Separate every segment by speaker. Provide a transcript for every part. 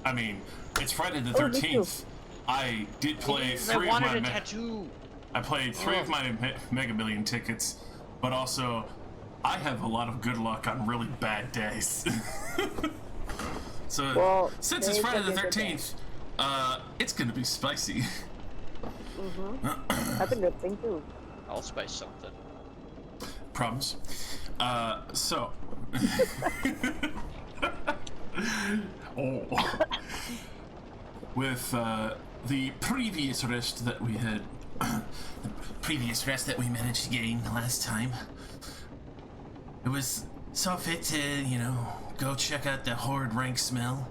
Speaker 1: I mean, it's Friday the 13th. I did play three of my...
Speaker 2: tattoo.
Speaker 1: I played 3 of my Mega Million tickets, but also, I have a lot of good luck on really bad days. So, since it's Friday the 13th, it's gonna be spicy.
Speaker 3: That's a good thing, too.
Speaker 2: I'll spice something.
Speaker 1: Promise. So... With, the previous rest that we had... the previous rest that we managed to gain last time, it was saw fit to, you know, go check out the horde rank smell.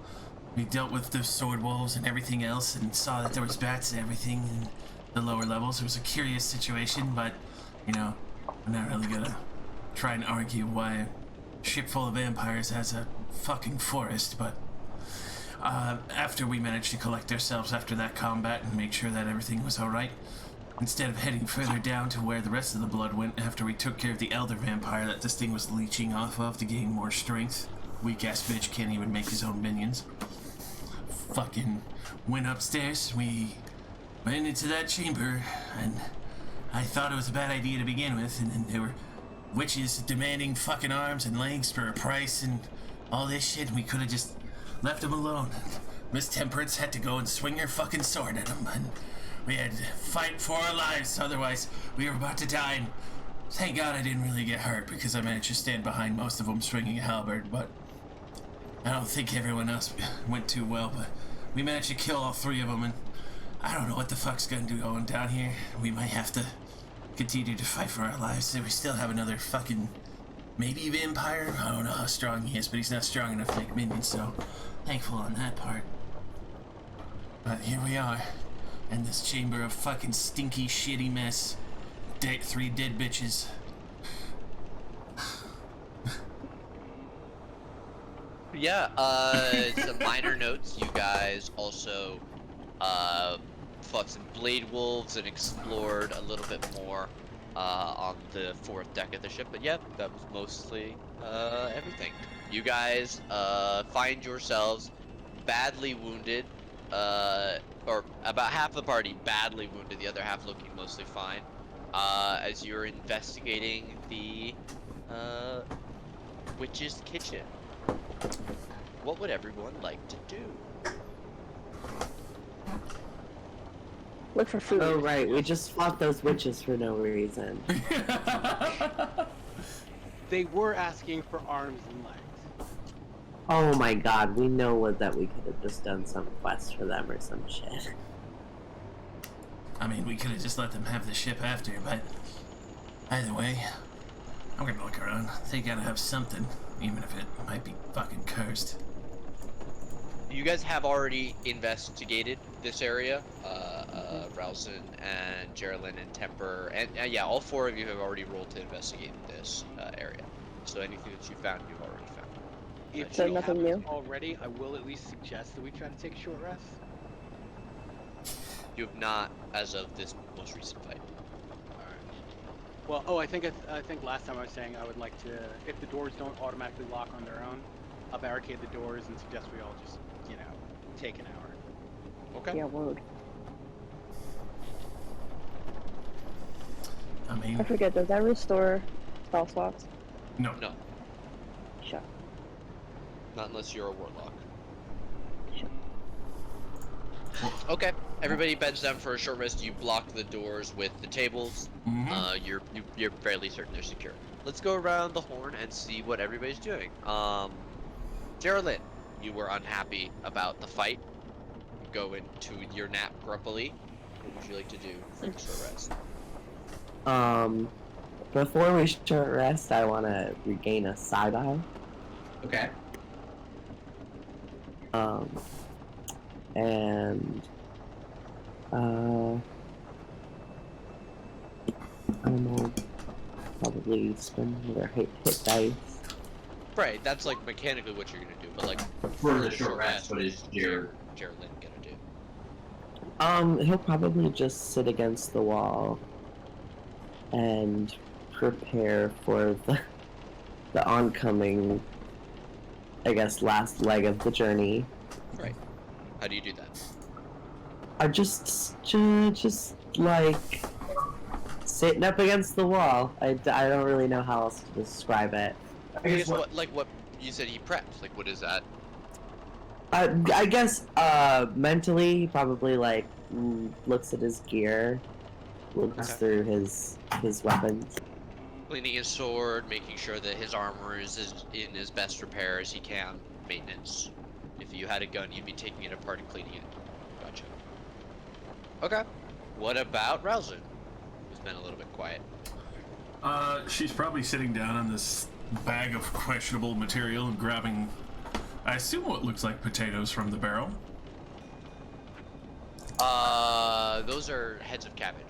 Speaker 1: We dealt with the sword wolves and everything else and saw that there was bats and everything in the lower levels. It was a curious situation, but, you know, I'm not really gonna try and argue why a ship full of vampires has a fucking forest, but after we managed to collect ourselves after that combat and make sure that everything was alright, instead of heading further down to where the rest of the blood went after we took care of the elder vampire that this thing was leeching off of to gain more strength, weak-ass bitch can't even make his own minions, fucking went upstairs, we went into that chamber, and I thought it was a bad idea to begin with, and then there were witches demanding fucking arms and legs for a price and all this shit, and we could have just left them alone. Miss Temperance had to go and swing her fucking sword at them, and we had to fight for our lives, otherwise we were about to die, and thank God I didn't really get hurt because I managed to stand behind most of them swinging a halberd, but I don't think everyone else went too well, but we managed to kill all 3 of them, and I don't know what the fuck's gonna do going down here. We might have to continue to fight for our lives, so we still have another fucking maybe vampire. I don't know how strong he is, but he's not strong enough to make minions, so thankful on that part. But here we are, in this chamber of fucking stinky, shitty mess. 3 dead bitches.
Speaker 2: Yeah, some minor notes. You guys also fought some blade wolves and explored a little bit more on the 4th deck of the ship, but yeah, that was mostly everything. You guys find yourselves badly wounded, or about half the party badly wounded, the other half looking mostly fine, as you're investigating the witch's kitchen. What would everyone like to do?
Speaker 3: Look for food.
Speaker 4: Oh, right. We just fought those witches for no reason.
Speaker 5: They were asking for arms and legs.
Speaker 4: Oh my god, we know that we could have just done some quest for them or some shit.
Speaker 1: I mean, we could have just let them have the ship after, but either way, I'm gonna look around. They gotta have something, even if it might be fucking cursed.
Speaker 2: You guys have already investigated this area. Ralzon and Geraldine and Temper, and yeah, all 4 of you have already rolled to investigate this area. So anything that you found, you've already found.
Speaker 5: If
Speaker 3: So
Speaker 5: you
Speaker 3: nothing
Speaker 5: haven't
Speaker 3: new?
Speaker 5: already, I will at least suggest that we try to take a short rest.
Speaker 2: You have not, as of this most recent fight.
Speaker 5: Well, oh, I think last time I was saying I would like to, if the doors don't automatically lock on their own, I'll barricade the doors and suggest we all just, you know, take an hour.
Speaker 2: Okay.
Speaker 3: Yeah, word.
Speaker 1: I mean,
Speaker 3: I forget, does that restore spell slots?
Speaker 1: no.
Speaker 2: No,
Speaker 3: Sure.
Speaker 2: not unless you're a warlock.
Speaker 3: Sure.
Speaker 2: Okay, everybody beds down for a short rest. You block the doors with the tables. You're fairly certain they're secure. Let's go around the horn and see what everybody's doing. Geraldine, you were unhappy about the fight. Go into your nap grumpily. What would you like to do for the short rest?
Speaker 4: Before we short rest, I want to regain a side eye.
Speaker 2: Okay.
Speaker 4: And I don't know, probably spend another hit dice.
Speaker 2: Right, that's like mechanically what you're gonna do, but like
Speaker 6: For the short rest, what is
Speaker 2: Geraldine gonna do?
Speaker 4: He'll probably just sit against the wall and prepare for the oncoming, I guess, last leg of the journey.
Speaker 2: Right. How do you do that?
Speaker 4: I just like sitting up against the wall. I don't really know how else to describe it.
Speaker 2: I guess what you said he prepped. Like, what is that?
Speaker 4: I guess mentally he probably like looks at his gear, looks through his weapons.
Speaker 2: Cleaning his sword, making sure that his armor is in as best repair as he can. Maintenance. If you had a gun, you'd be taking it apart and cleaning it. Gotcha. Okay. What about Ralzon? Who's been a little bit quiet.
Speaker 1: She's probably sitting down on this bag of questionable material and grabbing, I assume, what looks like potatoes from the barrel.
Speaker 2: Those are heads of cabbage.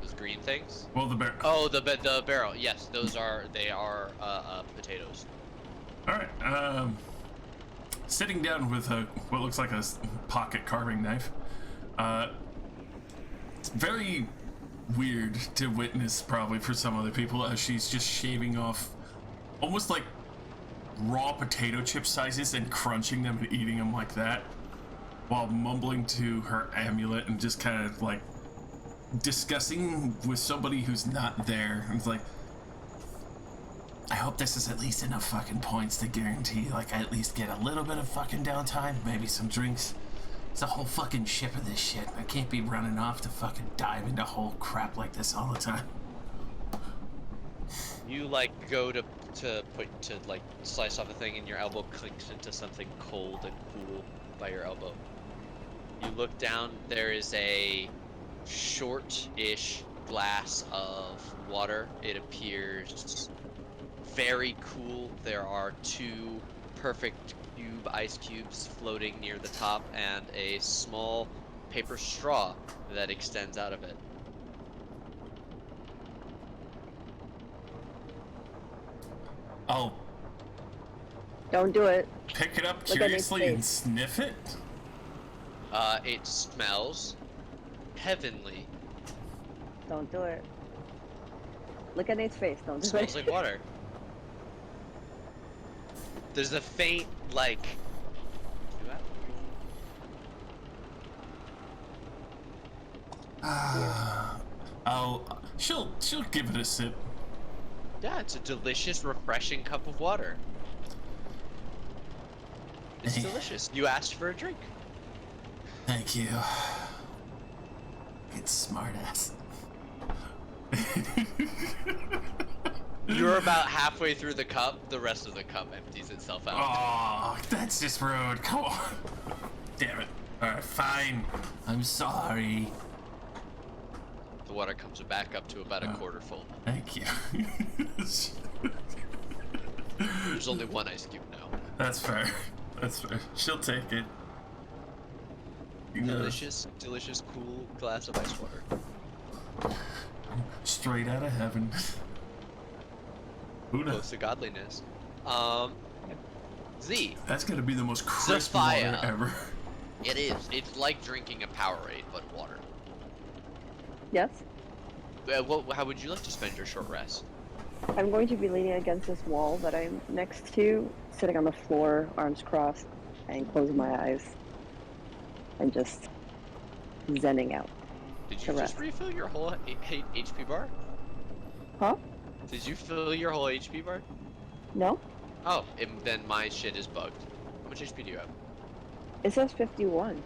Speaker 2: Those green things.
Speaker 1: Well, the barrel.
Speaker 2: Oh, the barrel. Yes, they are potatoes.
Speaker 1: All right. Sitting down with what looks like a pocket carving knife. It's very weird to witness, probably for some other people, as she's just shaving off almost like raw potato chip sizes and crunching them and eating them like that, while mumbling to her amulet and just kind of like discussing with somebody who's not there. And it's like, I hope this is at least enough fucking points to guarantee like I at least get a little bit of fucking downtime, maybe some drinks. It's a whole fucking ship of this shit. I can't be running off to fucking dive into whole crap like this all the time.
Speaker 2: You like go to like slice off a thing and your elbow clinks into something cold and cool by your elbow. You look down, there is a short-ish glass of water. It appears very cool. There are 2 perfect ice cubes floating near the top and a small paper straw that extends out of it.
Speaker 1: I'll
Speaker 3: Don't do it.
Speaker 1: pick it up
Speaker 3: Look at his
Speaker 1: curiously and
Speaker 3: face.
Speaker 1: sniff it.
Speaker 2: It smells heavenly.
Speaker 3: Don't do it. Look at Nate's face. Don't
Speaker 2: It
Speaker 3: do
Speaker 2: smells
Speaker 3: it.
Speaker 2: like water. There's a faint, like...
Speaker 1: She'll give it a sip.
Speaker 2: Yeah, it's a delicious, refreshing cup of water. It's delicious. You asked for a drink.
Speaker 1: Thank you. It's smartass.
Speaker 2: You're about halfway through the cup. The rest of the cup empties itself out.
Speaker 1: Oh, that's just rude. Come on. Damn it. Alright, fine. I'm sorry.
Speaker 2: The water comes back up to about a quarter full.
Speaker 1: Thank you.
Speaker 2: There's only 1 ice cube now.
Speaker 1: That's fair. That's fair. She'll take it. You know,
Speaker 2: Delicious, delicious, cool glass of ice water.
Speaker 1: straight out of heaven. Who knows?
Speaker 2: Close to godliness. Z.
Speaker 1: That's gonna be the most crisp
Speaker 2: Sophia.
Speaker 1: water ever.
Speaker 2: It is. It's like drinking a Powerade, but water.
Speaker 3: Yes?
Speaker 2: How would you like to spend your short rest?
Speaker 3: I'm going to be leaning against this wall that I'm next to, sitting on the floor, arms crossed, and closing my eyes. And just zenning out.
Speaker 2: Did
Speaker 3: To
Speaker 2: you just
Speaker 3: rest.
Speaker 2: refill your whole HP bar?
Speaker 3: Huh?
Speaker 2: Did you fill your whole HP bar?
Speaker 3: No?
Speaker 2: Oh, then my shit is bugged. How much HP do you have?
Speaker 3: It says 51.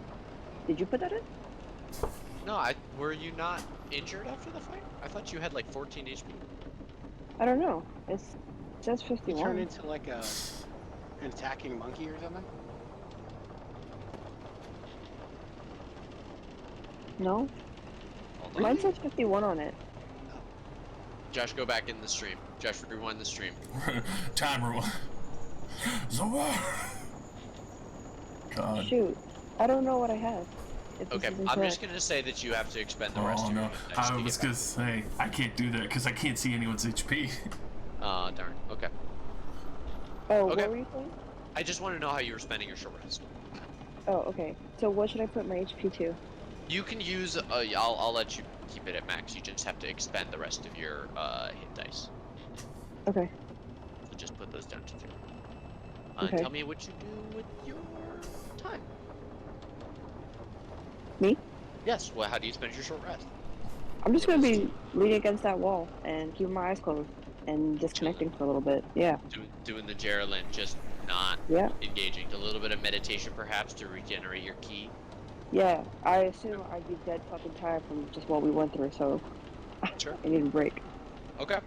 Speaker 3: Did you put that in?
Speaker 2: No, were you not injured after the fight? I thought you had like 14 HP.
Speaker 3: I don't know. It says
Speaker 5: You
Speaker 3: 51.
Speaker 5: turn into like an attacking monkey or something?
Speaker 3: No?
Speaker 2: Hold on.
Speaker 3: Mine says 51 on it.
Speaker 2: Josh, go back in the stream. Josh, rewind the stream.
Speaker 1: Timer one. Zoa. God.
Speaker 3: Shoot. I don't know what I have. If this
Speaker 2: Okay,
Speaker 3: is
Speaker 2: I'm
Speaker 3: incorrect.
Speaker 2: just gonna say that you have to expend the rest
Speaker 1: Oh
Speaker 2: of your
Speaker 1: no.
Speaker 2: dice
Speaker 1: I
Speaker 2: to
Speaker 1: was
Speaker 2: get
Speaker 1: gonna
Speaker 2: back.
Speaker 1: say, I can't do that because I can't see anyone's HP.
Speaker 2: Darn. Okay.
Speaker 3: Oh,
Speaker 2: Okay.
Speaker 3: what were you saying?
Speaker 2: I just want to know how you were spending your short rest.
Speaker 3: Oh, okay. So what should I put my HP to?
Speaker 2: You can use. I'll let you keep it at max. You just have to expend the rest of your hit dice.
Speaker 3: Okay.
Speaker 2: So just put those down to 0.
Speaker 3: Okay.
Speaker 2: Tell me what you do with your time.
Speaker 3: Me?
Speaker 2: Yes. Well, how do you spend your short rest?
Speaker 3: I'm just gonna be leaning against that wall and keeping my eyes closed and disconnecting for a little bit. Yeah.
Speaker 2: Doing the Geraldine, just not
Speaker 3: Yeah.
Speaker 2: engaging. A little bit of meditation, perhaps, to regenerate your ki.
Speaker 3: Yeah. I assume I'd be dead fucking tired from just what we went through, so
Speaker 2: Sure.
Speaker 3: I need a break.
Speaker 2: Okay.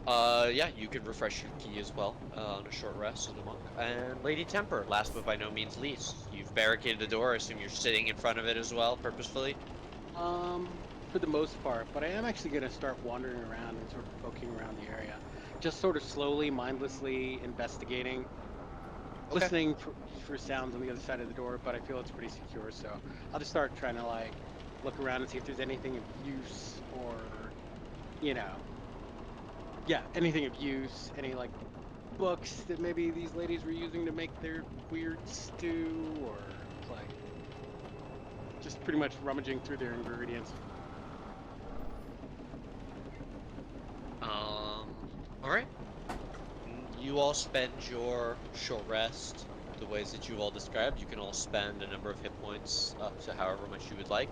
Speaker 2: Yeah, you can refresh your ki as well on a short rest as a monk. And Lady Temper, last but by no means least, you've barricaded the door. I assume you're sitting in front of it as well, purposefully.
Speaker 5: For the most part, but I am actually gonna start wandering around and sort of poking around the area, just sort of slowly, mindlessly investigating,
Speaker 2: Okay.
Speaker 5: listening for sounds on the other side of the door. But I feel it's pretty secure, so I'll just start trying to like look around and see if there's anything of use, or you know, yeah, anything of use, any like books that maybe these ladies were using to make their weird stew, or like just pretty much rummaging through their ingredients.
Speaker 2: All right. You all spend your short rest the ways that you all described. You can all spend a number of hit points up to however much you would like,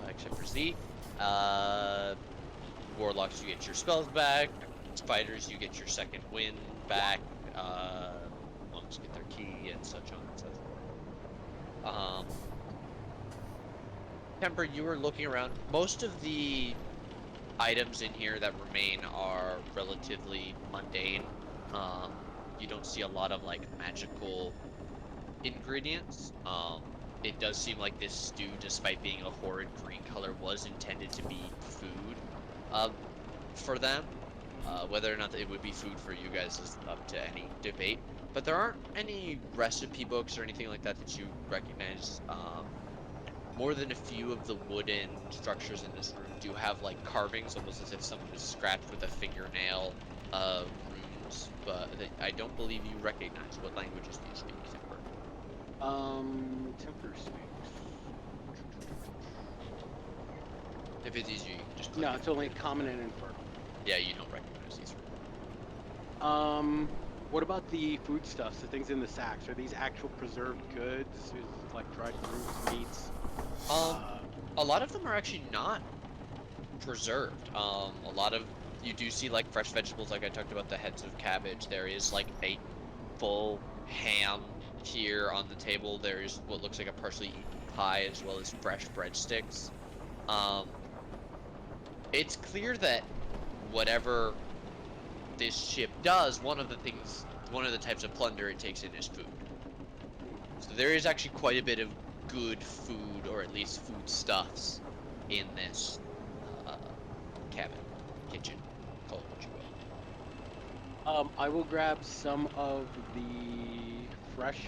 Speaker 2: except for Z. Warlocks, you get your spells back. Spiders, you get your second wind back. Monks get their ki and such on and so forth. Temper, you were looking around. Most of the items in here that remain are relatively mundane. You don't see a lot of like magical ingredients. It does seem like this stew, despite being a horrid green color, was intended to be food for them. Whether or not it would be food for you guys is up to any debate. But there aren't any recipe books or anything like that that you recognize. More than a few of the wooden structures in this room do have like carvings, almost as if someone was scratched with a fingernail runes, but I don't believe you recognize. What languages do you speak, Temper?
Speaker 5: Temper speaks.
Speaker 2: If it's easier, you can just click
Speaker 5: No,
Speaker 2: it.
Speaker 5: it's only common and infernal.
Speaker 2: Yeah, you don't recognize these.
Speaker 5: What about the foodstuffs, the things in the sacks? Are these actual preserved goods? Is it like dried fruits, meats?
Speaker 2: A lot of them are actually not preserved. A lot of you do see like fresh vegetables, like I talked about the heads of cabbage. There is like a full ham here on the table. There is what looks like a partially eaten pie as well as fresh breadsticks. It's clear that whatever this ship does, one of the types of plunder it takes in is food. So there is actually quite a bit of good food, or at least foodstuffs, in this cabin, kitchen, call it what you will.
Speaker 5: I will grab some of the fresh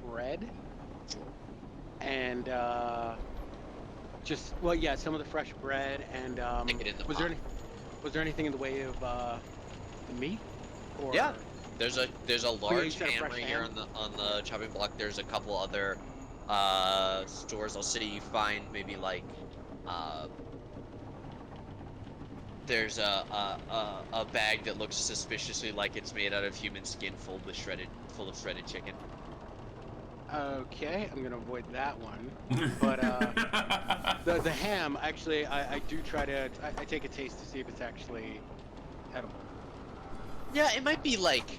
Speaker 5: bread.
Speaker 2: Sure.
Speaker 5: And some of the fresh bread. And
Speaker 2: Stick it in the
Speaker 5: was
Speaker 2: pot.
Speaker 5: there anything in the way of the meat? Or
Speaker 2: Yeah. There's a large
Speaker 5: said a fresh
Speaker 2: hammer here
Speaker 5: ham?
Speaker 2: on the chopping block. There's a couple other stores. I'll say you find maybe like there's a bag that looks suspiciously like it's made out of human skin, full of shredded chicken.
Speaker 5: Okay, I'm gonna avoid that one. But the ham, actually, I do try to I take a taste to see if it's actually edible.
Speaker 2: Yeah, it might be like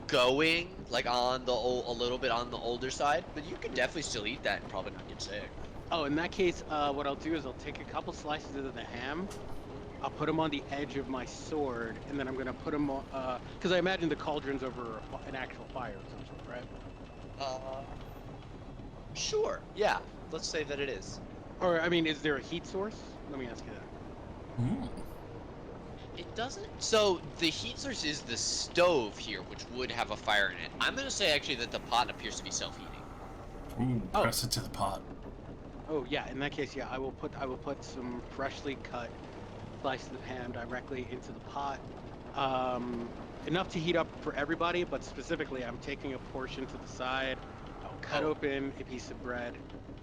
Speaker 2: going like on the a little bit on the older side, but you could definitely still eat that and probably not get sick.
Speaker 5: Oh, in that case, what I'll do is I'll take a couple slices of the ham. I'll put them on the edge of my sword, and then I'm gonna put them on, because I imagine the cauldron's over an actual fire of some sort, right?
Speaker 2: Sure. Yeah. Let's say that it is.
Speaker 5: Or, I mean, is there a heat source? Let me ask you that.
Speaker 1: Ooh.
Speaker 2: It doesn't. So the heat source is the stove here, which would have a fire in it. I'm gonna say actually that the pot appears to be self-heating.
Speaker 1: Ooh,
Speaker 5: Oh.
Speaker 1: press it to the pot.
Speaker 5: Oh yeah, in that case, yeah, I will put some freshly cut slices of ham directly into the pot. Enough to heat up for everybody, but specifically, I'm taking a portion to the side. I'll cut open a piece of bread.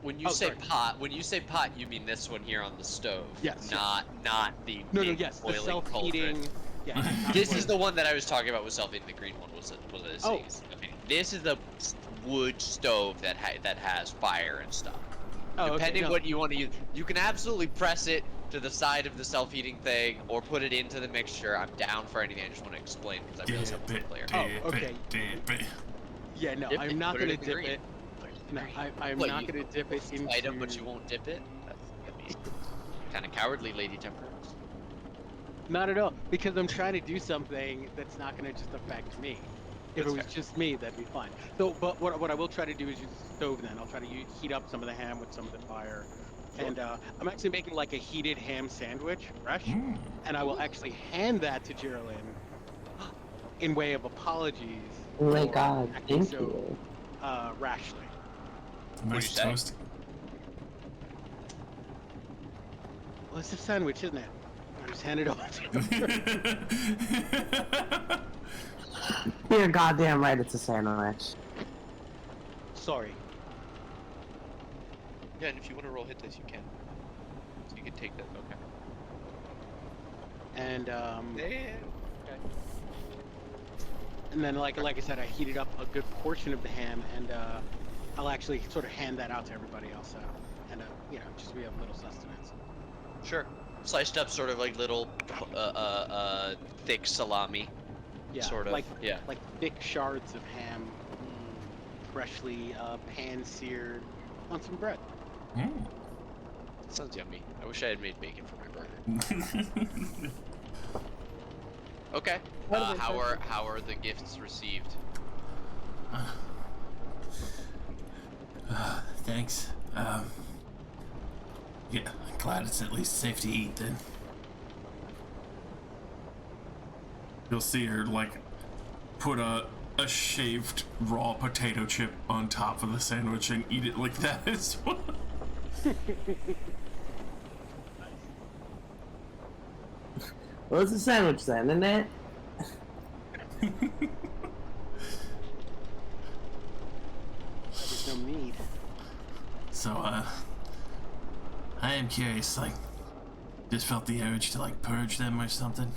Speaker 2: When you say pot, you mean this one here on the stove.
Speaker 5: Yes,
Speaker 2: Not the big
Speaker 5: yes, the
Speaker 2: boiling
Speaker 5: self-heating.
Speaker 2: cauldron.
Speaker 5: Yeah.
Speaker 2: This is the one that I was talking about with self-heating. The green one was
Speaker 5: Oh.
Speaker 2: I mean, this is the wood stove that has fire and stuff.
Speaker 5: Oh, okay,
Speaker 2: Depending
Speaker 5: no.
Speaker 2: what you want to use. You can absolutely press it to the side of the self-heating thing, or put it into the mixture. I'm down for anything. I just want to explain because I realize how
Speaker 1: Dip it,
Speaker 2: player.
Speaker 1: dip
Speaker 5: Oh, okay.
Speaker 1: it, dip it.
Speaker 5: Yeah, no,
Speaker 2: Dip
Speaker 5: I'm
Speaker 2: it,
Speaker 5: not
Speaker 2: put it
Speaker 5: gonna
Speaker 2: in the
Speaker 5: dip
Speaker 2: green.
Speaker 5: it. No, I'm
Speaker 2: What,
Speaker 5: not
Speaker 2: you-
Speaker 5: gonna dip it into.
Speaker 2: Item, but you won't dip it. That's kind of cowardly, Lady Temperance.
Speaker 5: Not at all, because I'm trying to do something that's not gonna just affect me. If
Speaker 2: That's
Speaker 5: it was
Speaker 2: fair.
Speaker 5: just me, that'd be fine. So, but what I will try to do is use the stove. Then I'll try to heat up some of the ham with some of the fire,
Speaker 2: Sure.
Speaker 5: and I'm actually making like a heated ham sandwich, fresh,
Speaker 1: Mm.
Speaker 5: and I will actually hand that to Geraldine in way of apologies.
Speaker 4: Oh my
Speaker 5: for
Speaker 4: god,
Speaker 5: acting
Speaker 4: thank
Speaker 5: so
Speaker 4: you.
Speaker 5: rashly.
Speaker 2: you
Speaker 1: Nice
Speaker 2: say?
Speaker 1: toast.
Speaker 5: Well, it's a sandwich, isn't it? I just hand it over to her.
Speaker 4: You're goddamn right, it's a sandwich.
Speaker 5: Sorry.
Speaker 2: Yeah, and if you want to roll hit dice, you can. So you can take that. Okay.
Speaker 5: And
Speaker 2: Yeah. Okay.
Speaker 5: and then like I said, I heated up a good portion of the ham, and I'll actually sort of hand that out to everybody else, and you know, just so we have a little sustenance.
Speaker 2: Sure. Sliced up, sort of like little, thick salami.
Speaker 5: Yeah,
Speaker 2: Sort of.
Speaker 5: like
Speaker 2: Yeah.
Speaker 5: like thick shards of ham, freshly pan seared on some bread.
Speaker 1: Mm.
Speaker 2: Sounds yummy. I wish I had made bacon for my burger. Okay.
Speaker 3: That'd have been
Speaker 2: How are the gifts received?
Speaker 1: Thanks. Yeah, glad it's at least safe to eat then. You'll see her like put a shaved raw potato chip on top of the sandwich and eat it like that as well.
Speaker 4: Well, it's a sandwich then, isn't it?
Speaker 5: There's no need.
Speaker 1: So, I am curious, like, just felt the urge to, like, purge them or something.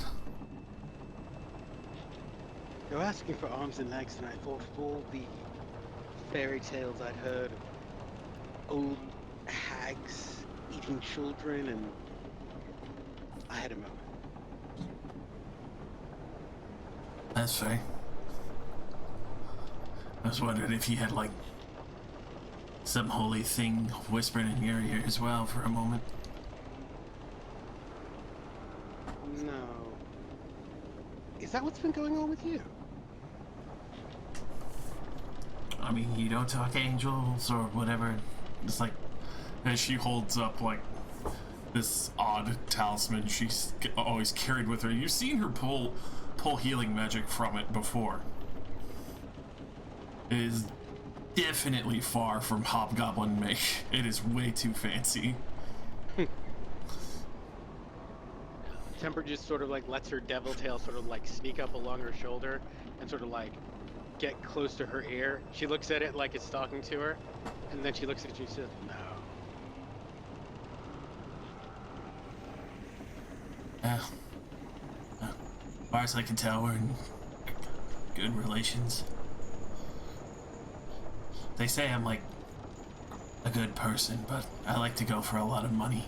Speaker 5: You're asking for arms and legs, and I thought of all the fairy tales I'd heard of old hags eating children, and I had a moment.
Speaker 1: That's fair. I was wondering if you had, like, some holy thing whispering in your ear as well for a moment.
Speaker 5: No. Is that what's been going on with you?
Speaker 1: I mean, you don't talk angels or whatever. It's like, as she holds up, like, this odd talisman she's always carried with her. You've seen her pull healing magic from it before. It is definitely far from hobgoblin make. It is way too fancy.
Speaker 5: Temper just sort of like lets her devil tail sort of like sneak up along her shoulder and sort of like get close to her ear. She looks at it like it's talking to her, and then she looks at you and says, "No."
Speaker 1: As far as I can tell, we're in good relations. They say I'm like a good person, but I like to go for a lot of money.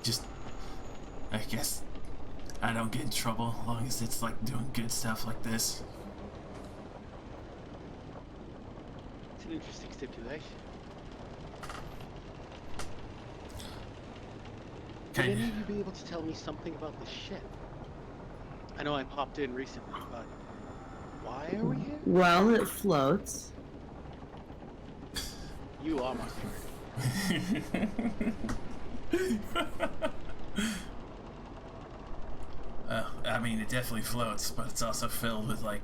Speaker 1: Just, I guess, I don't get in trouble as long as it's like doing good stuff like this.
Speaker 5: It's an interesting stipulation. Would
Speaker 1: Okay.
Speaker 5: any of you be able to tell me something about the ship? I know I popped in recently, but why are we here?
Speaker 4: Well, it floats.
Speaker 5: You are my favorite.
Speaker 1: I mean, it definitely floats, but it's also filled with like,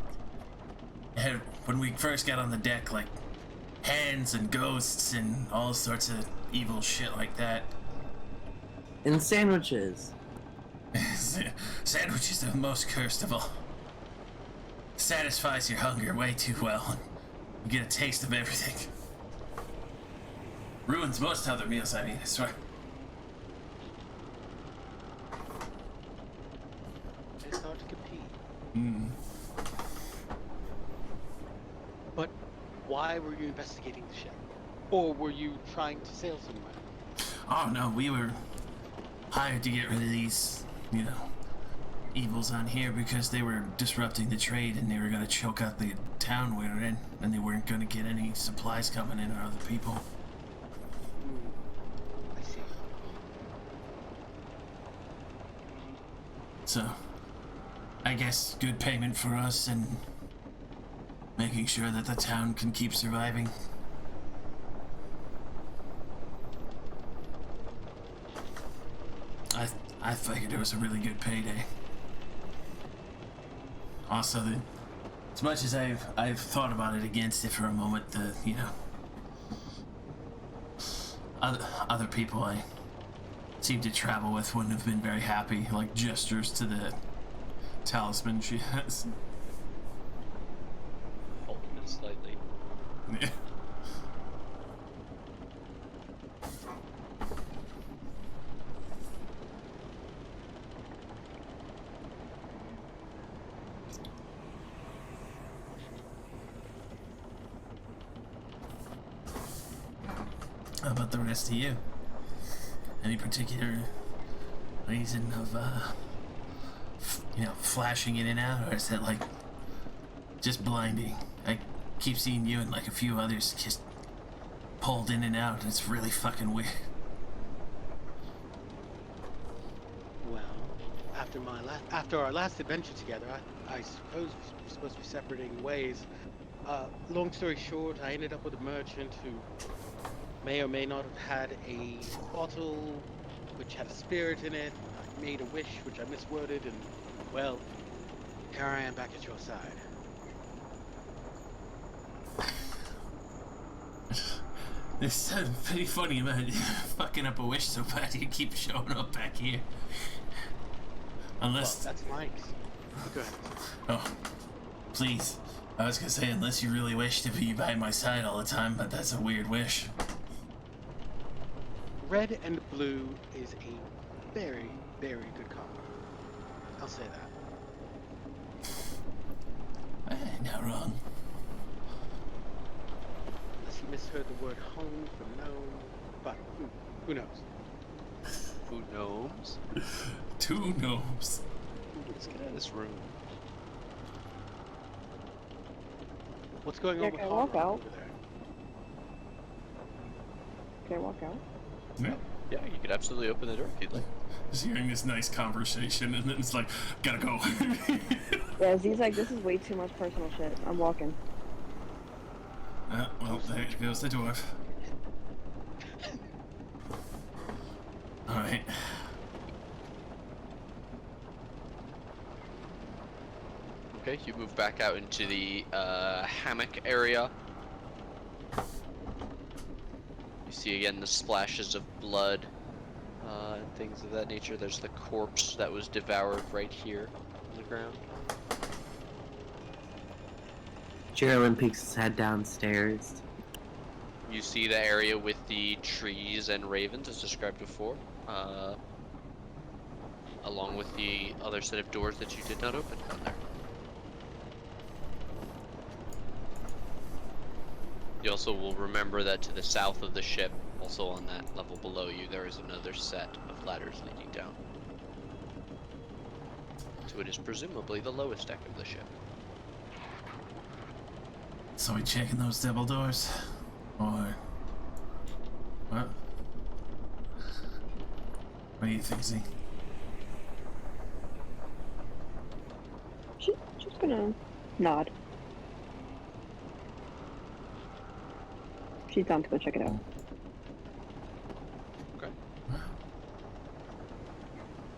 Speaker 1: when we first got on the deck, like hands and ghosts and all sorts of evil shit like that.
Speaker 4: And sandwiches.
Speaker 1: Sandwiches are the most cursed of all. Satisfies your hunger way too well. You get a taste of everything. Ruins most other meals, I mean, I swear.
Speaker 5: It's hard to compete.
Speaker 1: Mm.
Speaker 5: But why were you investigating the ship? Or were you trying to sail somewhere?
Speaker 1: Oh no, we were hired to get rid of these, evils on here because they were disrupting the trade and they were gonna choke out the town we were in, and they weren't gonna get any supplies coming in or other people.
Speaker 5: I see.
Speaker 1: So, I guess good payment for us and making sure that the town can keep surviving. I figured it was a really good payday. Also, as much as I've thought about it against it for a moment, other people I seem to travel with wouldn't have been very happy, like gestures to the talisman she has.
Speaker 2: Ultimate slightly.
Speaker 1: Yeah. How about the rest of you? Any particular reason of, flashing in and out, or is that like just blinding? I keep seeing you and like a few others just pulled in and out. It's really fucking weird.
Speaker 5: Well, after our last adventure together, I suppose we're supposed to be separating ways. Long story short, I ended up with a merchant who may or may not have had a bottle which had a spirit in it. I made a wish which I misworded, and well, here I am back at your side.
Speaker 1: It's pretty funny, man. Fucking up a wish so bad you keep showing up back here. Unless.
Speaker 5: Well, that's Mike's. Go ahead.
Speaker 1: Oh, please. I was gonna say, unless you really wish to be by my side all the time, but that's a weird wish.
Speaker 5: Red and blue is a very, very good combo. I'll say that.
Speaker 1: Not wrong.
Speaker 5: Unless you misheard the word home for gnome, but who knows?
Speaker 2: Who gnomes?
Speaker 1: Two gnomes.
Speaker 2: Let's get out of this room.
Speaker 5: What's going
Speaker 3: Yeah,
Speaker 5: on with
Speaker 3: can I walk
Speaker 5: Hallrun
Speaker 3: out?
Speaker 5: over there?
Speaker 3: Can I walk out?
Speaker 1: Yeah.
Speaker 2: Yeah, you could absolutely open the door if you'd like.
Speaker 1: Just hearing this nice conversation, and then it's like, gotta go.
Speaker 3: Yeah, Z's like, this is way too much personal shit. I'm walking.
Speaker 1: Well, there goes the dwarf. Alright.
Speaker 2: Okay, you move back out into the hammock area. You see again the splashes of blood and things of that nature. There's the corpse that was devoured right here on the ground.
Speaker 4: Geraldine peeks his head downstairs.
Speaker 2: You see the area with the trees and ravens as described before, along with the other set of doors that you did not open down there. You also will remember that to the south of the ship, also on that level below you, there is another set of ladders leading down. So it is presumably the lowest deck of the ship.
Speaker 1: So we checking those double doors? Or... what? What do you think, Z?
Speaker 3: She's gonna nod. She's down to go check it out.
Speaker 2: Okay.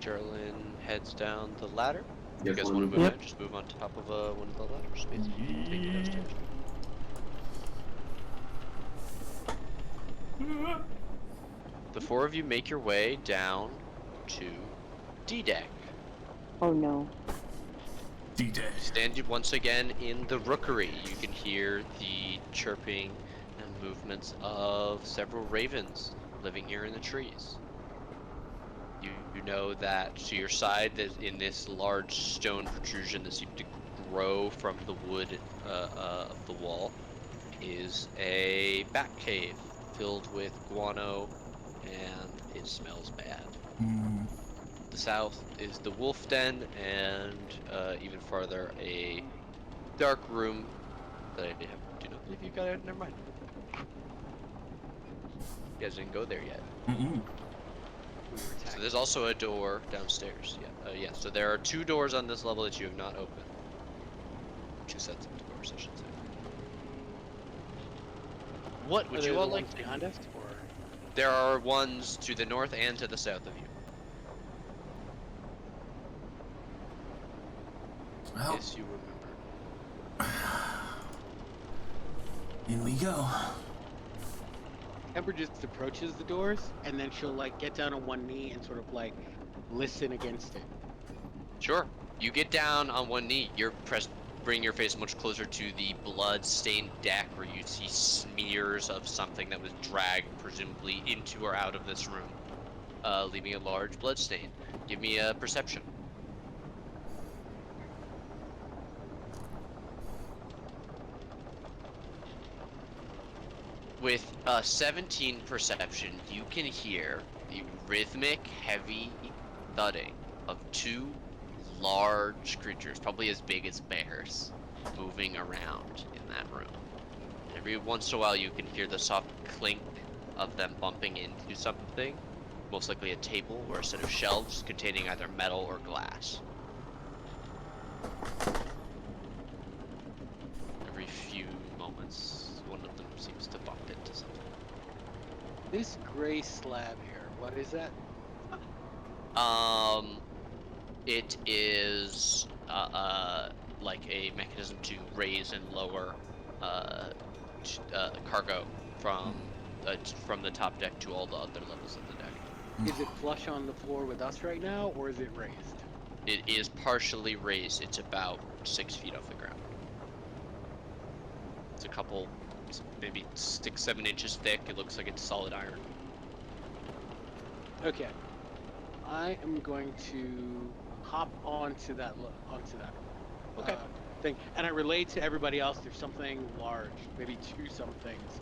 Speaker 2: Geraldine heads down the ladder. You guys want to move in? Just move on top of one of the ladders. Basically. Take you downstairs. The four of you make your way down to D-Deck.
Speaker 3: Oh no.
Speaker 1: D-Day.
Speaker 2: Stand once again in the rookery. You can hear the chirping and movements of several ravens living here in the trees. You know that to your side, that in this large stone protrusion that seems to grow from the wood of the wall, is a bat cave filled with guano and it smells bad.
Speaker 1: Hmm.
Speaker 2: The south is the wolf den, and even farther, a dark room that I do not believe you got it. Never mind. You guys didn't go there yet.
Speaker 1: Mm-mm.
Speaker 5: We were
Speaker 2: So
Speaker 5: attacked.
Speaker 2: there's also a door downstairs. Yeah. Yeah. So there are 2 doors on this level that you have not opened. 2 sets of doors, I should say. What would
Speaker 5: Are they
Speaker 2: you all
Speaker 5: the
Speaker 2: like
Speaker 5: ones
Speaker 2: to do?
Speaker 5: behind us, or
Speaker 2: There are ones to the north and to the south of you.
Speaker 1: Well,
Speaker 2: Yes, you remember.
Speaker 1: in we go.
Speaker 5: Ember just approaches the doors, and then she'll like get down on one knee and sort of like listen against it.
Speaker 2: Sure. You get down on one knee. Bring your face much closer to the blood-stained deck where you see smears of something that was dragged, presumably into or out of this room, leaving a large blood stain. Give me a perception. With a 17 perception, you can hear the rhythmic, heavy thudding of 2 large creatures, probably as big as bears, moving around in that room. Every once in a while you can hear the soft clink of them bumping into something, most likely a table or a set of shelves containing either metal or glass. Every few moments, one of them seems to bump into something.
Speaker 5: This gray slab here, what is that?
Speaker 2: It is like a mechanism to raise and lower cargo from the top deck to all the other levels of the deck.
Speaker 5: Is it flush on the floor with us right now, or is it raised?
Speaker 2: It is partially raised. It's about 6 feet off the ground. It's a couple, maybe 6-7 inches thick. It looks like it's solid iron.
Speaker 5: Okay. I am going to hop onto that
Speaker 2: Okay.
Speaker 5: thing, and I relay to everybody else. There's something large, maybe 2 somethings,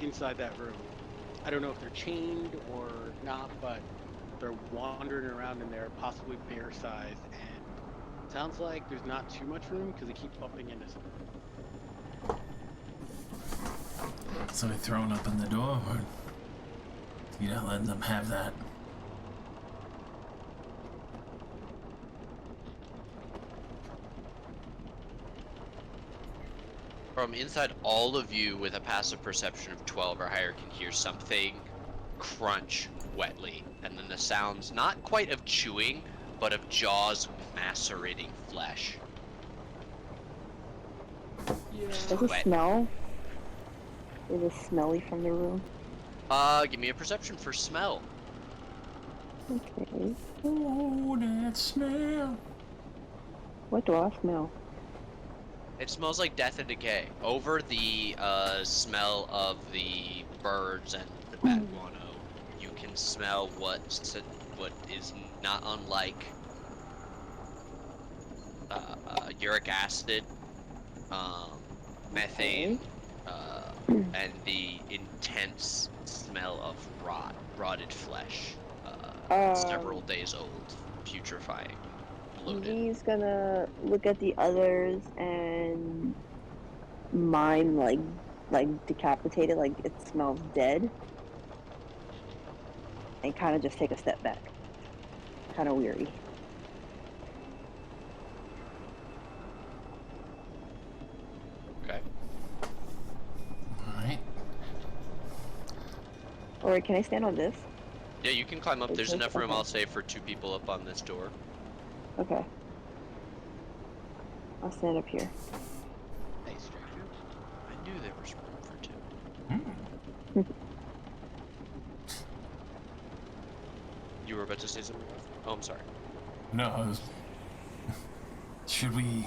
Speaker 5: inside that room. I don't know if they're chained or not, but they're wandering around in there, possibly bear-sized, and sounds like there's not too much room because it keeps bumping into something.
Speaker 1: So we throwing up in the door, or you not letting them have that?
Speaker 2: From inside, all of you with a passive perception of 12 or higher can hear something crunch wetly, and then the sounds not quite of chewing, but of jaws macerating flesh.
Speaker 3: Does it
Speaker 2: Wet.
Speaker 3: smell? Is it smelly from the room?
Speaker 2: Give me a perception for smell.
Speaker 3: Okay.
Speaker 1: Oh, that smell.
Speaker 3: What do I smell?
Speaker 2: It smells like death and decay. Over the smell of the birds and the bat guano, you can smell what is not unlike uric acid, methane, and the intense smell of rotted flesh, several days old, putrefying, bloated.
Speaker 3: He's gonna look at the others and mime like decapitated, like it smells dead, and kind of just take a step back, kind of weary.
Speaker 2: Okay.
Speaker 1: Alright.
Speaker 3: Or can I stand on this?
Speaker 2: Yeah, you can climb up. There's
Speaker 3: Okay,
Speaker 2: enough room,
Speaker 3: okay.
Speaker 2: I'll say, for 2 people up on this door.
Speaker 3: Okay. I'll stand up here.
Speaker 5: Hey, stranger.
Speaker 2: I knew there was room for 2.
Speaker 1: Hmm.
Speaker 2: You were about to say something? Oh, I'm sorry.
Speaker 1: No, I was... Should we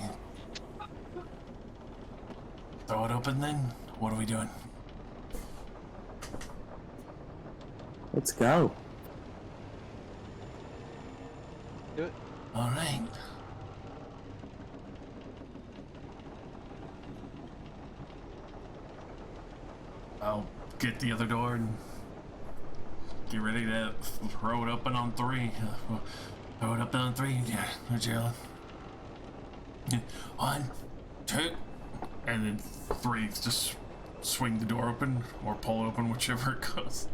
Speaker 1: throw it open then? What are we doing?
Speaker 4: Let's go.
Speaker 5: Do it.
Speaker 1: Alright. I'll get the other door and get ready to throw it open on 3. Throw it up on 3. Yeah, Jalen. 1, 2, and then 3. Just swing the door open or pull open, whichever it goes.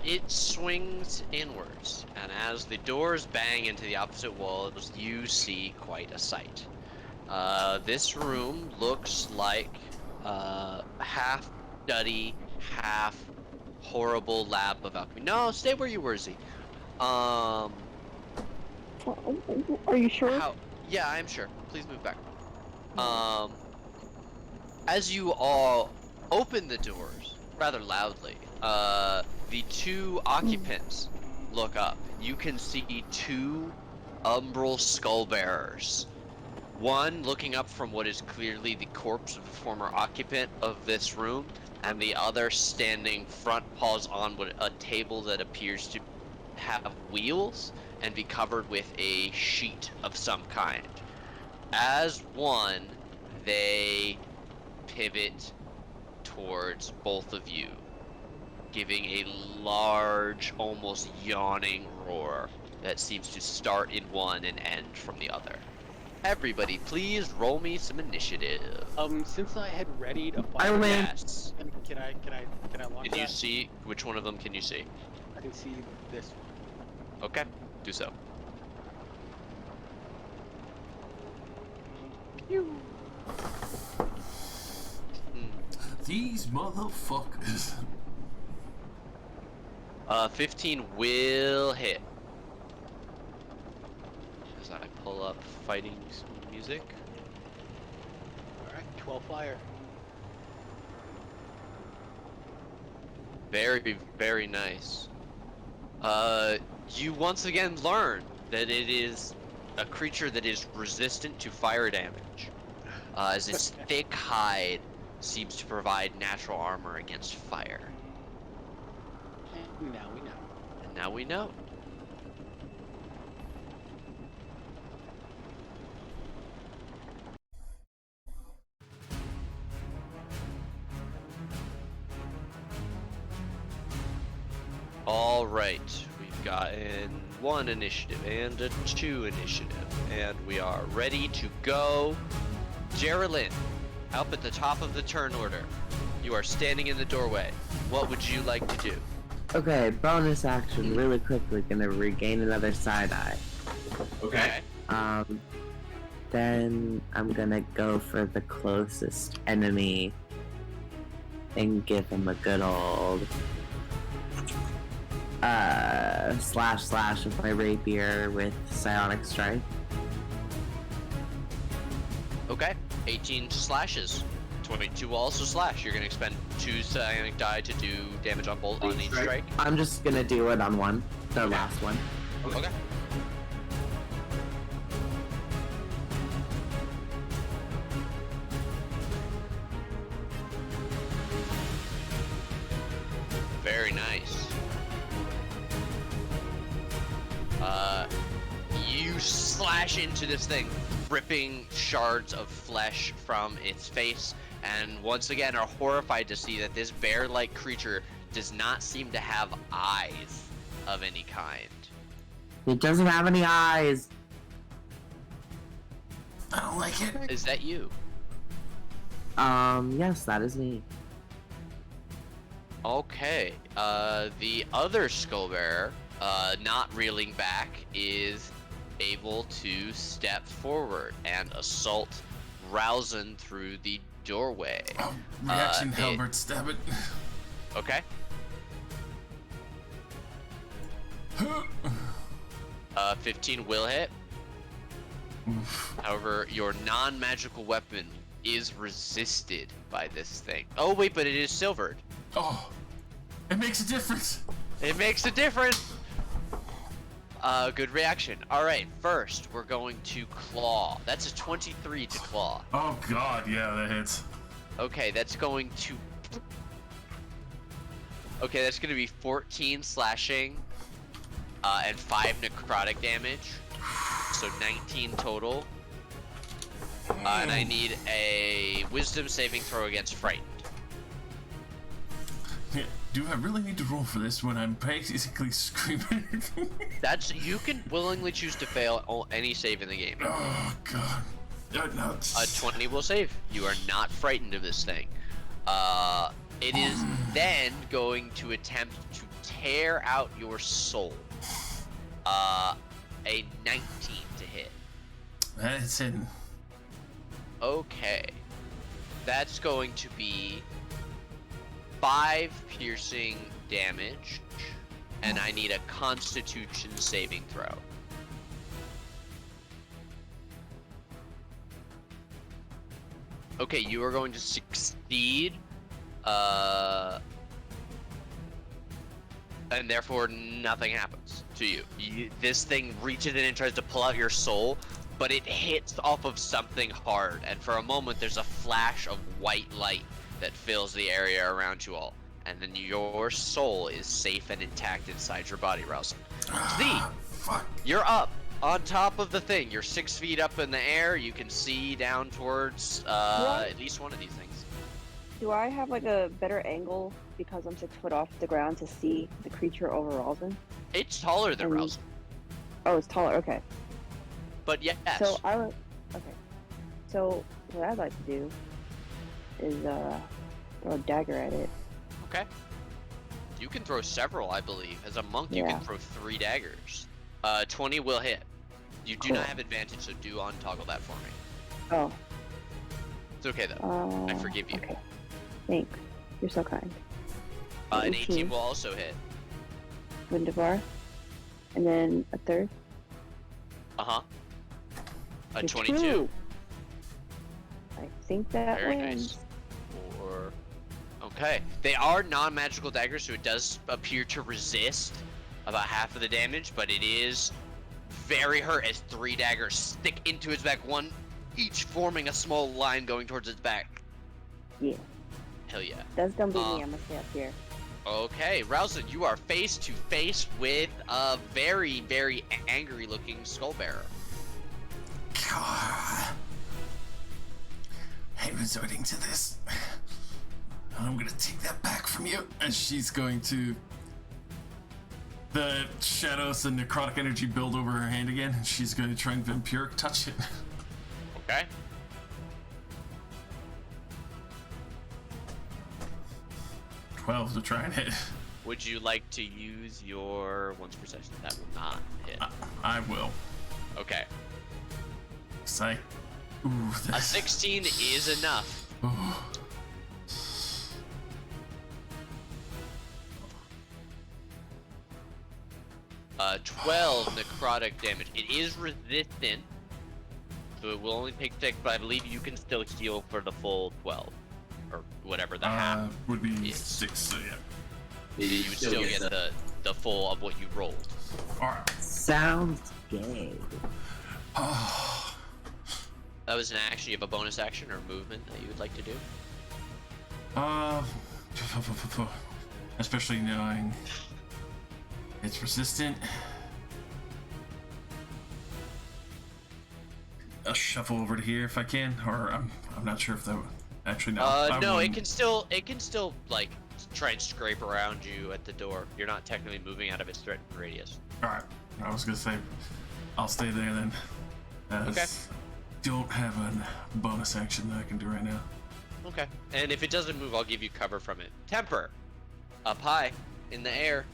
Speaker 2: It swings inwards, and as the doors bang into the opposite walls, you see quite a sight. This room looks like half study, half horrible lab of alchemy. No, stay where you were, Z.
Speaker 3: Are you sure?
Speaker 2: How? Yeah, I'm sure. Please move back. As you all open the doors rather loudly, the 2 occupants look up. You can see 2 umbral skull bearers. One looking up from what is clearly the corpse of a former occupant of this room, and the other standing front paws on a table that appears to have wheels and be covered with a sheet of some kind. As one, they pivot towards both of you, giving a large, almost yawning roar that seems to start in one and end from the other. Everybody, please roll me some initiative.
Speaker 5: Since I had readied a
Speaker 4: Iron
Speaker 5: fire,
Speaker 4: Man.
Speaker 2: Yes.
Speaker 5: can I launch
Speaker 2: Can you
Speaker 5: that?
Speaker 2: see which one of them can you see?
Speaker 5: I can see this one.
Speaker 2: Okay, do so.
Speaker 1: These motherfuckers.
Speaker 2: 15 will hit. As I pull up fighting music.
Speaker 5: Alright, 12 fire.
Speaker 2: Very, very nice. You once again learn that it is a creature that is resistant to fire damage, as its thick hide seems to provide natural armor against fire.
Speaker 5: And now we know.
Speaker 2: And now we know. All right, we've gotten 1 initiative and a 2 initiative, and we are ready to go. Geraldine, up at the top of the turn order, you are standing in the doorway. What would you like to do?
Speaker 4: Okay, bonus action, really quickly, gonna regain another side eye.
Speaker 6: Okay.
Speaker 4: Then I'm gonna go for the closest enemy and give him a good old slash with my rapier with psionic strike.
Speaker 2: Okay, 18 slashes. 22 also slash. You're gonna expend 2 psionic die to do damage on bolt on each strike.
Speaker 4: I'm just gonna do it on one, the last one.
Speaker 2: Okay. Very nice. You slash into this thing, ripping shards of flesh from its face, and once again are horrified to see that this bear-like creature does not seem to have eyes of any kind.
Speaker 4: It doesn't have any eyes.
Speaker 1: I don't like it.
Speaker 2: Is that you?
Speaker 4: Yes, that is me.
Speaker 2: Okay, the other skullbearer, not reeling back, is able to step forward and assault Ralzon through the doorway.
Speaker 1: Oh, reaction, Halbert, stab it.
Speaker 2: Okay. 15 will hit. However, your non-magical weapon is resisted by this thing. Oh wait, but it is silvered.
Speaker 1: Oh, it makes a difference.
Speaker 2: It makes a difference. Good reaction. All right, first we're going to claw. That's a 23 to claw.
Speaker 1: Oh god, yeah, that hits.
Speaker 2: Okay, that's going to. Okay, that's going to be 14 slashing, and 5 necrotic damage, so 19 total. And I need a Wisdom saving throw against frightened.
Speaker 1: Yeah, do I really need to roll for this when I'm basically screaming?
Speaker 2: You can willingly choose to fail any save in the game.
Speaker 1: Oh god. No,
Speaker 2: A 20 will save. You are not frightened of this thing. It is then going to attempt to tear out your soul. A 19 to hit.
Speaker 1: That's in.
Speaker 2: Okay. That's going to be 5 piercing damage, and I need a Constitution saving throw. Okay, you are going to succeed, and therefore nothing happens to you. This thing reaches in and tries to pull out your soul, but it hits off of something hard, and for a moment there's a flash of white light that fills the area around you all, and then your soul is safe and intact inside your body, Ralzon.
Speaker 1: Fuck.
Speaker 2: You're up on top of the thing. You're 6 feet up in the air. You can see down towards at least one of these things.
Speaker 3: Do I have like a better angle because I'm 6 foot off the ground to see the creature over Ralzon?
Speaker 2: It's taller than Ralzon,
Speaker 3: Oh, it's taller. Okay.
Speaker 2: but yes.
Speaker 3: So I would. Okay. So what I'd like to do is throw a dagger at it.
Speaker 2: Okay. You can throw several, I believe. As a monk, you
Speaker 3: Yeah.
Speaker 2: can throw 3 daggers. 20 will hit. You do
Speaker 3: Cool.
Speaker 2: not have advantage, so do untoggle that for me.
Speaker 3: Oh.
Speaker 2: It's okay though. I forgive you.
Speaker 3: Okay. Thanks. You're so kind.
Speaker 2: An 18 will also hit.
Speaker 3: Windavar. And then a third.
Speaker 2: Uh-huh. A
Speaker 3: A
Speaker 2: 22.
Speaker 3: two. I think that
Speaker 2: Very
Speaker 3: wins.
Speaker 2: nice. Okay. They are non-magical daggers, so it does appear to resist about half of the damage, but it is very hurt as 3 daggers stick into its back, one each forming a small line going towards its back.
Speaker 3: Yeah.
Speaker 2: Hell yeah.
Speaker 3: That's gonna be me. I'm gonna stay up here.
Speaker 2: Okay, Ralzon, you are face to face with a very, very angry looking skull bearer.
Speaker 1: God. I'm resorting to this. And I'm gonna take that back from you. And she's going to. The shadows and necrotic energy build over her hand again, and she's going to try and vampiric touch it.
Speaker 2: Okay.
Speaker 1: To try and hit.
Speaker 2: Would you like to use your once perception? That will not hit.
Speaker 1: I will.
Speaker 2: Okay.
Speaker 1: Say. Ooh,
Speaker 2: A 16 is enough.
Speaker 1: Ooh.
Speaker 2: 12 necrotic damage. It is resistant, so it will only take 6, but I believe you can still heal for the full 12. Or whatever the half
Speaker 1: would be
Speaker 2: is.
Speaker 1: 6, so yeah.
Speaker 2: You would still get the full of what you rolled.
Speaker 1: Alright.
Speaker 4: Sounds gay.
Speaker 1: Oh.
Speaker 2: That was an action. You have a bonus action or movement that you would like to do?
Speaker 1: Especially knowing it's resistant. I'll shuffle over to here if I can, or I'm not sure if that would actually no.
Speaker 2: No, it can still like try and scrape around you at the door. You're not technically moving out of its threatened radius.
Speaker 1: Alright. I was gonna say I'll stay there then.
Speaker 2: Okay.
Speaker 1: Don't have a bonus action that I can do right now.
Speaker 2: Okay. And if it doesn't move, I'll give you cover from it. Temper. Up high. In the air.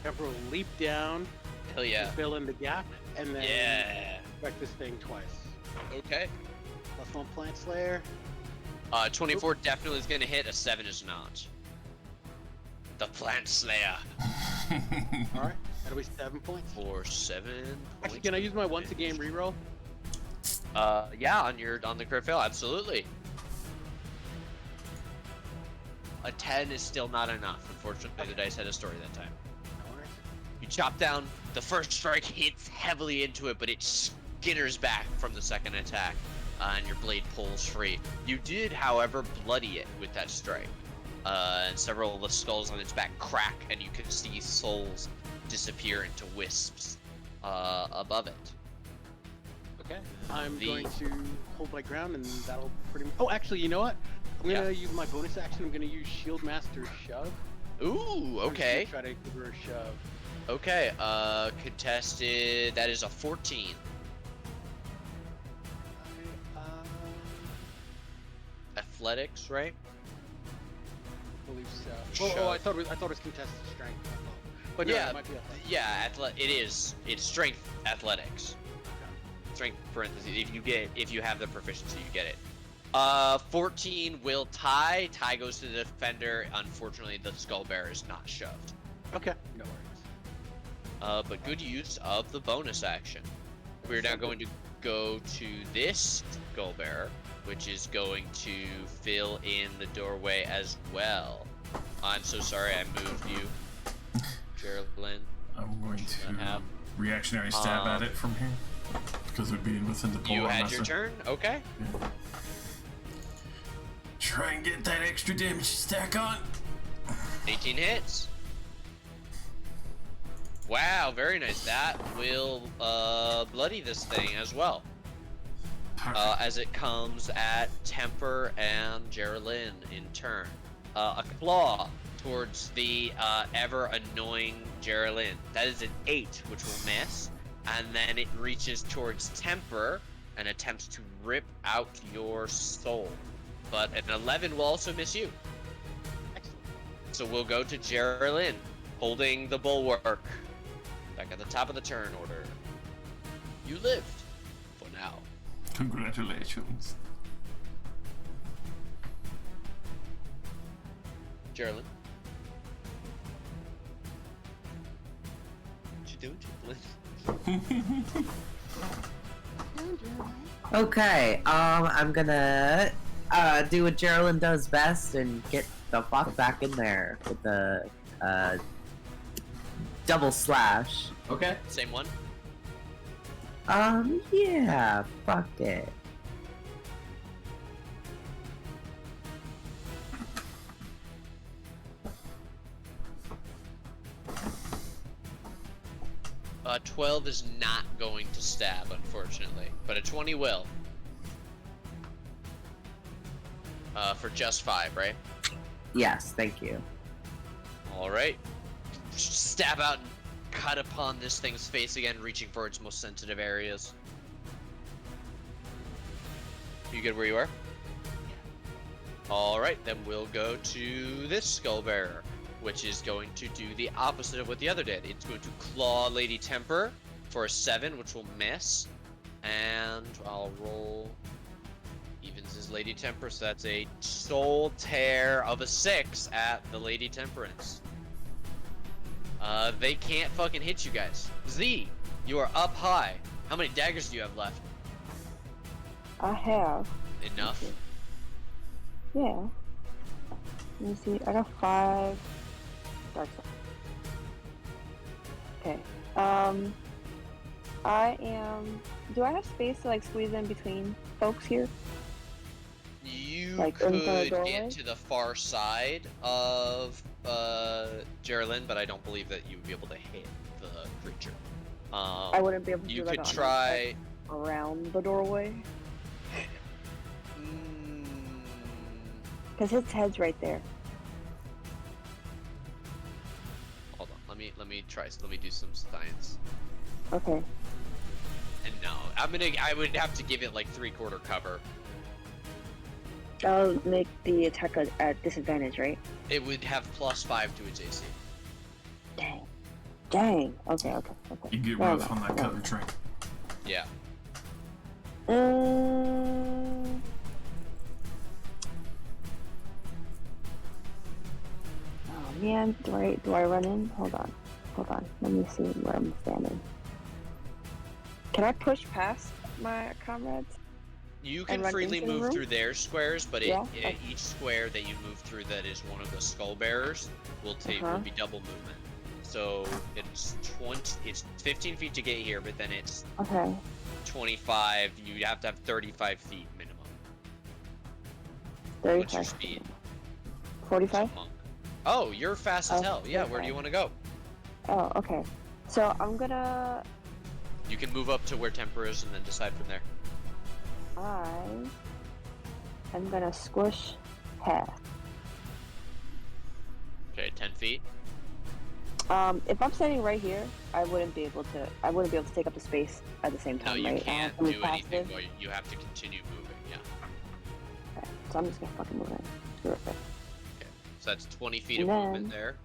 Speaker 5: Temper will leap down,
Speaker 2: Hell yeah.
Speaker 5: fill in the gap, and then
Speaker 2: Yeah.
Speaker 5: strike this thing twice.
Speaker 2: Okay.
Speaker 5: +1 Plant Slayer.
Speaker 2: 24 definitely is gonna hit. A 7 is not. The Plant Slayer.
Speaker 5: Alright, that'll be 7 points.
Speaker 2: For 7
Speaker 5: Actually,
Speaker 2: points
Speaker 5: can I
Speaker 2: of
Speaker 5: use my once a
Speaker 2: damage.
Speaker 5: game reroll?
Speaker 2: Yeah, on the crit fail, absolutely. A 10 is still not enough. Unfortunately, the dice had a story that time.
Speaker 5: Alright.
Speaker 2: You chop down. The first strike hits heavily into it, but it skitters back from the second attack, and your blade pulls free. You did, however, bloody it with that strike, and several of the skulls on its back crack, and you can see souls disappear into wisps above it. Okay.
Speaker 5: I'm going to hold my ground, and that'll pretty much... Oh, actually, you know what? I'm gonna use my bonus action. I'm gonna use Shield Master Shove
Speaker 2: Ooh,
Speaker 5: I'm just gonna
Speaker 2: okay.
Speaker 5: Try to give her a shove.
Speaker 2: Okay, contested, that is a 14. Athletics, right?
Speaker 5: Believe so.
Speaker 2: Shove.
Speaker 5: Oh, I thought it was contested strength. I thought. But no,
Speaker 2: Yeah,
Speaker 5: it might be athletic.
Speaker 2: yeah, it is. It's strength athletics. Strength parentheses. If you have the proficiency, you get it. 14 will tie. Tie goes to the defender. Unfortunately, the skull bearer is not shoved.
Speaker 5: Okay. No worries.
Speaker 2: But good use of the bonus action. We're now going to go to this skull bearer, which is going to fill in the doorway as well. I'm so sorry I moved you, Geraldine.
Speaker 1: I'm going to
Speaker 2: have-
Speaker 1: reactionary stab at it from here because of being within the pole.
Speaker 2: You had your turn? Okay.
Speaker 1: Yeah. Try and get that extra damage stack on.
Speaker 2: 18 hits. Wow, very nice. That will bloody this thing as well. As it comes at Temper and Geraldine in turn. A claw towards the ever annoying Geraldine. That is an 8, which will miss. And then it reaches towards Temper and attempts to rip out your soul. But an 11 will also miss you.
Speaker 5: Excellent.
Speaker 2: So we'll go to Geraldine, holding the bulwark. Back at the top of the turn order. You lived. For now.
Speaker 1: Congratulations.
Speaker 2: Geraldine. What you doing, Geraldine?
Speaker 4: Okay, I'm gonna do what Geraldine does best and get the fuck back in there with the double slash.
Speaker 6: Okay.
Speaker 2: Same one?
Speaker 4: Yeah, fuck it.
Speaker 2: A 12 is not going to stab, unfortunately, but a 20 will. For just 5, right?
Speaker 4: Yes, thank you.
Speaker 2: Alright. Stab out and cut upon this thing's face again, reaching for its most sensitive areas. You good where you are? Alright, then we'll go to this skull bearer, which is going to do the opposite of what the other did. It's going to claw Lady Temper for a 7, which will miss. And I'll roll evens his Lady Temper, so that's a soul tear of a 6 at the Lady Temperance. They can't fucking hit you guys. Z, you are up high. How many daggers do you have left?
Speaker 3: I have.
Speaker 2: Enough?
Speaker 3: Yeah. Let me see. I got 5. Dark side. Okay. I am. Do I have space to like squeeze in between folks here?
Speaker 2: You
Speaker 3: Like, in the
Speaker 2: could
Speaker 3: doorway?
Speaker 2: get to the far side of Geraldine, but I don't believe that you would be able to hit the creature.
Speaker 3: I wouldn't be able to
Speaker 2: You
Speaker 3: do like
Speaker 2: could
Speaker 3: on,
Speaker 2: try.
Speaker 3: like, around the doorway
Speaker 2: Mm,
Speaker 3: because his head's right there.
Speaker 2: hold on, let me try. Let me do some science.
Speaker 3: Okay.
Speaker 2: And no, I would have to give it like 3/4 cover.
Speaker 3: That'll make the attack at disadvantage, right?
Speaker 2: It would have +5 to its AC.
Speaker 3: Dang. Dang. Okay. Okay. Okay.
Speaker 1: You get
Speaker 3: No,
Speaker 1: rough
Speaker 3: no,
Speaker 1: on that
Speaker 3: no.
Speaker 1: cover train.
Speaker 2: Yeah.
Speaker 3: Oh man, do I run in? Hold on. Let me see where I'm standing. Can I push past my comrades?
Speaker 2: You can
Speaker 3: run
Speaker 2: freely
Speaker 3: into the
Speaker 2: move
Speaker 3: room?
Speaker 2: through their squares, but
Speaker 3: Yeah?
Speaker 2: each square that you move through that is one of the skull bearers will will be double movement. So it's 15 feet to get here, but then it's
Speaker 3: Okay.
Speaker 2: 25. You have to have 35 feet minimum.
Speaker 3: 35.
Speaker 2: What's your speed?
Speaker 3: 45?
Speaker 2: Monk. Oh, you're fast as
Speaker 3: Oh,
Speaker 2: hell. Yeah, where do you
Speaker 3: 45.
Speaker 2: want to go?
Speaker 3: Oh, okay. So I'm gonna.
Speaker 2: You can move up to where Temper is and then decide from there.
Speaker 3: I'm gonna squish past.
Speaker 2: Okay, 10 feet.
Speaker 3: If I'm standing right here, I wouldn't be able to take up the space at the same
Speaker 2: No,
Speaker 3: time,
Speaker 2: you
Speaker 3: right?
Speaker 2: can't
Speaker 3: move
Speaker 2: do
Speaker 3: past
Speaker 2: anything.
Speaker 3: it.
Speaker 2: While you have to continue moving. Yeah.
Speaker 3: Okay, so I'm just gonna fucking move in. Screw it.
Speaker 2: Okay. So that's 20 feet
Speaker 3: And
Speaker 2: of movement
Speaker 3: then-
Speaker 2: there.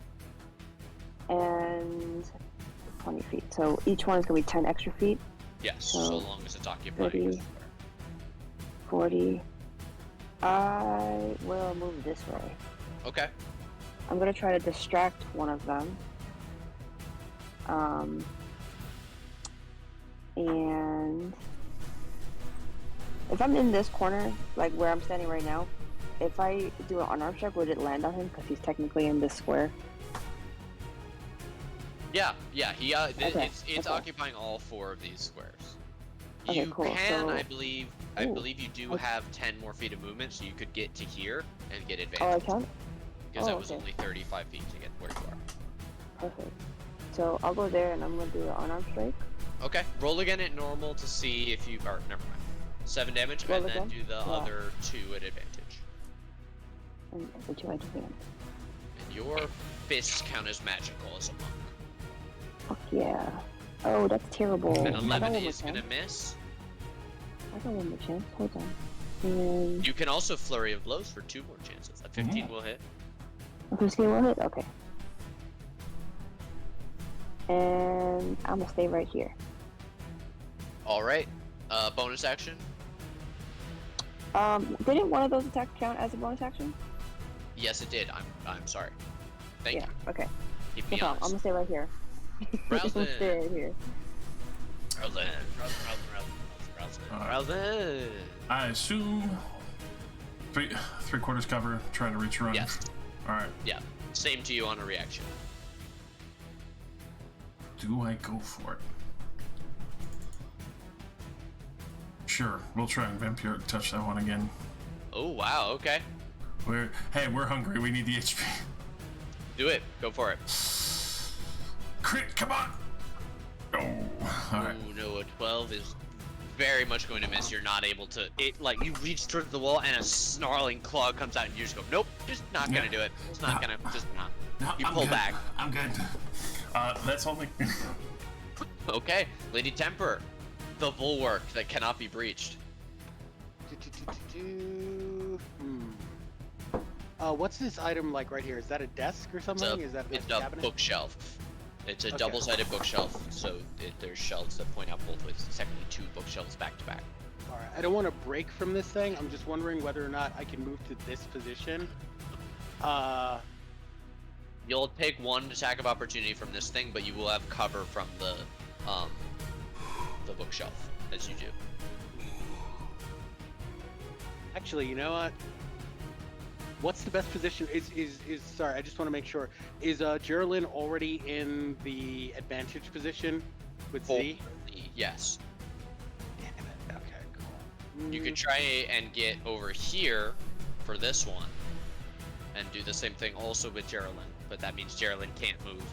Speaker 3: And 20 feet. So each one is gonna be 10 extra feet.
Speaker 2: Yes,
Speaker 3: So,
Speaker 2: so long as it's occupying.
Speaker 3: 30.
Speaker 2: the square.
Speaker 3: 40. I will move this way.
Speaker 2: Okay.
Speaker 3: I'm gonna try to distract one of them. And if I'm in this corner, like where I'm standing right now, if I do an unarmed strike, would it land on him? Because he's technically in this square.
Speaker 2: Yeah, he
Speaker 3: Okay,
Speaker 2: it's
Speaker 3: okay.
Speaker 2: occupying all 4 of these squares.
Speaker 3: Okay,
Speaker 2: You
Speaker 3: cool,
Speaker 2: can,
Speaker 3: so-
Speaker 2: I believe
Speaker 3: Ooh,
Speaker 2: you do
Speaker 3: okay.
Speaker 2: have 10 more feet of movement, so you could get to here and get
Speaker 3: Oh, I
Speaker 2: advantage.
Speaker 3: can?
Speaker 2: Because
Speaker 3: Oh,
Speaker 2: that was
Speaker 3: okay.
Speaker 2: only 35 feet to get where you are.
Speaker 3: Perfect. So I'll go there and I'm gonna do an unarmed strike.
Speaker 2: Okay, roll again at normal to see if you. Or never mind. 7 damage,
Speaker 3: Roll
Speaker 2: and then
Speaker 3: again?
Speaker 2: do the
Speaker 3: Yeah.
Speaker 2: other 2 at advantage.
Speaker 3: And the 2 I advantage.
Speaker 2: And your fists count as magical as a monk.
Speaker 3: Fuck yeah. Oh, that's terrible.
Speaker 2: An
Speaker 3: I got
Speaker 2: 11
Speaker 3: one more
Speaker 2: is gonna
Speaker 3: chance.
Speaker 2: miss.
Speaker 3: I got one more chance. Hold on. And
Speaker 2: You can also flurry of blows for 2 more chances. A 15 will hit.
Speaker 3: okay, just one hit. Okay. And I'm gonna stay right here.
Speaker 2: All right. Bonus action.
Speaker 3: Didn't one of those attacks count as a bonus action?
Speaker 2: Yes, it did. I'm sorry. Thank
Speaker 3: Yeah.
Speaker 2: you.
Speaker 3: Okay.
Speaker 2: Keep
Speaker 3: No
Speaker 2: me
Speaker 3: problem. I'm
Speaker 2: honest.
Speaker 3: gonna stay right here. I'm
Speaker 2: Ralzon.
Speaker 3: gonna stay right here.
Speaker 2: Ralzon.
Speaker 1: I assume three-quarters cover, trying to reach run.
Speaker 2: Yes.
Speaker 1: All right.
Speaker 2: Yeah. Same to you on a reaction.
Speaker 1: Do I go for it? Sure. We'll try and vampiric touch that one again.
Speaker 2: Oh wow. Okay.
Speaker 1: We're hungry. We need the HP.
Speaker 2: Do it. Go for it.
Speaker 1: Crit, come on! Oh, all right.
Speaker 2: Oh no, a 12 is very much going to miss. You're not able to. It like you reach towards the wall and a snarling claw comes out and you just go, nope, just not gonna do it. It's not gonna, just not.
Speaker 1: No,
Speaker 2: You
Speaker 1: I'm
Speaker 2: pull
Speaker 1: good.
Speaker 2: back.
Speaker 1: I'm good. That's only.
Speaker 2: Okay, Lady Temper, the bulwark that cannot be breached.
Speaker 5: What's this item like right here? Is that a desk or something? Is that
Speaker 2: It's
Speaker 5: a
Speaker 2: a
Speaker 5: cabinet?
Speaker 2: bookshelf. It's a
Speaker 5: Okay.
Speaker 2: double-sided bookshelf, so there's shelves that point out both ways. It's technically 2 bookshelves back to back.
Speaker 5: All right. I don't want to break from this thing. I'm just wondering whether or not I can move to this position.
Speaker 2: You'll take 1 attack of opportunity from this thing, but you will have cover from the bookshelf as you do.
Speaker 5: Actually, you know what? What's the best position? Sorry, I just want to make sure. Is Geraldine already in the advantage position with Z?
Speaker 2: Yes.
Speaker 5: Damn it. Okay, cool.
Speaker 2: You could try and get over here for this one and do the same thing also with Geraldine, but that means Geraldine can't move.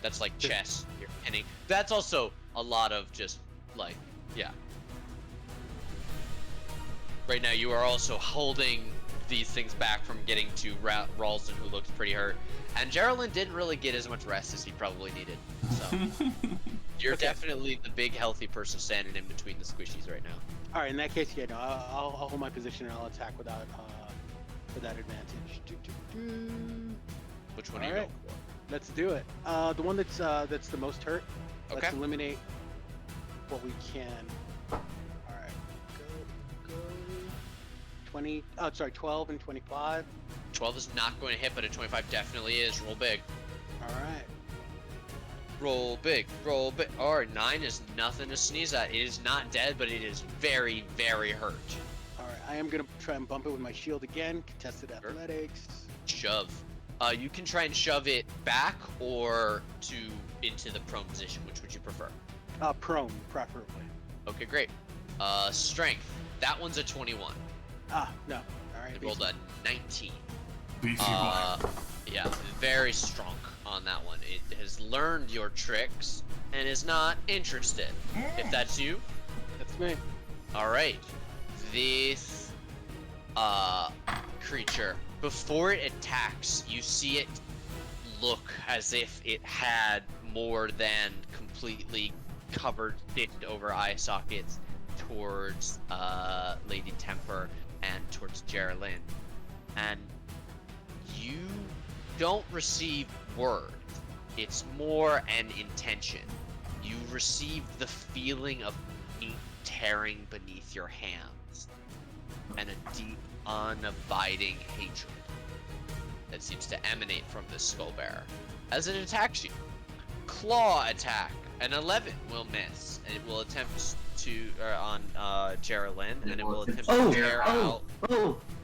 Speaker 2: That's like chess. You're pinning. That's also a lot of just like, yeah. Right now you are also holding these things back from getting to Ralzon, who looks pretty hurt. And Geraldine didn't really get as much rest as he probably needed. So you're definitely the big healthy person standing in between the squishies right now.
Speaker 5: All right, in that case, yeah, no, I'll hold my position and I'll attack without advantage.
Speaker 2: Which one are
Speaker 5: All
Speaker 2: you
Speaker 5: right.
Speaker 2: going for?
Speaker 5: Let's do it. The one that's the most hurt.
Speaker 2: Okay.
Speaker 5: Let's eliminate what we can. All right, go. 20. Oh, sorry, 12 and 25.
Speaker 2: 12 is not going to hit, but a 25 definitely is. Roll big.
Speaker 5: All right.
Speaker 2: Roll big. Roll big. Alright, 9 is nothing to sneeze at. It is not dead, but it is very, very hurt.
Speaker 5: All right. I am gonna try and bump it with my shield again. Contested athletics.
Speaker 2: Shove. You can try and shove it back or into the prone position. Which would you prefer?
Speaker 5: Prone, preferably.
Speaker 2: Okay, great. Strength. That one's a 21.
Speaker 5: No. All right.
Speaker 2: It rolled a 19.
Speaker 1: Beefy boy.
Speaker 2: Yeah, very strong on that one. It has learned your tricks and is not interested. If that's you,
Speaker 5: That's me.
Speaker 2: all right. This creature Before it attacks, you see it look as if it had more than completely covered, stitched over eye sockets towards Lady Temper and towards Geraldine. And you don't receive words. It's more an intention. You receive the feeling of meat tearing beneath your hands and a deep, unabiding hatred that seems to emanate from this skull bearer. As it attacks you, claw attack. An 11 will miss, and it will attempt to on Geraldine, and it will attempt to tear out.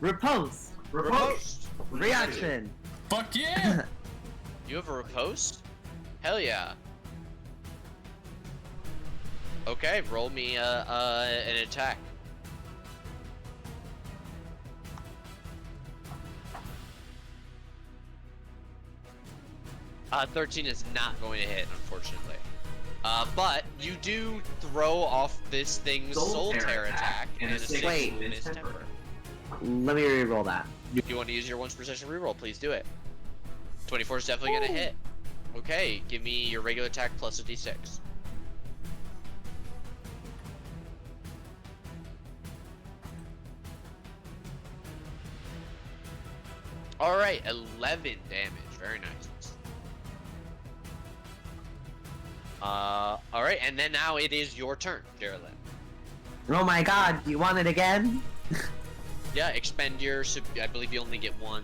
Speaker 4: Repose.
Speaker 2: Riposte.
Speaker 4: Reaction.
Speaker 1: Fuck yeah!
Speaker 2: You have a riposte? Hell yeah. Okay, roll me an attack. Uh, 13 is not going to hit, unfortunately. But you do throw off this thing's soul tear attack, and a 6
Speaker 4: Wait.
Speaker 2: in its temper.
Speaker 4: Let me re-roll that.
Speaker 2: You want to use your once precision reroll, please do it. 24 is definitely gonna hit. Okay, give me your regular attack plus a d6. Alright, 11 damage. Very nice. Alright, and then now it is your turn, Geraldine.
Speaker 4: Oh my god, you want it again?
Speaker 2: Yeah, expend your... I believe you only get one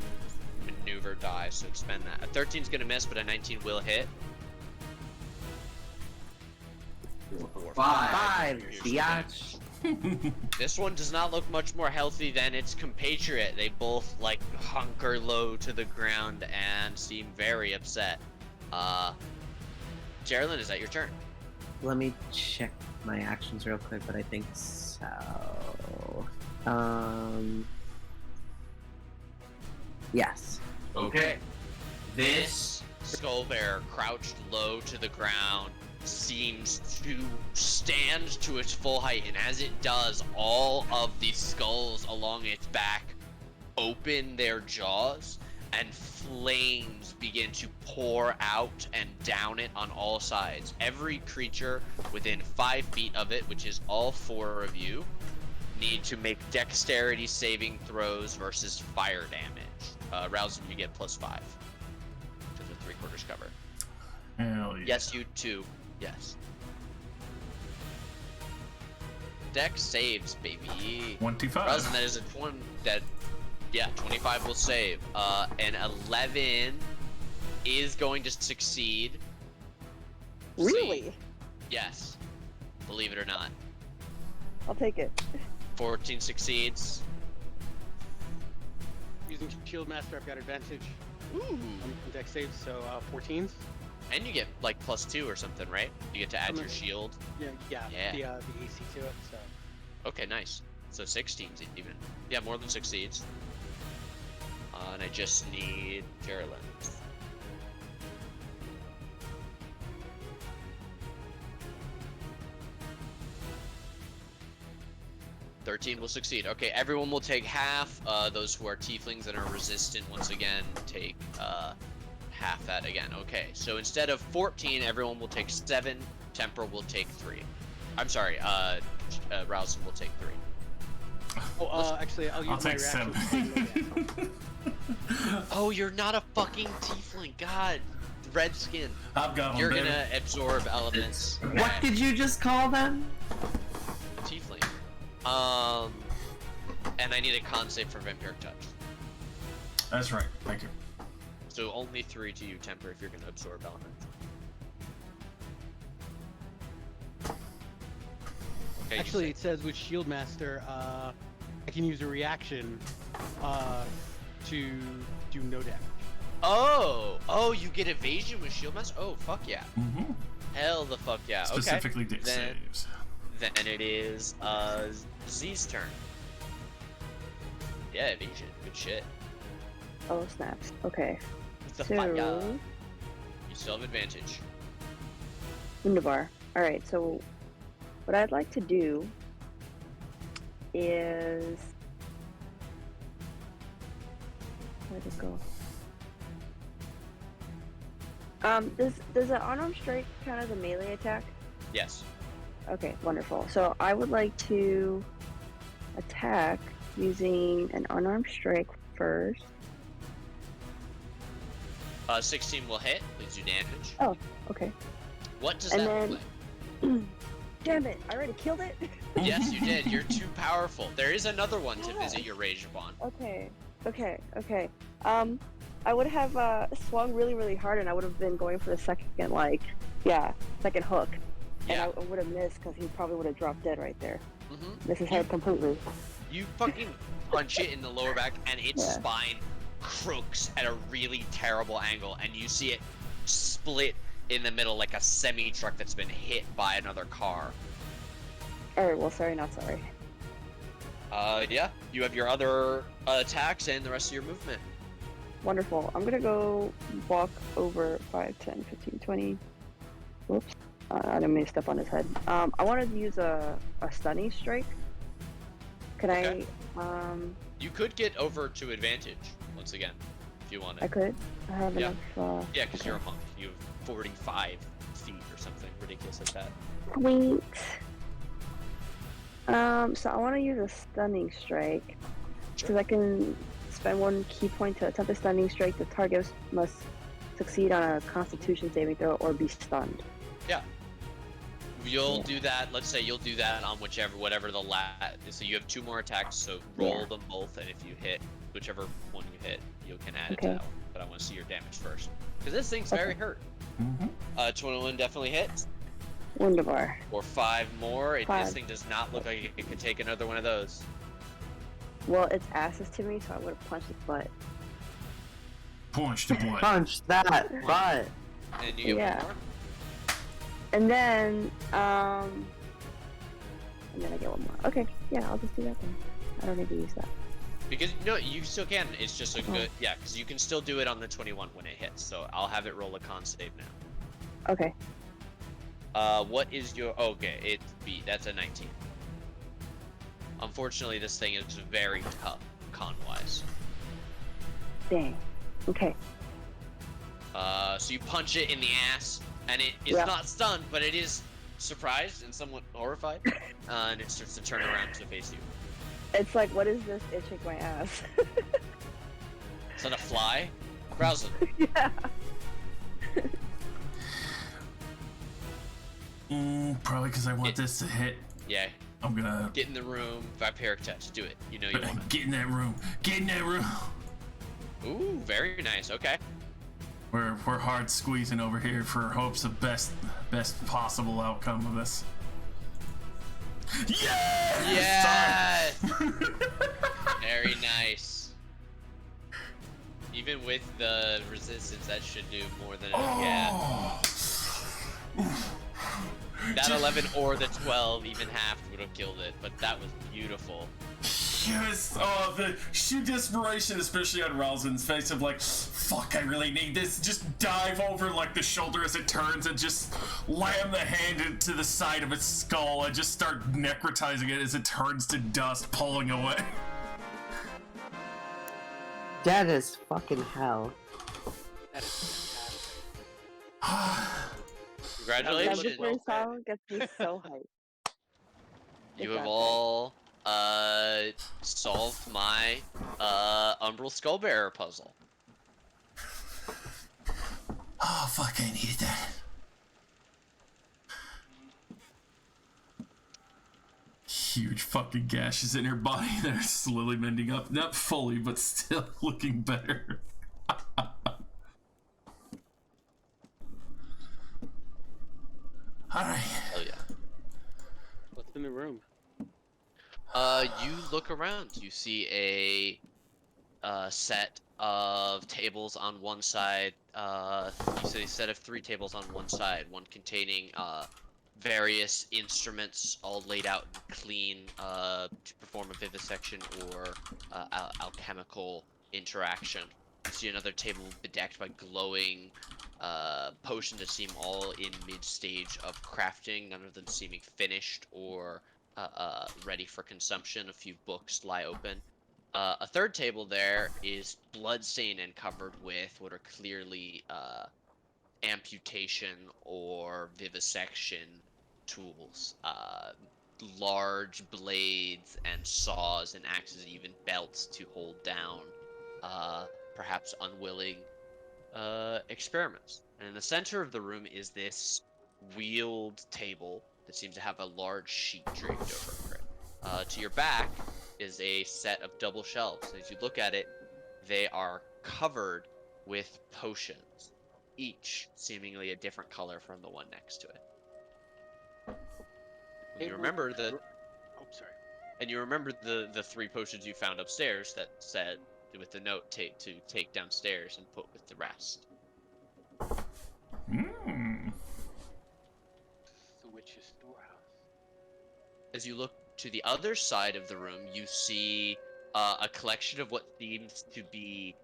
Speaker 2: maneuver die, so expend that. A 13 is gonna miss, but a 19 will hit.
Speaker 4: 5.
Speaker 2: Here's
Speaker 4: Biatch.
Speaker 2: This one does not look much more healthy than its compatriot. They both, like, hunker low to the ground and seem very upset. Geraldine, is that your turn?
Speaker 4: Let me check my actions real quick, but I think so. Yes.
Speaker 6: Okay. This
Speaker 2: Skull Bear, crouched low to the ground, seems to stand to its full height, and as it does, all of the skulls along its back open their jaws, and flames begin to pour out and down it on all sides. Every creature within 5 feet of it, which is all 4 of you, need to make dexterity saving throws versus fire damage. Ralzon, you get +5 to the 3/4 cover.
Speaker 1: Hell yeah.
Speaker 2: Yes, you too. Yes. Dex saves, baby.
Speaker 1: 25.
Speaker 2: Ralzon, that is a 25 will save. An 11 is going to succeed.
Speaker 3: Really?
Speaker 2: Yes. Believe it or not.
Speaker 3: I'll take it.
Speaker 2: 14 succeeds.
Speaker 5: Using Shield Master, I've got advantage
Speaker 2: Ooh.
Speaker 5: on deck saves, so 14s.
Speaker 2: And you get like +2 or something, right? You get to add your shield.
Speaker 5: Yeah,
Speaker 2: Yeah.
Speaker 5: the AC to it. So
Speaker 2: Okay, nice. So 16s even. Yeah, more than succeeds. And I just need Geraldine. 13 will succeed. Okay, everyone will take half. Those who are tieflings and are resistant, once again, take half that again. Okay, so instead of 14, everyone will take 7. Temper will take 3. I'm sorry, Ralzon will take 3.
Speaker 5: Oh, actually, I'll use
Speaker 1: I'll
Speaker 5: my
Speaker 1: take
Speaker 5: reaction.
Speaker 1: 7.
Speaker 2: Oh, you're not a fucking tiefling. God, redskin.
Speaker 1: Hobgoblin,
Speaker 2: You're
Speaker 1: baby.
Speaker 2: gonna absorb elements.
Speaker 4: What did you just call them?
Speaker 2: Tiefling. And I need a con save for Vampiric Touch.
Speaker 1: That's right. Thank you.
Speaker 2: So only 3 to you, Temper, if you're gonna absorb elements. Okay,
Speaker 5: Actually, it says with Shield Master, I can use a reaction to do no damage.
Speaker 2: Oh, you get evasion with Shield Master? Oh, fuck yeah.
Speaker 1: Mm-hmm.
Speaker 2: Hell the fuck yeah.
Speaker 1: Specifically
Speaker 2: okay.
Speaker 1: dick saves.
Speaker 2: Then it is Z's turn. Yeah, evasion. Good shit.
Speaker 3: Oh, snaps. Okay.
Speaker 2: The
Speaker 3: So,
Speaker 2: fuck yeah. You still have advantage.
Speaker 3: Wunderbar. Alright, so what I'd like to do is... Where'd it go? Does an unarmed strike count as a melee attack?
Speaker 2: Yes.
Speaker 3: Okay, wonderful. So I would like to attack using an unarmed strike first.
Speaker 2: 16 will hit. Please do damage.
Speaker 3: Oh, okay.
Speaker 2: What does
Speaker 3: And
Speaker 2: that
Speaker 3: then-
Speaker 2: look like?
Speaker 3: Damn it! I already killed it.
Speaker 2: Yes, you did. You're too powerful. There is another one to
Speaker 3: Yeah.
Speaker 2: visit your rage upon.
Speaker 3: Okay. I would have swung really, really hard, and I would have been going for the second, second hook.
Speaker 2: Yeah.
Speaker 3: And I would have missed because he probably would have dropped dead right there.
Speaker 2: Mm-hmm.
Speaker 3: Missed his head completely.
Speaker 2: You fucking punch it in the lower back, and its
Speaker 3: Yeah.
Speaker 2: spine crooks at a really terrible angle, and you see it split in the middle like a semi-truck that's been hit by another car.
Speaker 3: Alright, well, sorry, not sorry.
Speaker 2: Yeah. You have your other attacks and the rest of your movement.
Speaker 3: Wonderful. I'm gonna go walk over 5, 10, 15, 20. Whoops. I didn't mean to step on his head. I wanted to use a stunning strike. Can
Speaker 2: Okay.
Speaker 3: I
Speaker 2: You could get over to advantage once again, if you wanted.
Speaker 3: I could. I have
Speaker 2: Yeah.
Speaker 3: enough,
Speaker 2: Yeah, because you're a monk. You have 45 feet or something ridiculous like that.
Speaker 3: Sweet. So I want to use a stunning strike because I can spend 1 key point to attempt a stunning strike. The target must succeed on a Constitution saving throw or be stunned.
Speaker 2: You'll
Speaker 3: Yeah.
Speaker 2: do that. Let's say you'll do that on whatever the So you have 2 more attacks. So roll
Speaker 3: Yeah.
Speaker 2: them both, and if you hit whichever one you hit, you can add it
Speaker 3: Okay.
Speaker 2: to that one. But I want to see your damage first, because this thing's very
Speaker 3: Okay.
Speaker 2: hurt.
Speaker 1: Mm-hmm.
Speaker 2: 21 definitely hits.
Speaker 3: Wunderbar.
Speaker 2: Or 5 more. This
Speaker 3: 5.
Speaker 2: thing does not look like it could take another one of those.
Speaker 3: Well, it's asses to me, so I would have punched its butt.
Speaker 1: Punch the butt.
Speaker 4: Punch that butt.
Speaker 2: And you get
Speaker 3: Yeah.
Speaker 2: one more.
Speaker 3: And then I get 1 more. Okay, yeah, I'll just do that then. I don't need to use that.
Speaker 2: Because no, you still can. It's just a
Speaker 3: Oh.
Speaker 2: good because you can still do it on the 21 when it hits. So I'll have it roll a con save now.
Speaker 3: Okay.
Speaker 2: What is your okay? That's a 19. Unfortunately, this thing is very tough con-wise.
Speaker 3: Dang. Okay.
Speaker 2: So you punch it in the ass, and it is
Speaker 3: Yeah.
Speaker 2: not stunned, but it is surprised and somewhat horrified, and it starts to turn around to face you.
Speaker 3: It's like, what is this itching my ass?
Speaker 2: Is that a fly? Ralzon.
Speaker 3: Yeah.
Speaker 1: Probably because I want this to hit.
Speaker 2: Yeah.
Speaker 1: I'm gonna
Speaker 2: Get in the room. Vampiric touch. Do it. You know you want it.
Speaker 1: get in that room. Get in that room.
Speaker 2: Ooh, very nice. Okay.
Speaker 1: We're hard squeezing over here for hopes of best possible outcome of this. Yes!
Speaker 2: Yes! Very nice. Even with the resistance, that should do more than yeah.
Speaker 1: Oh.
Speaker 2: That 11 or the 12, even half, would have killed it. But that was beautiful.
Speaker 1: Yes! Oh, the sheer desperation, especially on Ralzon's face of like, fuck, I really need this. Just dive over like the shoulder as it turns and just lam the hand into the side of its skull and just start necrotizing it as it turns to dust, pulling away.
Speaker 4: That is fucking hell.
Speaker 5: That is
Speaker 2: Congratulations.
Speaker 3: Every song gets me so hyped.
Speaker 2: You
Speaker 3: It's
Speaker 2: have
Speaker 3: that
Speaker 2: all solved my Umbral Skullbearer puzzle.
Speaker 1: Oh, fuck, I needed that. Huge fucking gashes in her body that are slowly mending up. Not fully, but still looking better. Alright.
Speaker 2: Oh yeah.
Speaker 5: What's in the room?
Speaker 2: You look around. You see a set of tables on one side. You see a set of 3 tables on one side. One containing various instruments all laid out and clean to perform a vivisection or alchemical interaction. You see another table bedecked by glowing potions that seem all in mid-stage of crafting, none of them seeming finished or ready for consumption. A few books lie open. A third table there is bloodstained and covered with what are clearly amputation or vivisection tools. Large blades and saws and axes, even belts to hold down perhaps unwilling experiments. And in the center of the room is this wheeled table that seems to have a large sheet draped over it. To your back is a set of double shelves. As you look at it, they are covered with potions, each seemingly a different color from the one next to it. And you remember the
Speaker 5: Oh, sorry.
Speaker 2: and you remember the three potions you found upstairs that said with the note to take downstairs and put with the rest.
Speaker 1: Hmm.
Speaker 5: The witch's storehouse.
Speaker 2: As you look to the other side of the room, you see a collection of what seems to be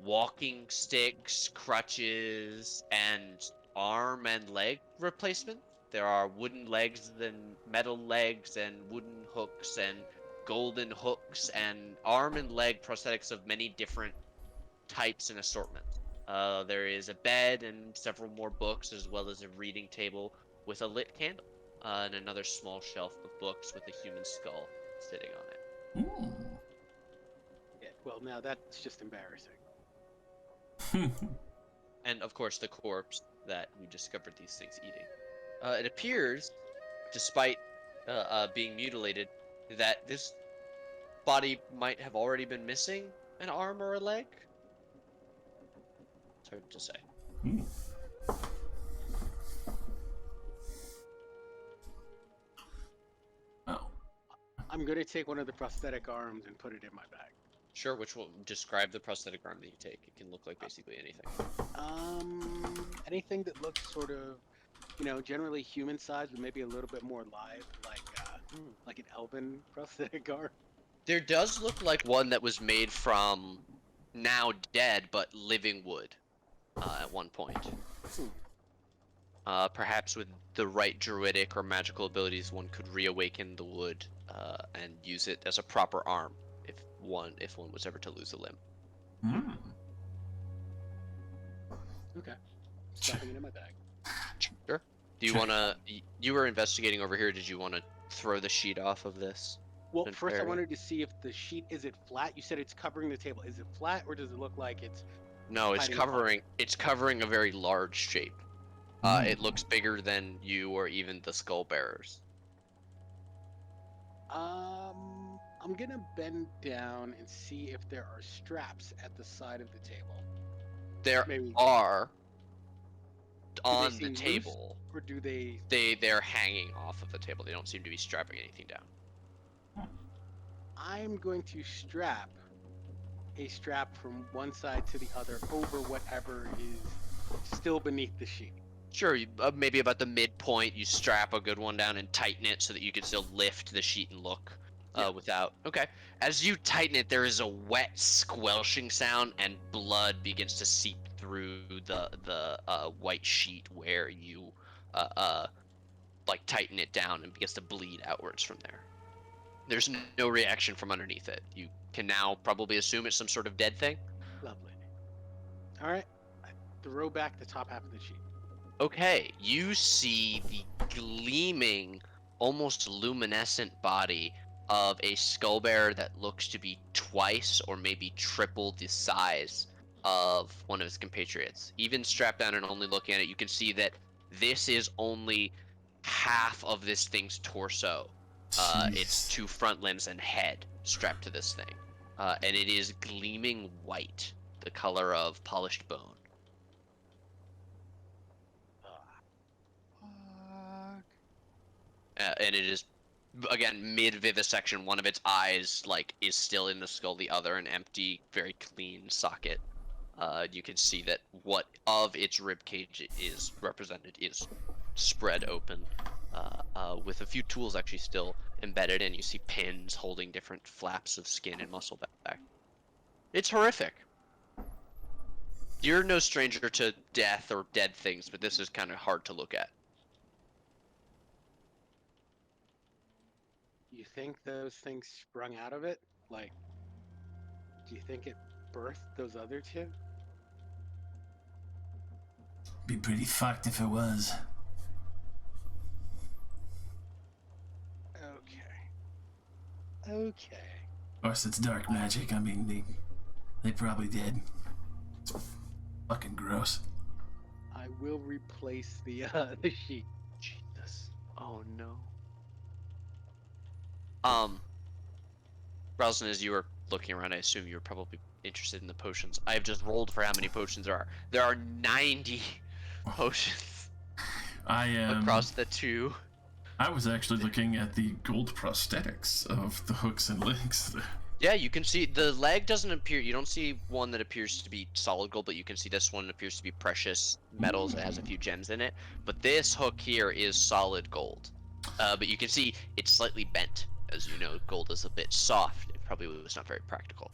Speaker 2: walking sticks, crutches, and arm and leg replacements. There are wooden legs and metal legs and wooden hooks and golden hooks and arm and leg prosthetics of many different types and assortments. There is a bed and several more books, as well as a reading table with a lit candle, and another small shelf of books with a human skull sitting on it.
Speaker 1: Ooh.
Speaker 5: Yeah, well, now that's just embarrassing.
Speaker 2: And of course, the corpse that you discovered these things eating. It appears, despite being mutilated, that this body might have already been missing an arm or a leg. It's hard to say.
Speaker 1: Hmm. Oh.
Speaker 5: I'm gonna take one of the prosthetic arms and put it in my bag.
Speaker 2: Sure, which will describe the prosthetic arm that you take. It can look like basically anything.
Speaker 5: Anything that looks sort of, generally human sized, but maybe a little bit more live, like an elven prosthetic arm.
Speaker 2: There does look like one that was made from now dead but living wood at one point. Perhaps with the right druidic or magical abilities, one could reawaken the wood and use it as a proper arm if one was ever to lose a limb.
Speaker 1: Hmm.
Speaker 5: Okay. Stuffing it in my bag.
Speaker 2: Sure. Do you want to? You were investigating over here. Did you want to throw the sheet off of this?
Speaker 5: Well,
Speaker 2: Been
Speaker 5: first I
Speaker 2: fair.
Speaker 5: wanted to see if the sheet is it flat? You said it's covering the table. Is it flat or does it look like it's
Speaker 2: No, it's
Speaker 5: hiding a body?
Speaker 2: covering. It's covering a very large shape. It looks bigger than you or even the skull bearers.
Speaker 5: I'm gonna bend down and see if there are straps at the side of the table.
Speaker 2: There
Speaker 5: Maybe
Speaker 2: are
Speaker 5: do they
Speaker 2: on the
Speaker 5: seem loose
Speaker 2: table.
Speaker 5: or do they?
Speaker 2: They're hanging off of the table. They don't seem to be strapping anything down.
Speaker 5: I'm going to strap a strap from one side to the other over whatever is still beneath the sheet.
Speaker 2: Sure, maybe about the midpoint, you strap a good one down and tighten it so that you can still lift the sheet and look
Speaker 5: Yeah.
Speaker 2: without. Okay. As you tighten it, there is a wet squelching sound, and blood begins to seep through the white sheet where you like tighten it down and begins to bleed outwards from there. There's no reaction from underneath it. You can now probably assume it's some sort of dead thing.
Speaker 5: Lovely. All right. I throw back the top half of the sheet.
Speaker 2: Okay, you see the gleaming, almost luminescent body of a skullbearer that looks to be twice or maybe triple the size of one of his compatriots. Even strapped down and only looking at it, you can see that this is only half of this thing's torso. Its
Speaker 1: Jeez.
Speaker 2: two front limbs and head strapped to this thing. And it is gleaming white, the color of polished bone.
Speaker 5: Fuck.
Speaker 2: And it is again mid vivisection. One of its eyes like is still in the skull, the other an empty, very clean socket. You can see that what of its rib cage is represented is spread open, with a few tools actually still embedded in. You see pins holding different flaps of skin and muscle back. It's horrific. You're no stranger to death or dead things, but this is kind of hard to look at.
Speaker 5: You think those things sprung out of it? Like Do you think it birthed those other two?
Speaker 1: Be pretty fucked if it was.
Speaker 5: Okay. Okay.
Speaker 1: Of course, it's dark magic. I mean, they probably did. It's fucking gross.
Speaker 5: I will replace the sheet.
Speaker 2: Jesus. Oh no. Ralzon, as you were looking around, I assume you were probably interested in the potions. I've just rolled for how many potions there are. There are 90 potions
Speaker 1: I am.
Speaker 2: across the two.
Speaker 1: I was actually looking at the gold prosthetics of the hooks and legs.
Speaker 2: Yeah, you can see the leg doesn't appear. You don't see one that appears to be solid gold, but you can see this one appears to be precious metals. It has a few gems in it. But this hook here is solid gold. But you can see it's slightly bent. As you know, gold is a bit soft. It probably was not very practical.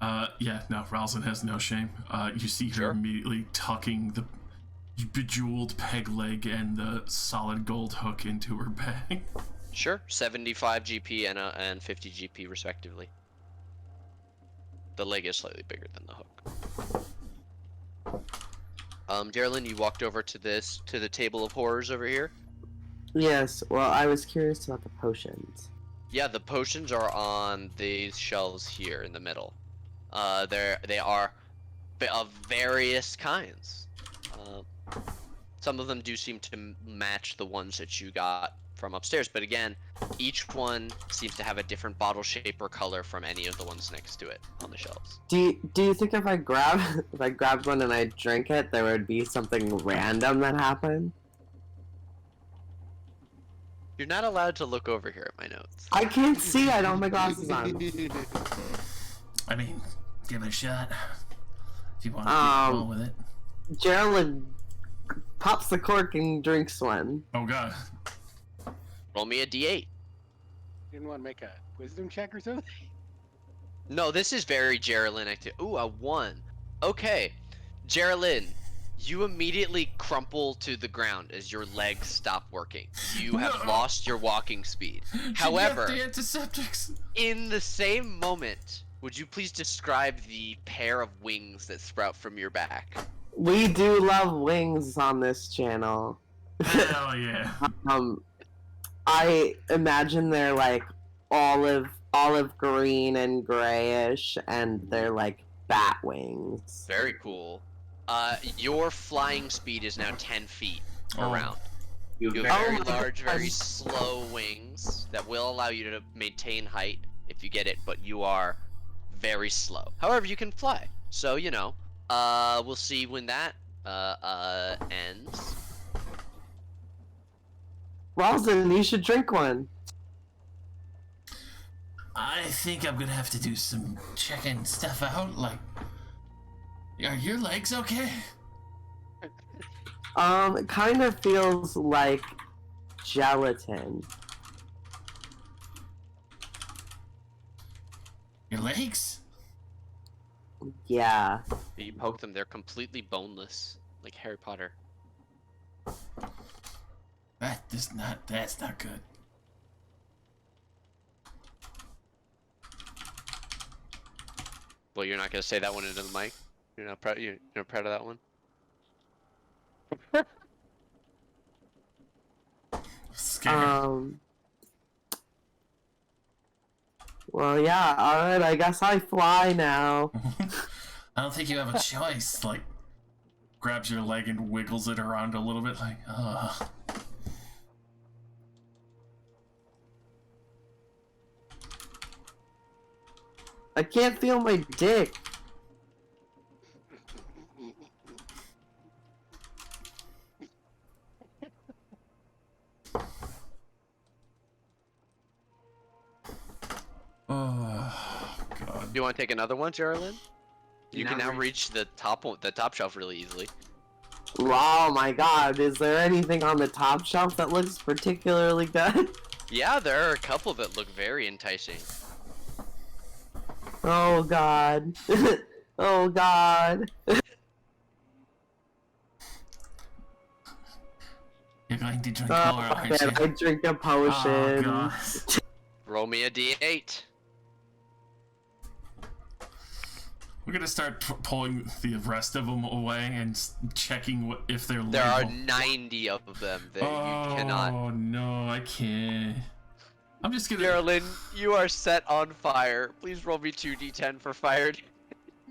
Speaker 1: Yeah, no, Ralzon has no shame. You see her
Speaker 2: Sure.
Speaker 1: immediately tucking the bejeweled peg leg and the solid gold hook into her bag.
Speaker 2: Sure, 75 GP and 50 GP respectively. The leg is slightly bigger than the hook. Geraldine, you walked over to the table of horrors over here.
Speaker 4: Yes, well, I was curious about the potions.
Speaker 2: Yeah, the potions are on these shelves here in the middle. They are of various kinds. Some of them do seem to match the ones that you got from upstairs, but again, each one seems to have a different bottle shape or color from any of the ones next to it on the shelves.
Speaker 4: Do you think if I grabbed one and I drink it, there would be something random that happened?
Speaker 2: You're not allowed to look over here at my notes.
Speaker 4: I can't see. I don't have my glasses on.
Speaker 1: I mean, give it a shot. If you want to keep going with it.
Speaker 4: Geraldine pops the cork and drinks one.
Speaker 1: Oh god.
Speaker 2: Roll me a d8.
Speaker 5: Didn't want to make a wisdom check or something?
Speaker 2: No, this is very Geraldine active. Ooh, a 1. Okay, Geraldine, you immediately crumple to the ground as your legs stop working. You have lost your walking speed. However,
Speaker 1: the antiseptics.
Speaker 2: in the same moment, would you please describe the pair of wings that sprout from your back?
Speaker 4: We do love wings on this channel.
Speaker 1: Hell yeah.
Speaker 4: I imagine they're like olive green and grayish, and they're like bat wings.
Speaker 2: Very cool. Your flying speed is now 10 feet
Speaker 1: Oh.
Speaker 2: around.
Speaker 6: You
Speaker 2: You have very
Speaker 4: Oh my
Speaker 2: large, very
Speaker 4: God.
Speaker 2: slow wings that will allow you to maintain height if you get it, but you are very slow. However, you can fly. So, you know, we'll see when that ends.
Speaker 4: Ralzon, you should drink one.
Speaker 1: I think I'm gonna have to do some checking stuff out. Like, are your legs okay?
Speaker 4: It kind of feels like gelatin.
Speaker 1: Your legs?
Speaker 4: Yeah.
Speaker 2: You poke them, they're completely boneless, like Harry Potter.
Speaker 1: That's not good.
Speaker 2: Well, you're not gonna say that one into the mic? You're not proud of that one?
Speaker 1: Scared.
Speaker 4: Well, yeah, alright, I guess I fly now.
Speaker 1: I don't think you have a choice. Like, grabs your leg and wiggles it around a little bit, like, ugh.
Speaker 4: I can't feel my dick.
Speaker 1: Oh god.
Speaker 2: Do you want to take another one, Geraldine? You can now reach the top shelf really easily.
Speaker 4: Oh my god, is there anything on the top shelf that looks particularly good?
Speaker 2: Yeah, there are a couple that look very enticing.
Speaker 4: Oh god. Oh god.
Speaker 1: You're going to drink
Speaker 4: Oh
Speaker 1: more,
Speaker 4: man,
Speaker 1: aren't you?
Speaker 4: I drink a
Speaker 1: Oh
Speaker 4: potion.
Speaker 1: god.
Speaker 2: Roll me a d8.
Speaker 1: We're gonna start pulling the rest of them away and checking if they're
Speaker 2: There are
Speaker 1: labeled.
Speaker 2: 90 of them that
Speaker 1: Oh
Speaker 2: you cannot.
Speaker 1: no, I can't. I'm just gonna.
Speaker 2: Geraldine, you are set on fire. Please roll me 2d10 for fire.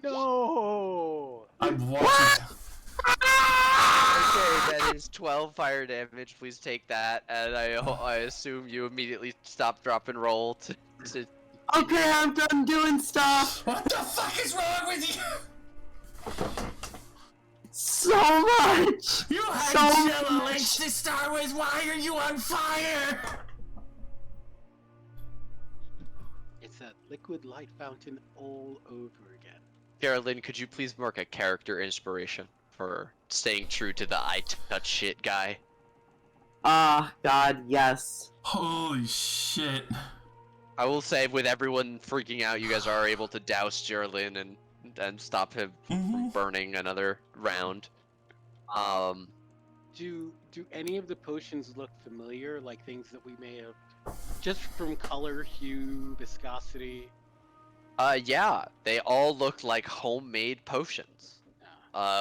Speaker 5: No.
Speaker 1: I'm watching.
Speaker 2: Okay, that is 12 fire damage. Please take that, and I assume you immediately stop, drop, and roll to
Speaker 4: Okay, I'm done doing stuff.
Speaker 1: What the fuck is wrong with you?
Speaker 4: So much.
Speaker 1: You had
Speaker 4: So
Speaker 1: Jello
Speaker 4: much.
Speaker 1: H to start with. Why are you on fire?
Speaker 5: It's that liquid light fountain all over again.
Speaker 2: Geraldine, could you please mark a character inspiration for staying true to the I touch shit guy?
Speaker 4: Ah, God, yes.
Speaker 1: Holy shit.
Speaker 2: I will say, with everyone freaking out, you guys are able to douse Geraldine and stop him from burning another round.
Speaker 5: Do any of the potions look familiar? Like things that we may have, just from color, hue, viscosity?
Speaker 2: Yeah, they all look like homemade potions,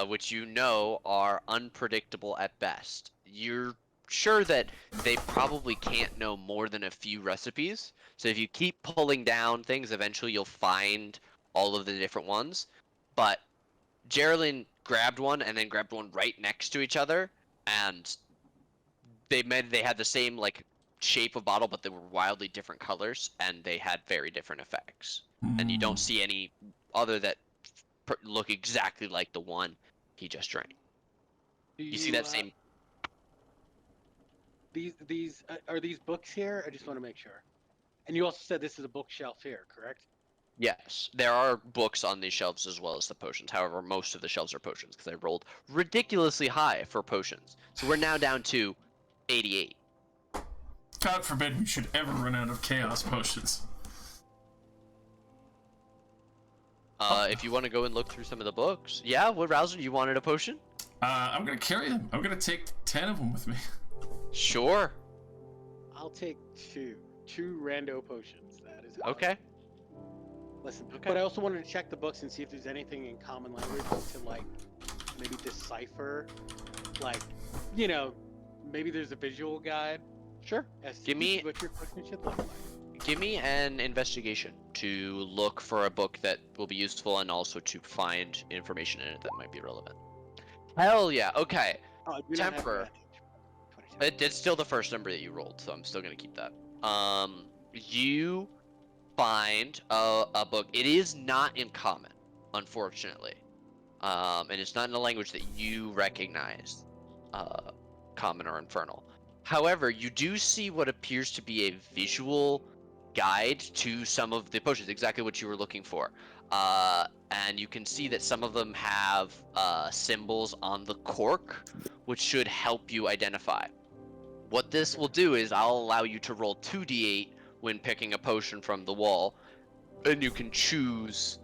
Speaker 2: which you know are unpredictable at best. You're sure that they probably can't know more than a few recipes, so if you keep pulling down things, eventually you'll find all of the different ones. But Geraldine grabbed one and then grabbed one right next to each other, and they had the same like shape of bottle, but they were wildly different colors, and they had very different effects. And you don't see any other that look exactly like the one he just drank. You see that same.
Speaker 5: These are these books here? I just want to make sure. And you also said this is a bookshelf here, correct?
Speaker 2: Yes, there are books on these shelves as well as the potions. However, most of the shelves are potions because I rolled ridiculously high for potions. So we're now down to 88.
Speaker 1: God forbid we should ever run out of chaos potions.
Speaker 2: If you want to go and look through some of the books. Yeah, what, Ralzon, you wanted a potion?
Speaker 1: I'm gonna carry them. I'm gonna take 10 of them with me.
Speaker 2: Sure.
Speaker 5: I'll take two rando potions. That is how
Speaker 2: Okay.
Speaker 5: Listen,
Speaker 2: Okay.
Speaker 5: but I also wanted to check the books and see if there's anything in common language to like maybe decipher, like, you know, maybe there's a visual guide
Speaker 2: Sure.
Speaker 5: as to
Speaker 2: Give me-
Speaker 5: what your potion should look like.
Speaker 2: Give me an investigation to look for a book that will be useful and also to find information in it that might be relevant. Hell yeah. Okay.
Speaker 5: Oh, I do not have
Speaker 2: Temper.
Speaker 5: advantage. 22.
Speaker 2: It's still the first number that you rolled, so I'm still gonna keep that. You find a book. It is not in common, unfortunately, and it's not in a language that you recognize, common or infernal. However, you do see what appears to be a visual guide to some of the potions, exactly what you were looking for. And you can see that some of them have symbols on the cork, which should help you identify. What this will do is I'll allow you to roll 2d8 when picking a potion from the wall, and you can choose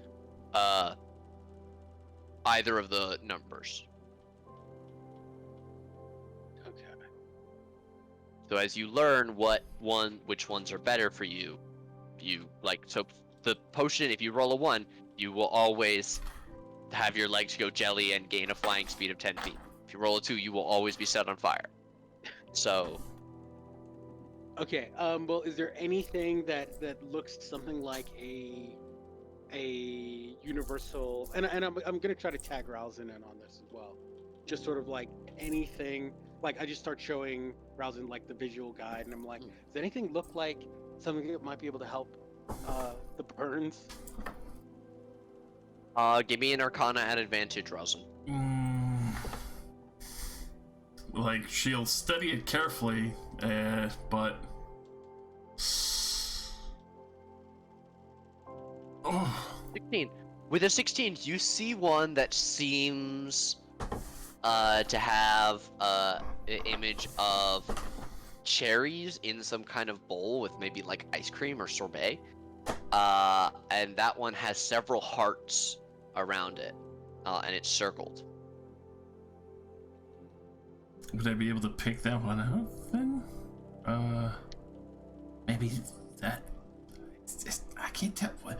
Speaker 2: either of the numbers.
Speaker 5: Okay.
Speaker 2: So as you learn which ones are better for you, so the potion, if you roll a 1, you will always have your legs go jelly and gain a flying speed of 10 feet. If you roll a 2, you will always be set on fire. So
Speaker 5: Okay. Well, is there anything that looks something like a universal? And I'm gonna try to tag Ralzon in on this as well. Just sort of like anything. Like I just start showing Ralzon like the visual guide, and I'm like, does anything look like something that might be able to help the burns?
Speaker 2: give me an Arcana at advantage, Ralzon.
Speaker 1: Like, she'll study it carefully, but... Oh.
Speaker 2: 16. With a 16, you see one that seems to have an image of cherries in some kind of bowl with maybe like ice cream or sorbet. And that one has several hearts around it, and it's circled.
Speaker 1: Would I be able to pick that one out then? Maybe that... I can't tell what...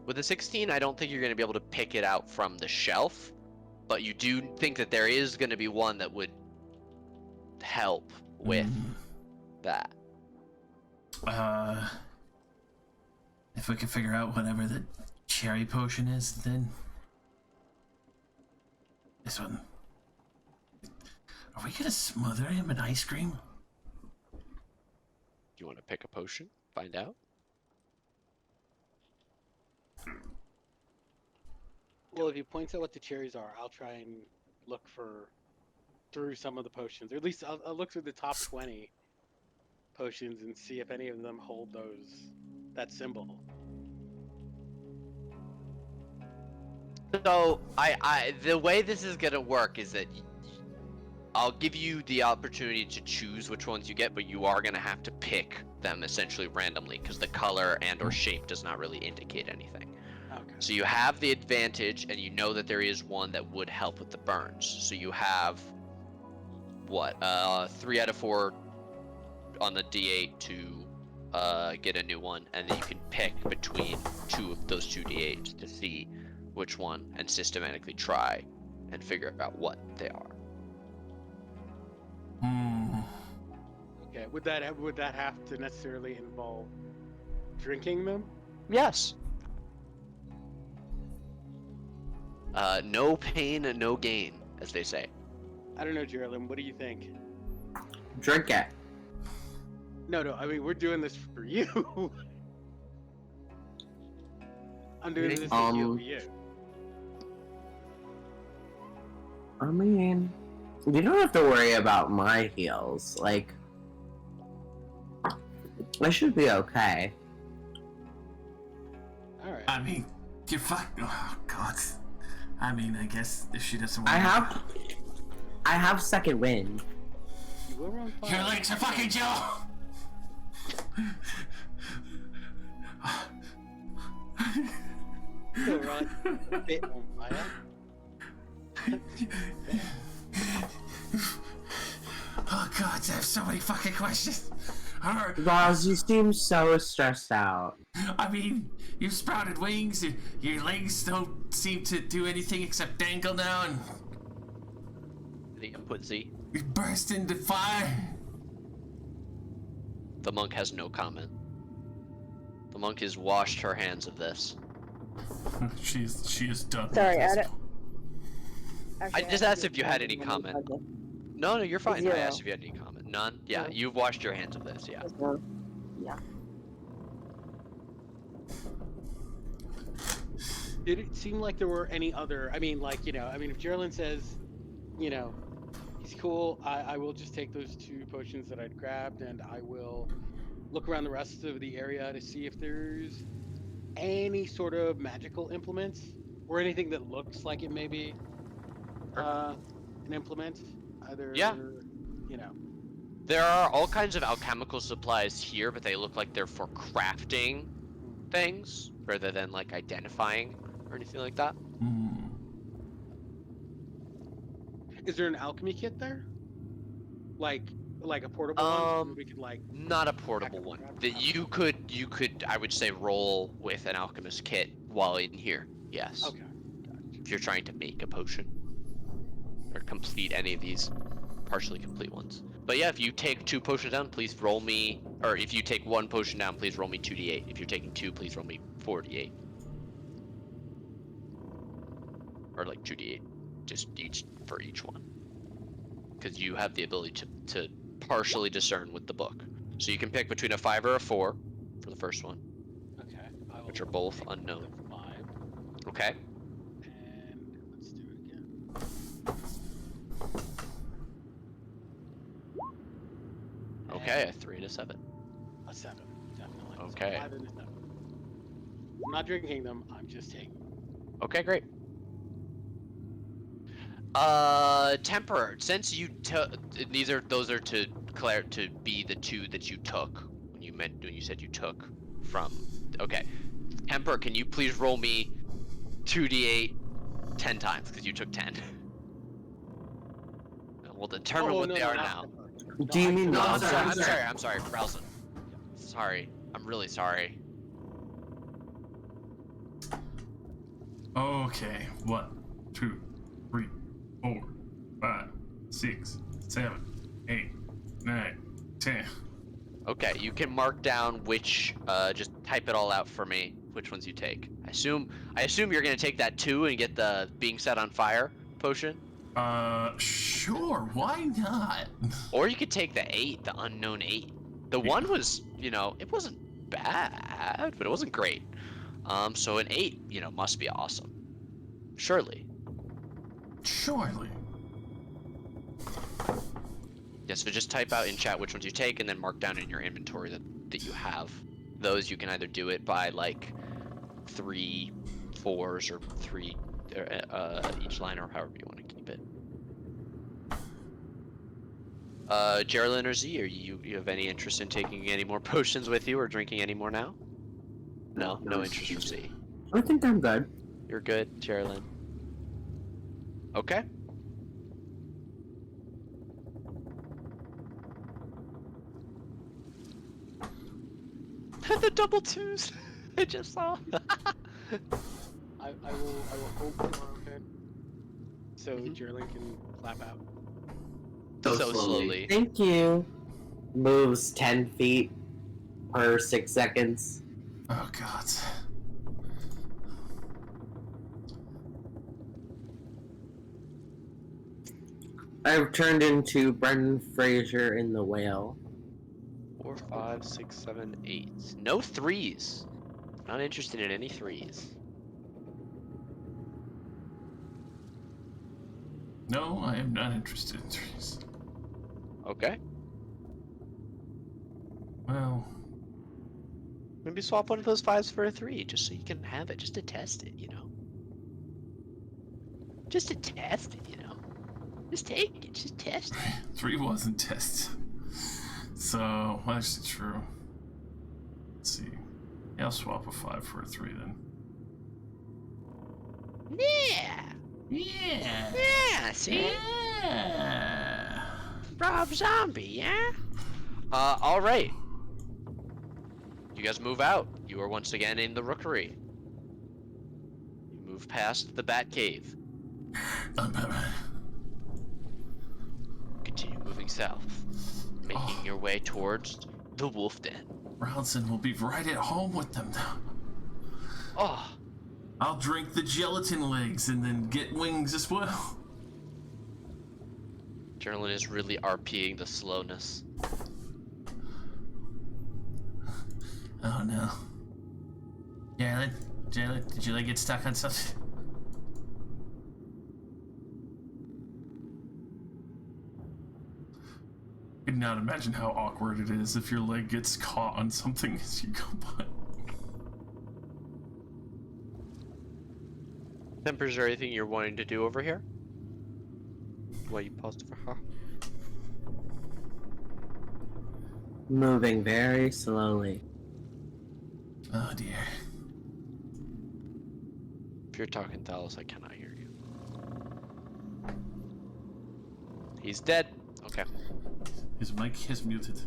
Speaker 2: With a 16, I don't think you're going to be able to pick it out from the shelf, but you do think that there is going to be one that would help with that.
Speaker 1: If we could figure out whatever the cherry potion is, then this one. Are we gonna smother him in ice cream?
Speaker 2: Do you want to pick a potion? Find out?
Speaker 5: Well, if he points out what the cherries are, I'll try and look through some of the potions, or at least I'll look through the top 20 potions and see if any of them hold that symbol.
Speaker 2: So the way this is gonna work is that I'll give you the opportunity to choose which ones you get, but you are gonna have to pick them essentially randomly because the color and/or shape does not really indicate anything.
Speaker 5: Okay.
Speaker 2: So you have the advantage, and you know that there is one that would help with the burns. So you have what 3 out of 4 on the D8 to get a new one, and then you can pick between those two D8s to see which one and systematically try and figure out what they are.
Speaker 5: Okay. Would that have to necessarily involve drinking them?
Speaker 2: Yes. No pain and no gain, as they say.
Speaker 5: I don't know, Geraldine. What do you think?
Speaker 4: Drink it.
Speaker 5: No. I mean, we're doing this for you. I'm doing this to heal you.
Speaker 4: I mean, you don't have to worry about my heals. Like, I should be okay.
Speaker 5: All right.
Speaker 1: I mean, you're oh god. I mean, I guess if she doesn't want
Speaker 4: I have second wind.
Speaker 5: You will run fire.
Speaker 1: your legs are fucking Joe!
Speaker 5: You'll run a bit on fire.
Speaker 1: Oh god, I have so many fucking questions.
Speaker 4: Roz, you seem so stressed out.
Speaker 1: I mean, you've sprouted wings, your legs don't seem to do anything except dangle now, and
Speaker 2: The input Z.
Speaker 1: you burst into fire.
Speaker 2: The monk has no comment. The monk has washed her hands of this.
Speaker 1: She is done.
Speaker 3: Sorry,
Speaker 1: with
Speaker 3: I
Speaker 1: this.
Speaker 3: don't.
Speaker 2: I
Speaker 3: Actually,
Speaker 2: just
Speaker 3: have
Speaker 2: asked
Speaker 3: to
Speaker 2: if you
Speaker 3: do
Speaker 2: had any
Speaker 3: one
Speaker 2: comment.
Speaker 3: puzzle.
Speaker 2: No, you're fine. I
Speaker 3: 0.
Speaker 2: asked if you had any comment. None? Yeah,
Speaker 3: No.
Speaker 2: you've washed your hands of this, yeah.
Speaker 3: Just 1. Yeah.
Speaker 5: Did it seem like there were any other? I mean, like, if Geraldine says, he's cool, I will just take those 2 potions that I'd grabbed, and I will look around the rest of the area to see if there's any sort of magical implements or anything that looks like it may be an implement. Either,
Speaker 2: Yeah. There are all kinds of alchemical supplies here, but they look like they're for crafting things rather than like identifying or anything like that.
Speaker 5: Is there an alchemy kit there? Like a portable one? So that we could
Speaker 2: Not a portable one. That you could I would say roll with an alchemist kit while in here. Yes.
Speaker 5: Okay. Gotcha.
Speaker 2: If you're trying to make a potion or complete any of these partially complete ones. But yeah, if you take 2 potions down, please roll me, or if you take 1 potion down, please roll me 2d8. If you're taking 2, please roll me 4d8. Or like 2d8, just each for each one. Because you have the ability to partially discern with the book. So you can pick between a 5 or a 4 for the first one,
Speaker 5: Okay. I will
Speaker 2: which are both
Speaker 5: take
Speaker 2: unknown.
Speaker 5: the 5,
Speaker 2: Okay?
Speaker 5: and let's do it again.
Speaker 2: Okay, a 3 and a 7.
Speaker 5: A 7, definitely. So
Speaker 2: Okay.
Speaker 5: 5 and a 7. I'm not drinking them. I'm just taking them.
Speaker 2: Okay, great. Temper. Since you took those are to Claire to be the 2 that you took when you said you took from. Okay, Temper. Can you please roll me 2d8 10 times because you took 10. We'll determine what they are now.
Speaker 4: Do you mean
Speaker 2: No,
Speaker 4: the
Speaker 2: I'm
Speaker 4: other
Speaker 2: sorry.
Speaker 4: one?
Speaker 2: I'm sorry, Ralzon. Sorry. I'm really sorry.
Speaker 1: Okay, 1, 2, 3, 4, 5, 6, 7, 8, 9, 10.
Speaker 2: Okay, you can mark down which. Just type it all out for me. Which ones you take? I assume you're gonna take that 2 and get the being set on fire potion.
Speaker 1: Sure. Why not?
Speaker 2: Or you could take the 8, the unknown 8. The 1 was, it wasn't bad, but it wasn't great. So an 8, must be awesome. Surely.
Speaker 1: Surely.
Speaker 2: Yeah, so just type out in chat which ones you take and then mark down in your inventory that you have. Those you can either do it by like 3 4s or 3 each line or however you want to keep it. Geraldine or Z, are you have any interest in taking any more potions with you or drinking any more now? No interest from Z.
Speaker 4: I think I'm good.
Speaker 2: You're good, Geraldine. Okay. The double 2s I just saw.
Speaker 5: I will hope you are okay. So
Speaker 2: Mhm.
Speaker 5: Geraldine can clap out.
Speaker 2: So slowly.
Speaker 4: Thank you. Moves 10 feet per 6 seconds.
Speaker 1: Oh God.
Speaker 4: I've turned into Brendan Fraser in The Whale.
Speaker 2: 4, 5, 6, 7, 8. No 3s. Not interested in any 3s.
Speaker 1: No, I am not interested in trees.
Speaker 2: Okay.
Speaker 1: Well,
Speaker 2: Maybe swap one of those 5s for a 3, just so you can have it, just to test it, Just to test it, Just take it, just test it.
Speaker 1: 3 wasn't tested. So, that's true. Let's see. Yeah, I'll swap a 5 for a 3 then.
Speaker 2: Yeah!
Speaker 1: Yeah!
Speaker 2: Yeah, see?
Speaker 1: Yeah!
Speaker 2: Rob Zombie, yeah? Alright. You guys move out. You are once again in the Rookery. You move past the Bat Cave. Continue moving south, making your way towards the Wolf Den.
Speaker 1: Ralzon will be right at home with them now.
Speaker 2: Oh,
Speaker 1: I'll drink the gelatin legs and then get wings as well.
Speaker 2: Journaling is really RPing the slowness.
Speaker 1: Oh no. Jalen, did you get stuck on something? I could not imagine how awkward it is if your leg gets caught on something as you go by.
Speaker 2: Temper, is there anything you're wanting to do over here? Why you paused for her?
Speaker 4: Moving very slowly.
Speaker 1: Oh dear.
Speaker 2: If you're talking Thalos, I cannot hear you. He's dead. Okay.
Speaker 1: His mic is muted.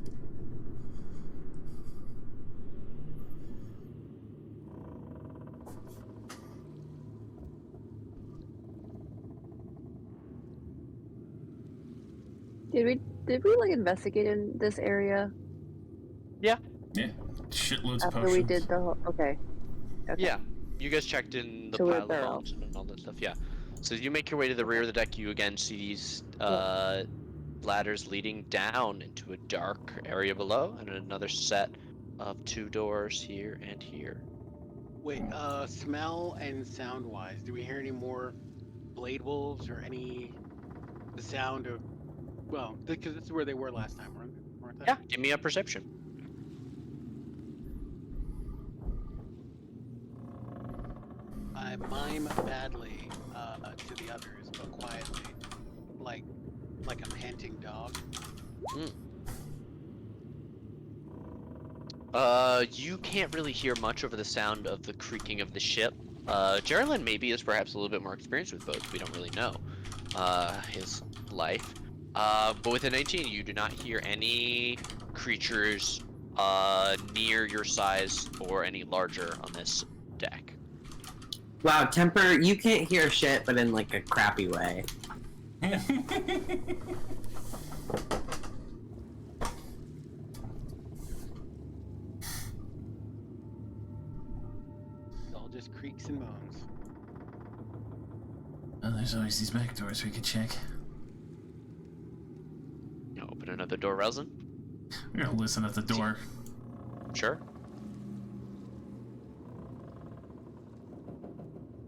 Speaker 3: Did we like investigate in this area
Speaker 1: Yeah, shitloads of
Speaker 3: after
Speaker 1: potions.
Speaker 3: we did the whole? Okay.
Speaker 2: Yeah, you guys checked in the
Speaker 3: So we're
Speaker 2: pile of
Speaker 3: thorough.
Speaker 2: bones and all that stuff. Yeah. So you make your way to the rear of the deck. You again see these ladders leading down into a dark area below, and another set of 2 doors here and here.
Speaker 5: Wait, smell and sound wise, do we hear any more blade wolves or the sound of, well, because this is where they were last time, weren't they?
Speaker 2: Yeah, give me a perception.
Speaker 5: I mime badly to the others, but quietly, like a panting dog.
Speaker 2: You can't really hear much over the sound of the creaking of the ship. Geraldine maybe is perhaps a little bit more experienced with boats. We don't really know his life. But with a 19, you do not hear any creatures near your size or any larger on this deck.
Speaker 4: Wow, Temper, you can't hear shit, but in like a crappy way.
Speaker 5: It's all just creaks and moans.
Speaker 1: Well, there's always these back doors we could check.
Speaker 2: You know, open another door, Ralzon?
Speaker 1: We're gonna listen at the door.
Speaker 2: Sure.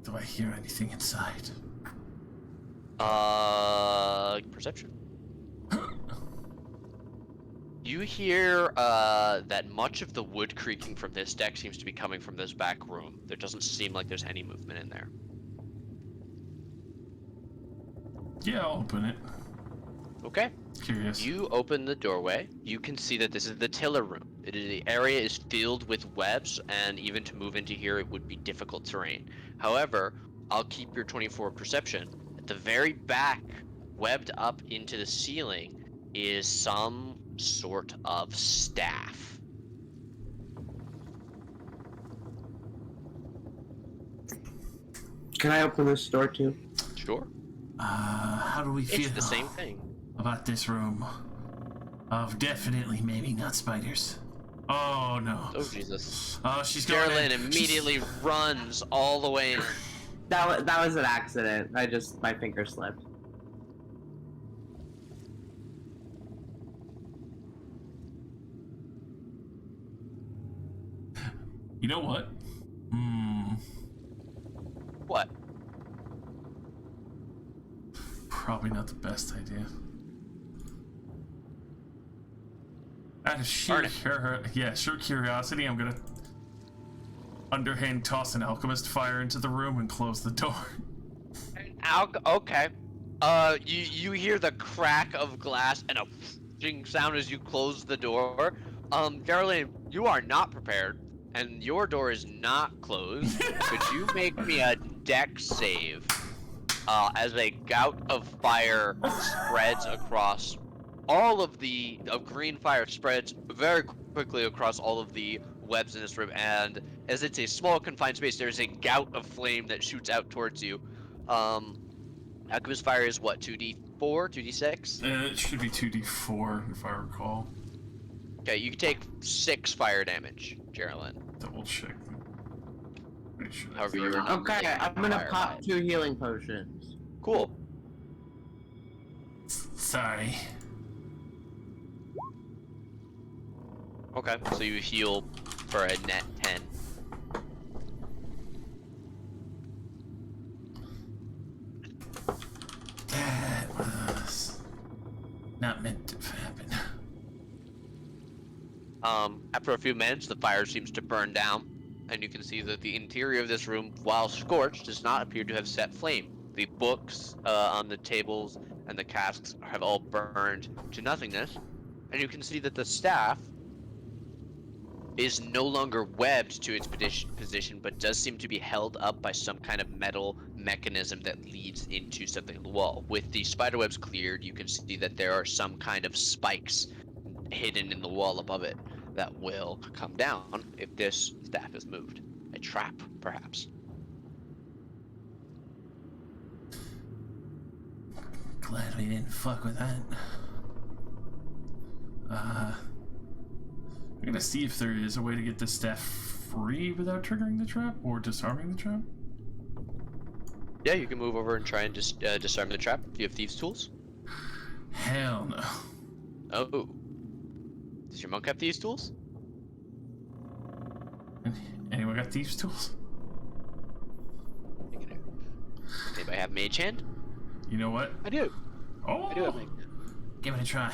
Speaker 1: Do I hear anything inside?
Speaker 2: Perception. You hear that much of the wood creaking from this deck seems to be coming from this back room. There doesn't seem like there's any movement in there.
Speaker 1: Yeah, I'll open it.
Speaker 2: Okay.
Speaker 1: Curious.
Speaker 2: You open the doorway. You can see that this is the tiller room. The area is filled with webs, and even to move into here, it would be difficult terrain. However, I'll keep your 24 perception. At the very back, webbed up into the ceiling, is some sort of staff.
Speaker 4: Can I open this door too?
Speaker 2: Sure.
Speaker 1: How do we feel
Speaker 2: It's the same thing.
Speaker 1: about this room? Of definitely, maybe not spiders. Oh no.
Speaker 2: Oh Jesus.
Speaker 1: Oh, she's going
Speaker 2: Carolyn
Speaker 1: in.
Speaker 2: immediately runs all the way in.
Speaker 4: That was an accident. My finger slipped.
Speaker 1: You know what?
Speaker 2: What?
Speaker 1: Probably not the best idea. Out of sheer curiosity, I'm gonna underhand toss an alchemist fire into the room and close the door.
Speaker 2: Okay. You hear the crack of glass and a f***ing sound as you close the door. Caroline, you are not prepared, and your door is not closed. Could you make me a dex save? As a gout of fire spreads across all of the green fire spreads very quickly across all of the webs in this room, and as it's a small confined space, there's a gout of flame that shoots out towards you. Alchemist fire is what, 2d4, 2d6?
Speaker 1: It should be 2d4 if I recall.
Speaker 2: Okay, you take 6 fire damage, Geraldine.
Speaker 1: Double check. Make sure
Speaker 2: However,
Speaker 1: that's
Speaker 2: you're
Speaker 1: right.
Speaker 2: not-
Speaker 4: Okay, I'm gonna
Speaker 2: Fire
Speaker 4: pop
Speaker 2: mine.
Speaker 4: 2 healing potions.
Speaker 2: Cool.
Speaker 1: Sorry.
Speaker 2: Okay, so you heal for a net 10.
Speaker 1: That was not meant to happen.
Speaker 2: After a few minutes, the fire seems to burn down, and you can see that the interior of this room, while scorched, does not appear to have set flame. The books on the tables and the casks have all burned to nothingness, and you can see that the staff is no longer webbed to its position, but does seem to be held up by some kind of metal mechanism that leads into something on the wall. With the spiderwebs cleared, you can see that there are some kind of spikes hidden in the wall above it that will come down if this staff is moved. A trap, perhaps.
Speaker 1: Glad we didn't fuck with that. I'm gonna see if there is a way to get this staff free without triggering the trap or disarming the trap.
Speaker 2: Yeah, you can move over and try and just disarm the trap. Do you have thieves' tools?
Speaker 1: Hell no.
Speaker 2: Oh. Does your monk have thieves' tools?
Speaker 1: Anyone got thieves' tools?
Speaker 2: Anybody have mage hand?
Speaker 1: You know what?
Speaker 5: I do.
Speaker 1: Oh,
Speaker 5: I do have make.
Speaker 1: give it a try.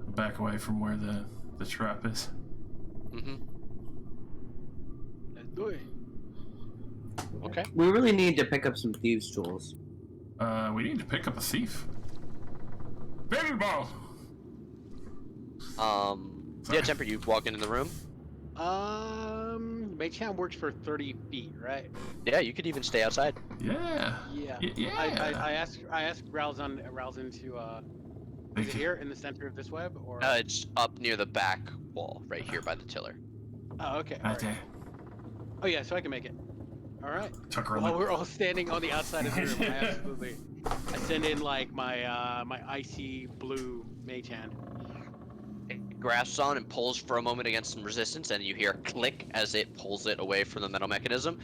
Speaker 1: Back away from where the trap is.
Speaker 2: Mm-hmm.
Speaker 5: Let's do it.
Speaker 2: Okay.
Speaker 4: We really need to pick up some thieves' tools.
Speaker 1: We need to pick up a thief. Baby ball!
Speaker 2: Yeah, Temper, you walk into the room.
Speaker 5: Mage hand works for 30 feet, right?
Speaker 2: Yeah, you could even stay outside.
Speaker 1: Yeah.
Speaker 5: Yeah.
Speaker 1: Yeah.
Speaker 5: I asked Ralzon to is it here in the center of this web or?
Speaker 2: It's up near the back wall, right here by the tiller.
Speaker 5: Oh, okay.
Speaker 1: Right
Speaker 5: alright.
Speaker 1: there.
Speaker 5: Oh yeah, so I can make it. All right.
Speaker 1: Tuck her in
Speaker 5: While
Speaker 1: the...
Speaker 5: we're all standing on the outside of the room, I send in like my icy blue mage hand.
Speaker 2: It grasps on and pulls for a moment against some resistance, and you hear a click as it pulls it away from the metal mechanism.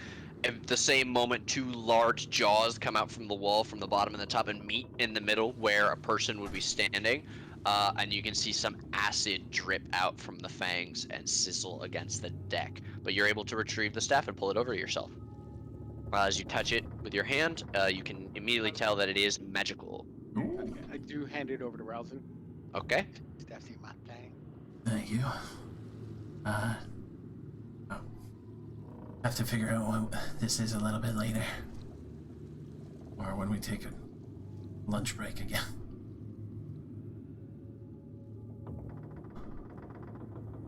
Speaker 2: At the same moment, two large jaws come out from the wall from the bottom and the top and meet in the middle where a person would be standing. And you can see some acid drip out from the fangs and sizzle against the deck. But you're able to retrieve the staff and pull it over yourself. As you touch it with your hand, you can immediately tell that it is magical.
Speaker 5: Okay, I do hand it over to Ralzon.
Speaker 2: Okay.
Speaker 5: Staff's in my thing.
Speaker 1: Thank you. Oh. Have to figure out what this is a little bit later. Or when we take a lunch break again.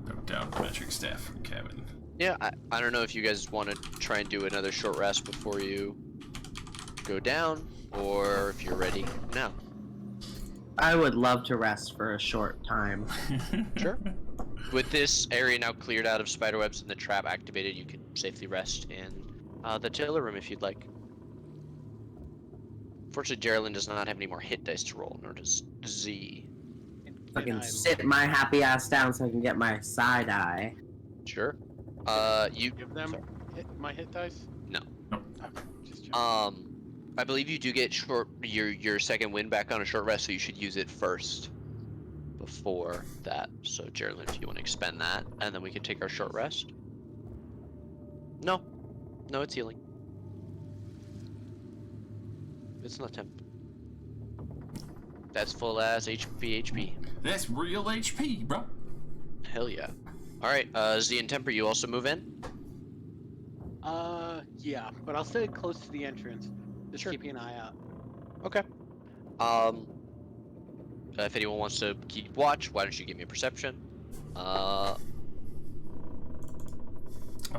Speaker 1: No down metric staff from cabin.
Speaker 2: Yeah, I don't know if you guys want to try and do another short rest before you go down, or if you're ready now.
Speaker 4: I would love to rest for a short time.
Speaker 2: Sure. With this area now cleared out of spiderwebs and the trap activated, you can safely rest in the tiller room if you'd like. Fortunately, Geraldine does not have any more hit dice to roll, nor does Z.
Speaker 4: Fucking sit my happy ass down so I can get my side eye.
Speaker 2: Sure. You
Speaker 5: Give them my hit dice?
Speaker 2: No.
Speaker 5: Okay, just checking.
Speaker 2: I believe you do get your second wind back on a short rest, so you should use it first before that. So Geraldine, if you want to expend that, and then we can take our short rest. No, it's healing. It's not temp. That's full ass HP.
Speaker 1: That's real HP, bro.
Speaker 2: Hell yeah. All right, Z and Temper, you also move in.
Speaker 5: Yeah, but I'll stay close to the entrance. Just
Speaker 2: Sure.
Speaker 5: keeping an eye out.
Speaker 2: Okay. If anyone wants to keep watch, why don't you give me a perception?
Speaker 1: I'll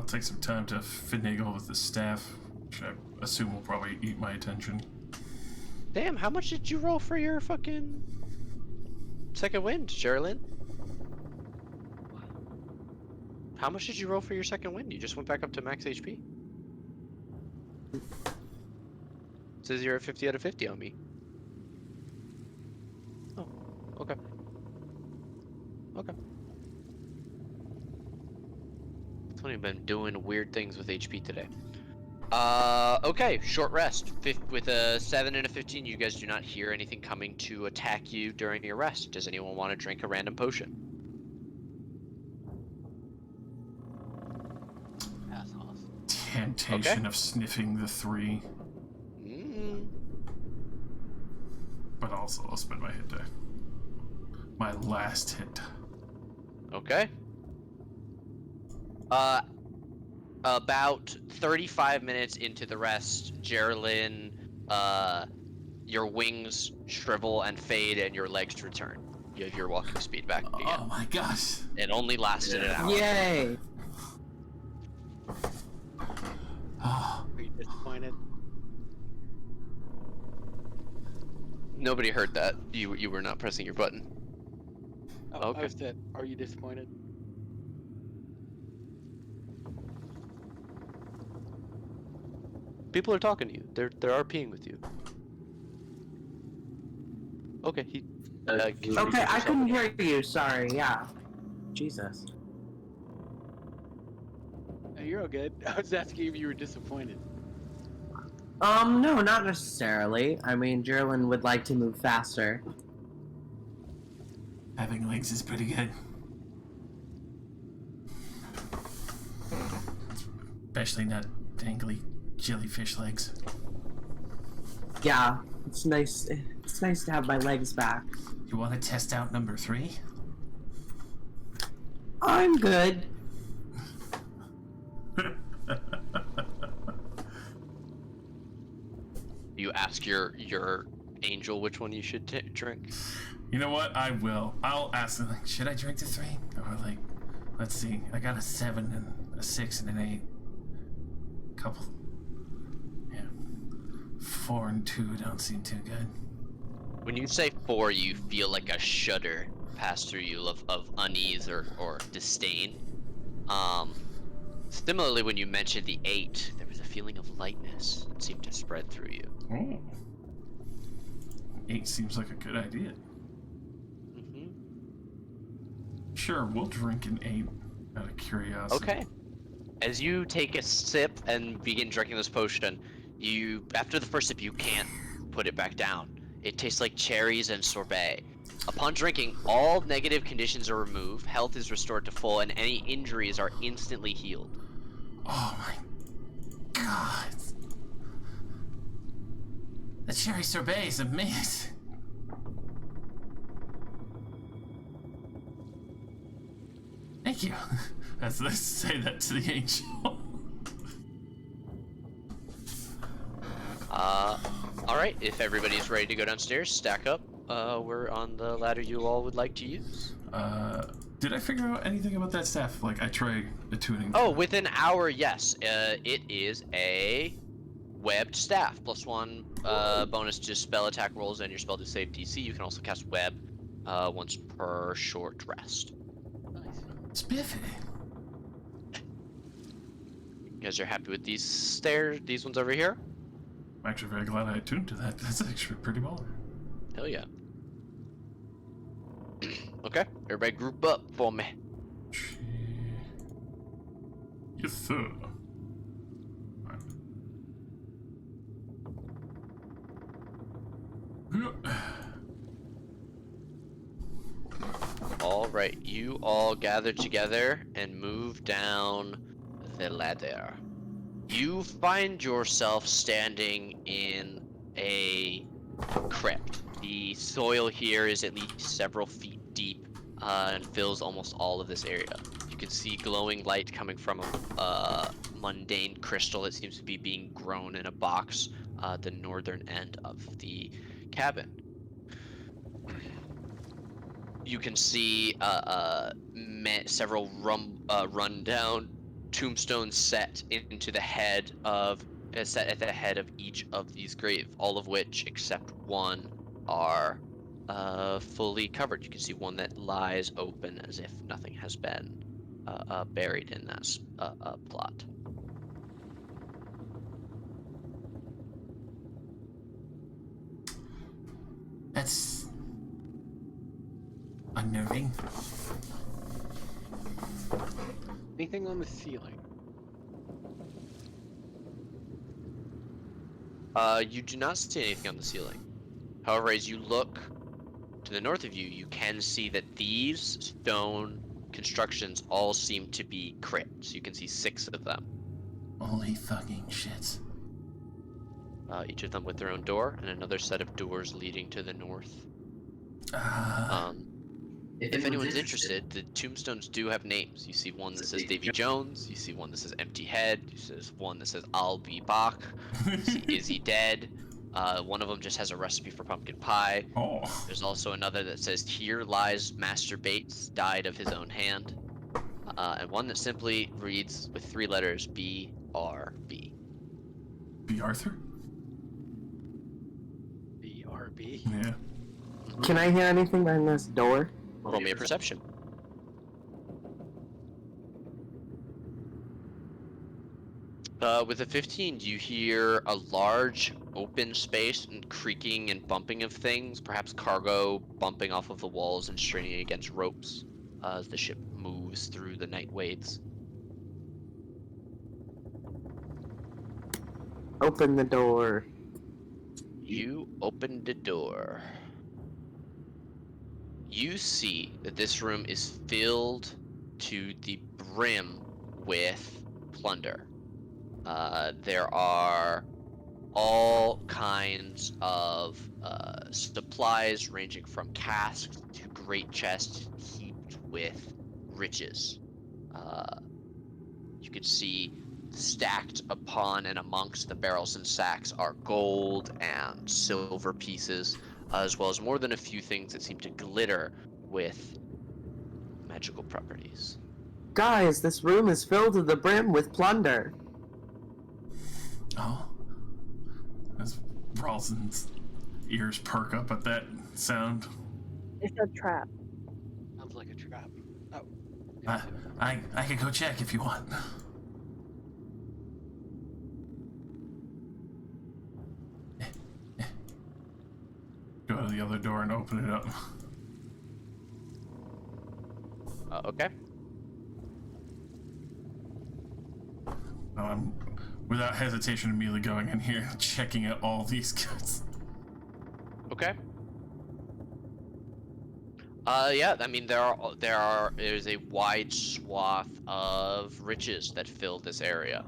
Speaker 1: take some time to finagle with the staff, which I assume will probably eat my attention.
Speaker 2: Damn, how much did you roll for your fucking second wind, Sherilyn? How much did you roll for your second wind? You just went back up to max HP. It says you're at 50 out of 50 on me. Oh, okay. Okay. Tony's been doing weird things with HP today. Okay, short rest. With a 7 and a 15, you guys do not hear anything coming to attack you during your rest. Does anyone want to drink a random potion?
Speaker 5: Assholes.
Speaker 1: Temptation of sniffing the 3, but also I'll spend my hit die. My last hit.
Speaker 2: Okay. About 35 minutes into the rest, Geraldine, your wings shrivel and fade and your legs return. You have your walking speed back again.
Speaker 1: Oh my gosh.
Speaker 2: It only lasted an hour.
Speaker 4: Yay!
Speaker 1: Oh,
Speaker 5: Are you disappointed?
Speaker 2: Nobody heard that. You were not pressing your button.
Speaker 5: Oh,
Speaker 2: Okay.
Speaker 5: I said, are you disappointed?
Speaker 2: People are talking to you. They're RPing with you. Okay, he. can you repeat
Speaker 4: Okay, I
Speaker 2: yourself?
Speaker 4: couldn't hear you. Sorry. Yeah. Jesus.
Speaker 5: No, you're all good. I was asking if you were disappointed.
Speaker 4: No, not necessarily. I mean, Geraldine would like to move faster.
Speaker 1: having legs is pretty good. Especially not dangly jellyfish legs.
Speaker 4: Yeah, it's nice. It's nice to have my legs back.
Speaker 1: You want to test out number 3?
Speaker 4: I'm good.
Speaker 2: You ask your angel which one you should drink.
Speaker 1: You know what? I will. I'll ask them, like, should I drink the 3? Or like, let's see. I got a 7 and a 6 and an 8. Couple. Yeah. 4 and 2 don't seem too good.
Speaker 2: When you say 4, you feel like a shudder pass through you of unease or disdain. Similarly, when you mentioned the 8, there was a feeling of lightness seem to spread through you.
Speaker 1: Oh. 8 seems like a good idea.
Speaker 2: Mm-hmm.
Speaker 1: Sure, we'll drink an 8 out of curiosity.
Speaker 2: Okay. As you take a sip and begin drinking this potion, after the first sip, you can't put it back down. It tastes like cherries and sorbet. Upon drinking, all negative conditions are removed, health is restored to full, and any injuries are instantly healed.
Speaker 1: Oh my god. The cherry sorbet is amazing. Thank you. Let's say that to the angel.
Speaker 2: Alright, if everybody's ready to go downstairs, stack up. We're on the ladder you all would like to use.
Speaker 1: Did I figure out anything about that staff? Like, I tried attuning.
Speaker 2: Oh, within an hour, yes. It is a webbed staff. +1 bonus to spell attack rolls and your spell to save DC. You can also cast web once per short rest.
Speaker 5: Nice.
Speaker 1: Spiffy.
Speaker 2: You guys are happy with these stairs? These ones over here?
Speaker 1: I'm actually very glad I attuned to that. That's actually pretty baller.
Speaker 2: Hell yeah. Okay, everybody group up for me.
Speaker 1: Yes, sir.
Speaker 2: Alright, you all gather together and move down the ladder. You find yourself standing in a crypt. The soil here is at least several feet deep and fills almost all of this area. You can see glowing light coming from a mundane crystal that seems to be being grown in a box at the northern end of the cabin. You can see several rundown tombstones set into the head of set at the head of each of these graves, all of which except one are fully covered. You can see one that lies open as if nothing has been buried in that plot.
Speaker 1: That's unnerving.
Speaker 5: Anything on the ceiling?
Speaker 2: You do not see anything on the ceiling. However, as you look to the north of you, you can see that these stone constructions all seem to be crypts. You can see 6 of them.
Speaker 1: Holy fucking shit.
Speaker 2: Each of them with their own door, and another set of doors leading to the north. If anyone's interested, the tombstones do have names. You see one that says Davy Jones, you see one that says Empty Head, you see one that says I'll be back, you see Is he dead? One of them just has a recipe for pumpkin pie.
Speaker 1: Oh.
Speaker 2: There's also another that says Here lies Master Bates, died of his own hand. And one that simply reads with 3 letters B-R-B.
Speaker 1: B. Arthur?
Speaker 5: BRB?
Speaker 1: Yeah.
Speaker 4: Can I hear anything behind this door?
Speaker 2: Roll me a perception. With a 15, you hear a large open space and creaking and bumping of things, perhaps cargo bumping off of the walls and straining against ropes as the ship moves through the night waves.
Speaker 4: Open the door.
Speaker 2: You open the door. You see that this room is filled to the brim with plunder. There are all kinds of supplies ranging from casks to great chests heaped with riches. You can see stacked upon and amongst the barrels and sacks are gold and silver pieces, as well as more than a few things that seem to glitter with magical properties.
Speaker 4: Guys, this room is filled to the brim with plunder.
Speaker 1: Oh. As Ralzon's ears perk up at that sound.
Speaker 3: It's a trap.
Speaker 5: Sounds like a trap. Oh.
Speaker 1: I could go check if you want. the other door and open it up.
Speaker 2: Okay.
Speaker 1: I'm, without hesitation, immediately going in here, checking out all these goods.
Speaker 2: Okay. Yeah, I mean there's a wide swath of riches that fill this area.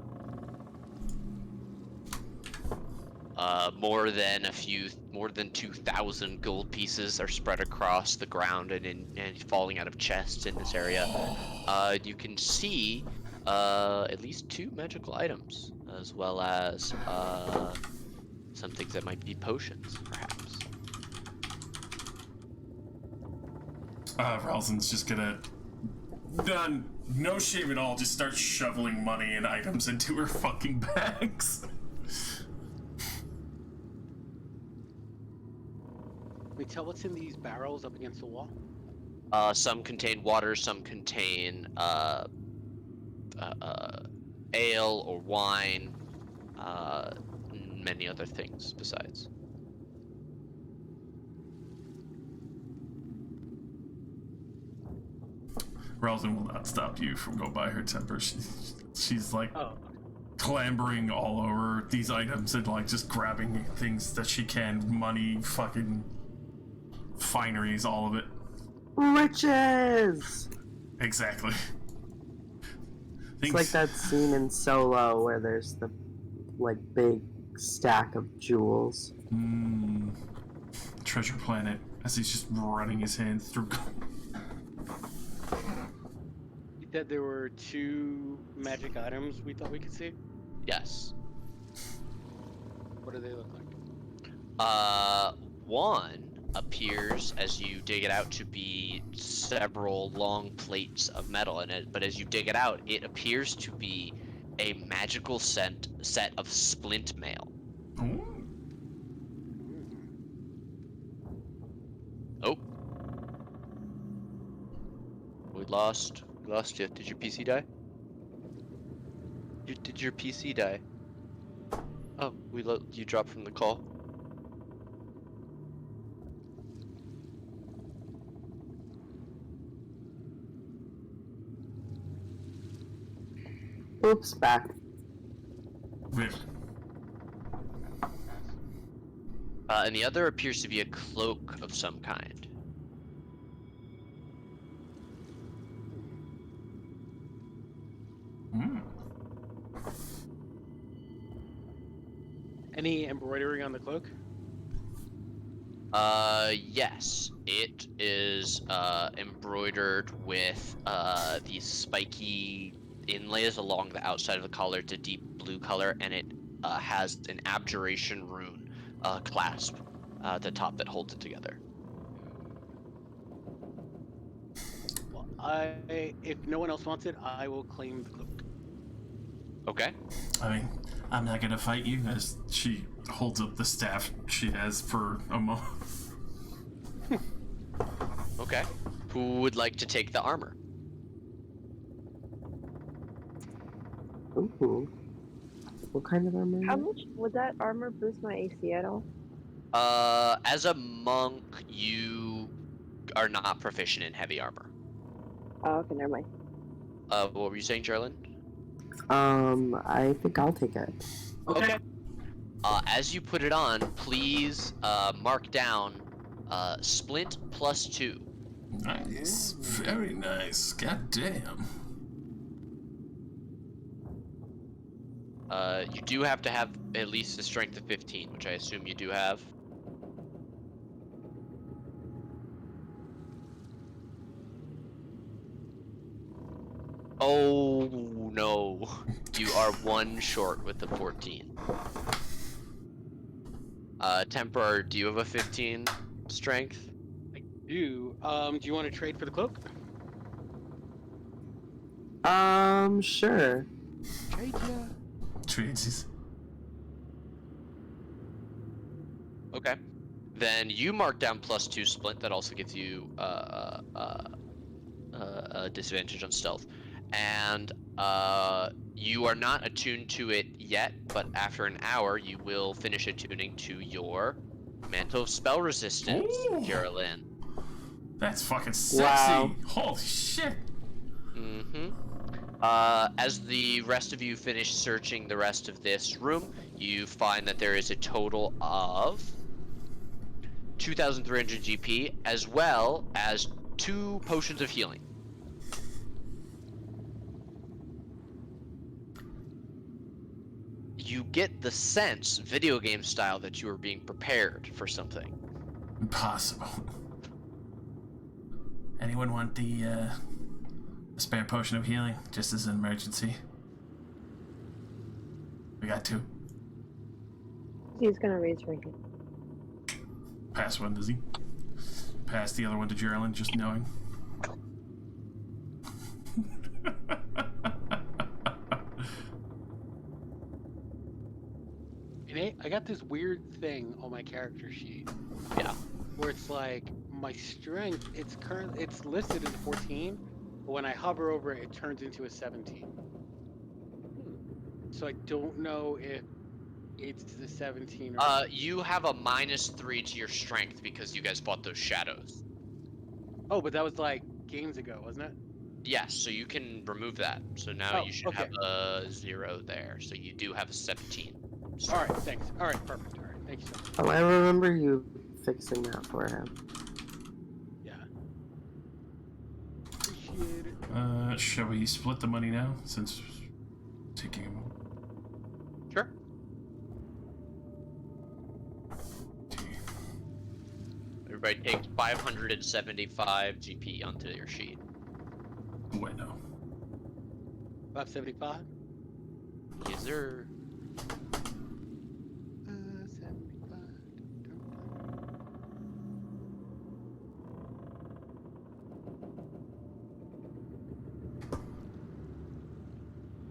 Speaker 2: More than 2,000 gold pieces are spread across the ground and falling out of chests in this area. You can see at least 2 magical items, as well as some things that might be potions, perhaps.
Speaker 1: Ralzon's just gonna, no shame at all, just start shoveling money and items into her fucking bags.
Speaker 5: Can we tell what's in these barrels up against the wall?
Speaker 2: Some contain water, some contain ale or wine, many other things besides.
Speaker 1: Ralzon will not stop you from going by her temper. She's like
Speaker 5: Oh,
Speaker 1: clambering all over these items and like just grabbing things that she can, money, fucking fineries, all of it.
Speaker 4: Riches!
Speaker 1: Exactly.
Speaker 4: It's like that scene in Solo where there's the like big stack of jewels.
Speaker 1: Treasure Planet, as he's just running his hands through.
Speaker 5: you said there were 2 magic items we thought we could see.
Speaker 2: Yes.
Speaker 5: What do they look like?
Speaker 2: One appears as you dig it out to be several long plates of metal in it, but as you dig it out, it appears to be a magical set of splint mail.
Speaker 1: Ooh.
Speaker 2: Oh. We lost you. Did your PC die? Did your PC die? Oh, you dropped from the call.
Speaker 4: Oops, back.
Speaker 1: Really?
Speaker 2: And the other appears to be a cloak of some kind.
Speaker 5: Any embroidery on the cloak?
Speaker 2: Yes. It is embroidered with these spiky inlays along the outside of the collar. It's a deep blue color, and it has an abjuration rune clasp at the top that holds it together.
Speaker 5: Well, if no one else wants it, I will claim the cloak.
Speaker 2: Okay.
Speaker 1: I mean, I'm not gonna fight you, as she holds up the staff she has for a moment.
Speaker 2: Okay. Who would like to take the armor?
Speaker 4: Ooh. What kind of armor?
Speaker 3: How much would that armor boost my AC at all?
Speaker 2: As a monk, you are not proficient in heavy armor.
Speaker 3: Oh, okay, never mind.
Speaker 2: What were you saying, Jarlin?
Speaker 4: I think I'll take it.
Speaker 2: Okay. As you put it on, please mark down splint +2.
Speaker 1: Nice. Very nice. God damn.
Speaker 2: You do have to have at least a strength of 15, which I assume you do have. Oh no, you are 1 short with the 14. Temper, do you have a 15 strength?
Speaker 5: I do. Do you want to trade for the cloak?
Speaker 4: Sure.
Speaker 5: Trade ya.
Speaker 1: Trades.
Speaker 2: Okay. Then you mark down +2 splint. That also gives you a disadvantage on stealth. And you are not attuned to it yet, but after an hour, you will finish attuning to your Mantle of Spell Resistance,
Speaker 1: Ooh.
Speaker 2: Geraldine.
Speaker 1: That's fucking sexy.
Speaker 4: Wow.
Speaker 1: Holy shit.
Speaker 2: Mm-hmm. As the rest of you finish searching the rest of this room, you find that there is a total of 2,300 GP, as well as 2 potions of healing. You get the sense, video game style, that you are being prepared for something.
Speaker 1: Impossible. Anyone want the a spare potion of healing, just as an emergency? We got 2.
Speaker 3: He's gonna raise her hand.
Speaker 1: Pass one, does he? Pass the other one to Geraldine, just knowing.
Speaker 5: I got this weird thing on my character sheet
Speaker 2: Yeah.
Speaker 5: where it's like my strength. It's listed as 14, but when I hover over it, it turns into a 17. So I don't know if it's the 17 or.
Speaker 2: You have a -3 to your strength because you guys bought those shadows.
Speaker 5: Oh, but that was like games ago, wasn't it?
Speaker 2: Yes, so you can remove that. So now
Speaker 5: Oh,
Speaker 2: you should
Speaker 5: okay.
Speaker 2: have a 0 there. So you do have a 17.
Speaker 5: All right, thanks. All right, perfect. All right, thank you so much.
Speaker 4: Oh, I remember you fixing that for him.
Speaker 5: Yeah. Appreciate it.
Speaker 1: Shall we split the money now, since taking a moment?
Speaker 2: Sure. Everybody take 575 GP onto your sheet.
Speaker 1: Wait, no.
Speaker 5: 575.
Speaker 2: Yes, sir.
Speaker 5: 75.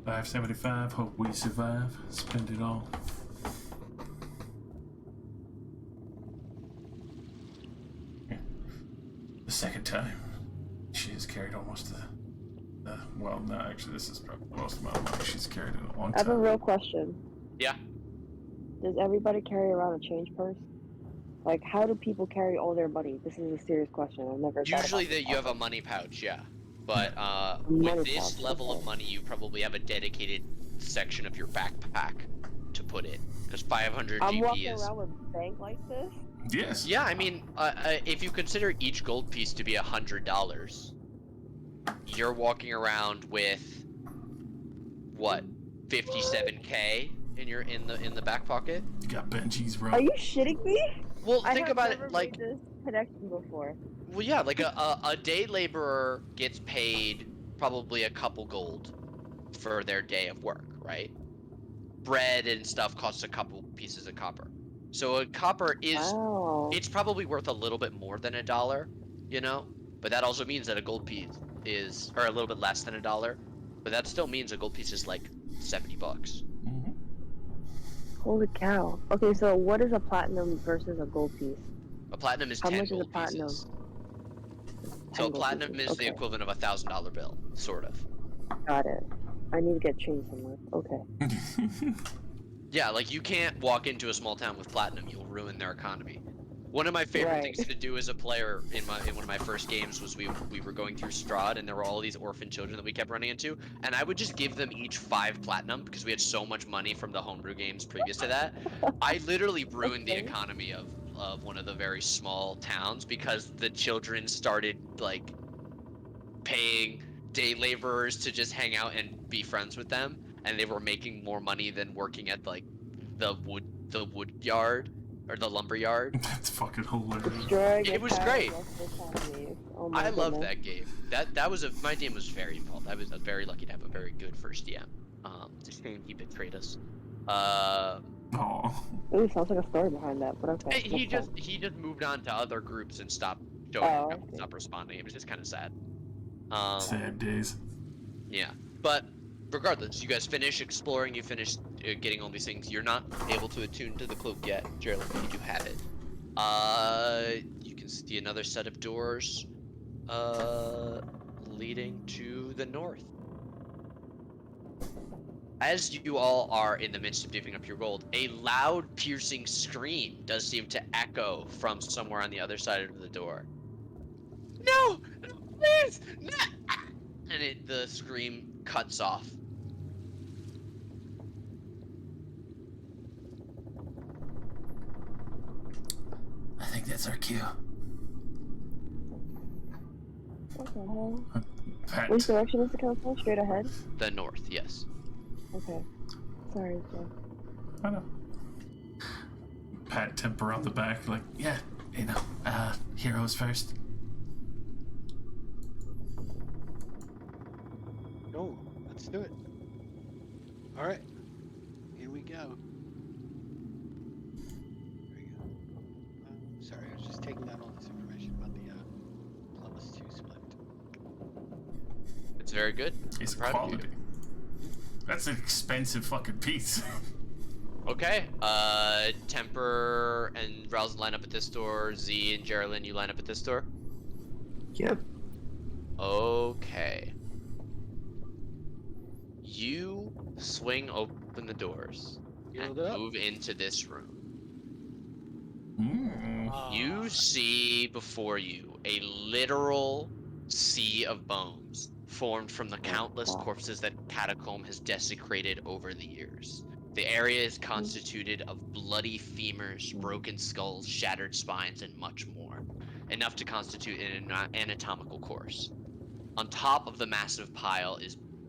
Speaker 1: 575. Hope we survive. Spend it all. Yeah. The second time, she has carried almost the. Well, no, actually, this is probably the most amount of money she's carried in a long
Speaker 3: I have a
Speaker 1: time.
Speaker 3: real question.
Speaker 2: Yeah.
Speaker 3: Does everybody carry around a change purse? Like, how do people carry all their money? This is a serious question. I've never. thought
Speaker 2: Usually
Speaker 3: about this
Speaker 2: you have a
Speaker 3: before.
Speaker 2: money pouch, yeah. But
Speaker 3: Money
Speaker 2: with this
Speaker 3: pouch,
Speaker 2: level of
Speaker 3: okay.
Speaker 2: money, you probably have a dedicated section of your backpack to put it. Because 500
Speaker 3: I'm
Speaker 2: GP
Speaker 3: walking
Speaker 2: is...
Speaker 3: around with a bank like this.
Speaker 1: Yes.
Speaker 2: Yeah, I mean, if you consider each gold piece to be $100, you're walking around with what, 57K in the back pocket?
Speaker 1: You got Benji's, bro.
Speaker 3: Are you shitting me?
Speaker 2: Well,
Speaker 3: I
Speaker 2: think
Speaker 3: have
Speaker 2: about
Speaker 3: never
Speaker 2: it like,
Speaker 3: made this connection before.
Speaker 2: well, yeah, like a day laborer gets paid probably a couple gold for their day of work, right? Bread and stuff costs a couple pieces of copper. So a copper is,
Speaker 3: Wow.
Speaker 2: it's probably worth a little bit more than $1, you know? But that also means that a gold piece is, or a little bit less than $1, but that still means a gold piece is like 70 bucks.
Speaker 1: Mm-hmm.
Speaker 3: Holy cow. Okay, so what is a platinum versus a gold piece?
Speaker 2: A platinum is
Speaker 3: How
Speaker 2: 10
Speaker 3: much is a
Speaker 2: gold
Speaker 3: platinum?
Speaker 2: pieces.
Speaker 3: 10
Speaker 2: So a
Speaker 3: gold
Speaker 2: platinum
Speaker 3: pieces.
Speaker 2: is the
Speaker 3: Okay.
Speaker 2: equivalent of a $1,000 bill, sort of.
Speaker 3: Got it. I need to get changed somewhere. Okay.
Speaker 2: Yeah, like you can't walk into a small town with platinum, you'll ruin their economy. One of my favorite
Speaker 3: Right.
Speaker 2: things to do as a player in one of my first games was we were going through Strahd and there were all these orphan children that we kept running into, and I would just give them each 5 platinum because we had so much money from the homebrew games previous to that. I literally ruined the
Speaker 3: Okay.
Speaker 2: economy of one of the very small towns because the children started like paying day laborers to just hang out and be friends with them, and they were making more money than working at like the wood yard or the lumber yard.
Speaker 1: That's fucking hilarious.
Speaker 3: Destroy
Speaker 2: It was great.
Speaker 3: Oh my
Speaker 2: I love
Speaker 3: goodness.
Speaker 2: that game. That was my DM was very involved. I was very lucky to have a very good first DM. It's a shame he betrayed us.
Speaker 1: Aw.
Speaker 3: Ooh, sounds like a story behind that, but okay.
Speaker 2: He
Speaker 3: that's
Speaker 2: just moved on to other groups and stopped showing
Speaker 3: Oh,
Speaker 2: up,
Speaker 3: I
Speaker 2: and
Speaker 3: see.
Speaker 2: stopped responding. It was just kind of sad.
Speaker 1: Sad days.
Speaker 2: Yeah, but regardless, you guys finish exploring, you finish getting all these things. You're not able to attune to the cloak yet, Geraldine, but you do have it. You can see another set of doors leading to the north. As you all are in the midst of divvying up your gold, a loud, piercing scream does seem to echo from somewhere on the other side of the door. No! Please! No! And the scream cuts off.
Speaker 1: I think that's our cue.
Speaker 3: What the hell?
Speaker 1: Pat,
Speaker 3: Which direction is the council? Straight ahead?
Speaker 2: The north, yes.
Speaker 3: Okay. Sorry, Joe.
Speaker 1: I know. Pat Temper on the back, like, yeah, you know, heroes first.
Speaker 5: Go. Let's do it. All right. Here we go. There we go. Sorry, I was just taking down all this information about the +2 split.
Speaker 2: It's very good.
Speaker 1: It's
Speaker 2: I'm proud of you.
Speaker 1: quality. That's an expensive fucking piece.
Speaker 2: Okay. Temper and Ralzon line up at this door. Z and Geraldine, you line up at this door.
Speaker 4: Yep.
Speaker 2: Okay. You swing open the doors and
Speaker 5: Healed up.
Speaker 2: move into this room.
Speaker 1: Mm.
Speaker 2: You see before you a literal sea of bones formed from the countless corpses that Catacomb has desecrated over the years. The area is constituted of bloody femurs, broken skulls, shattered spines, and much more, enough to constitute an anatomical course. On top of the massive pile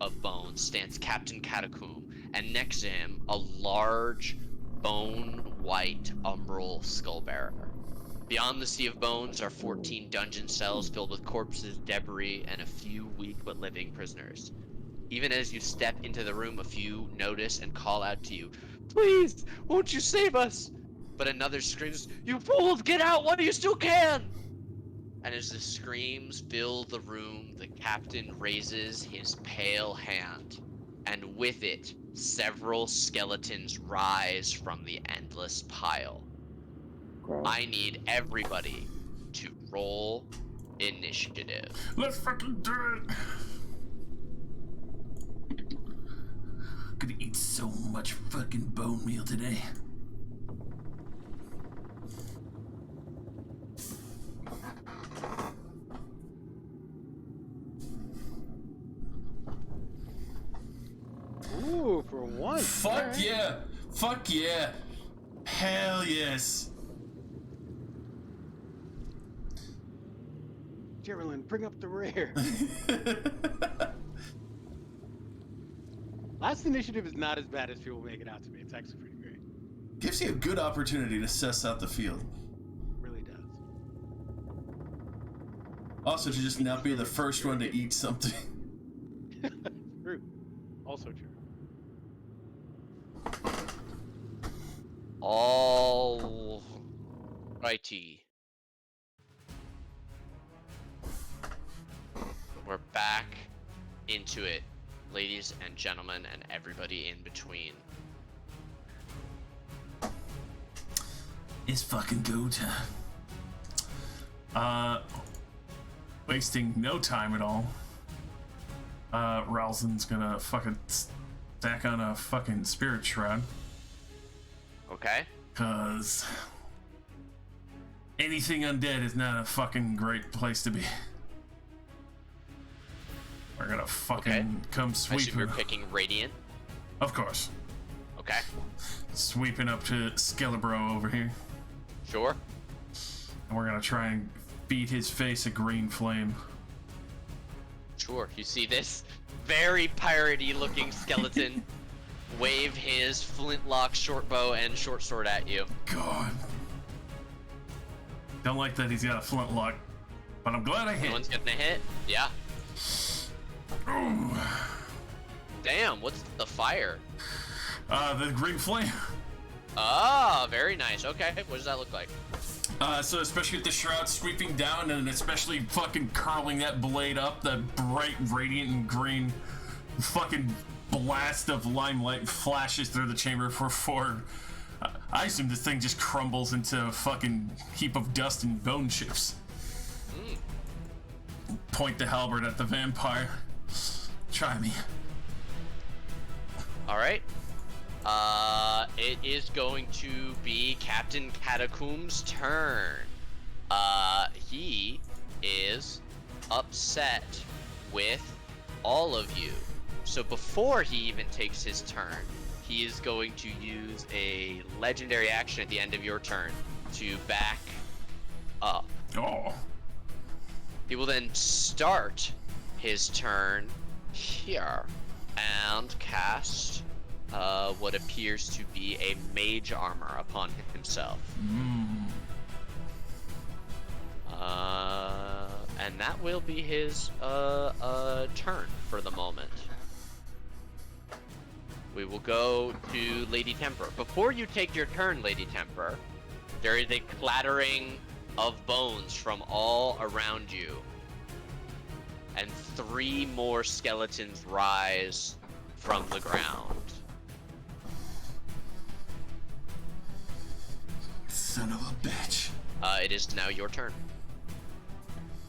Speaker 2: of bones stands Captain Catacomb, and next to him, a large, bone-white umbral skullbearer. Beyond the sea of bones are 14 dungeon cells filled with corpses, debris, and a few weak but living prisoners. Even as you step into the room, a few notice and call out to you, "Please, won't you save us?" But another screams, "You fools, get out while you still can!" And as the screams fill the room, the captain raises his pale hand, and with it, several skeletons rise from the endless pile.
Speaker 3: Gross.
Speaker 2: I need everybody to roll initiative.
Speaker 1: Let's fucking do it! Gonna eat so much fucking bone meal today.
Speaker 5: Ooh, for one.
Speaker 1: Fuck
Speaker 5: Alright.
Speaker 1: yeah! Fuck yeah! Hell yes!
Speaker 5: Geraldine, bring up the rear. Last initiative is not as bad as people make it out to be. It's actually pretty great.
Speaker 1: Gives you a good opportunity to suss out the field.
Speaker 5: Really does.
Speaker 1: Also, to just not be the first one to eat something.
Speaker 5: True. Also true.
Speaker 2: All righty. We're back into it, ladies and gentlemen, and everybody in between.
Speaker 1: It's fucking go time. Wasting no time at all. Ralzon's gonna fucking stack on a fucking spirit shroud.
Speaker 2: Okay?
Speaker 1: Cause anything undead is not a fucking great place to be. We're gonna fucking come
Speaker 2: I assume
Speaker 1: sweeping.
Speaker 2: you're picking Radiant.
Speaker 1: Of course.
Speaker 2: Okay.
Speaker 1: Sweeping up to Skelebro over here.
Speaker 2: Sure.
Speaker 1: And we're gonna try and feed his face a green flame.
Speaker 2: Sure. You see this very piratey looking skeleton wave his flintlock short bow and short sword at you.
Speaker 1: God. Don't like that he's got a flintlock, but I'm glad I hit.
Speaker 2: No one's getting a hit? Yeah.
Speaker 1: Ooh.
Speaker 2: Damn, what's the fire?
Speaker 1: The green flame.
Speaker 2: Ah, very nice. Okay, what does that look like?
Speaker 1: So especially with the shroud sweeping down and especially fucking curling that blade up, the bright radiant and green fucking blast of limelight flashes through the chamber for I assume this thing just crumbles into a fucking heap of dust and bone chips. Point the halberd at the vampire. Try me.
Speaker 2: All right. It is going to be Captain Catacomb's turn. He is upset with all of you. So before he even takes his turn, he is going to use a legendary action at the end of your turn to back up.
Speaker 1: Oh.
Speaker 2: He will then start his turn here and cast what appears to be a mage armor upon himself. And that will be his turn for the moment. We will go to Lady Temper. Before you take your turn, Lady Temper, there is a clattering of bones from all around you. And 3 more skeletons rise from the ground.
Speaker 1: Son of a bitch.
Speaker 2: It is now your turn.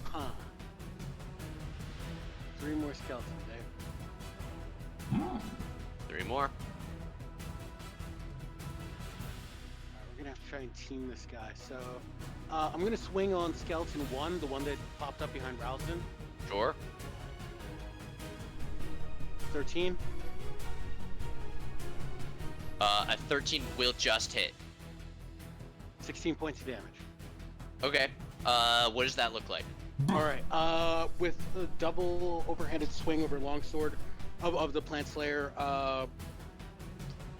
Speaker 5: Huh. 3 more skeletons, eh?
Speaker 2: 3 more.
Speaker 5: Alright, we're gonna have to try and team this guy. So, I'm gonna swing on skeleton 1, the one that popped up behind Ralzon.
Speaker 2: Sure.
Speaker 5: 13.
Speaker 2: A 13 will just hit.
Speaker 5: 16 points of damage.
Speaker 2: Okay. What does that look like?
Speaker 5: Alright, with a double overhanded swing over longsword of the Plant Slayer,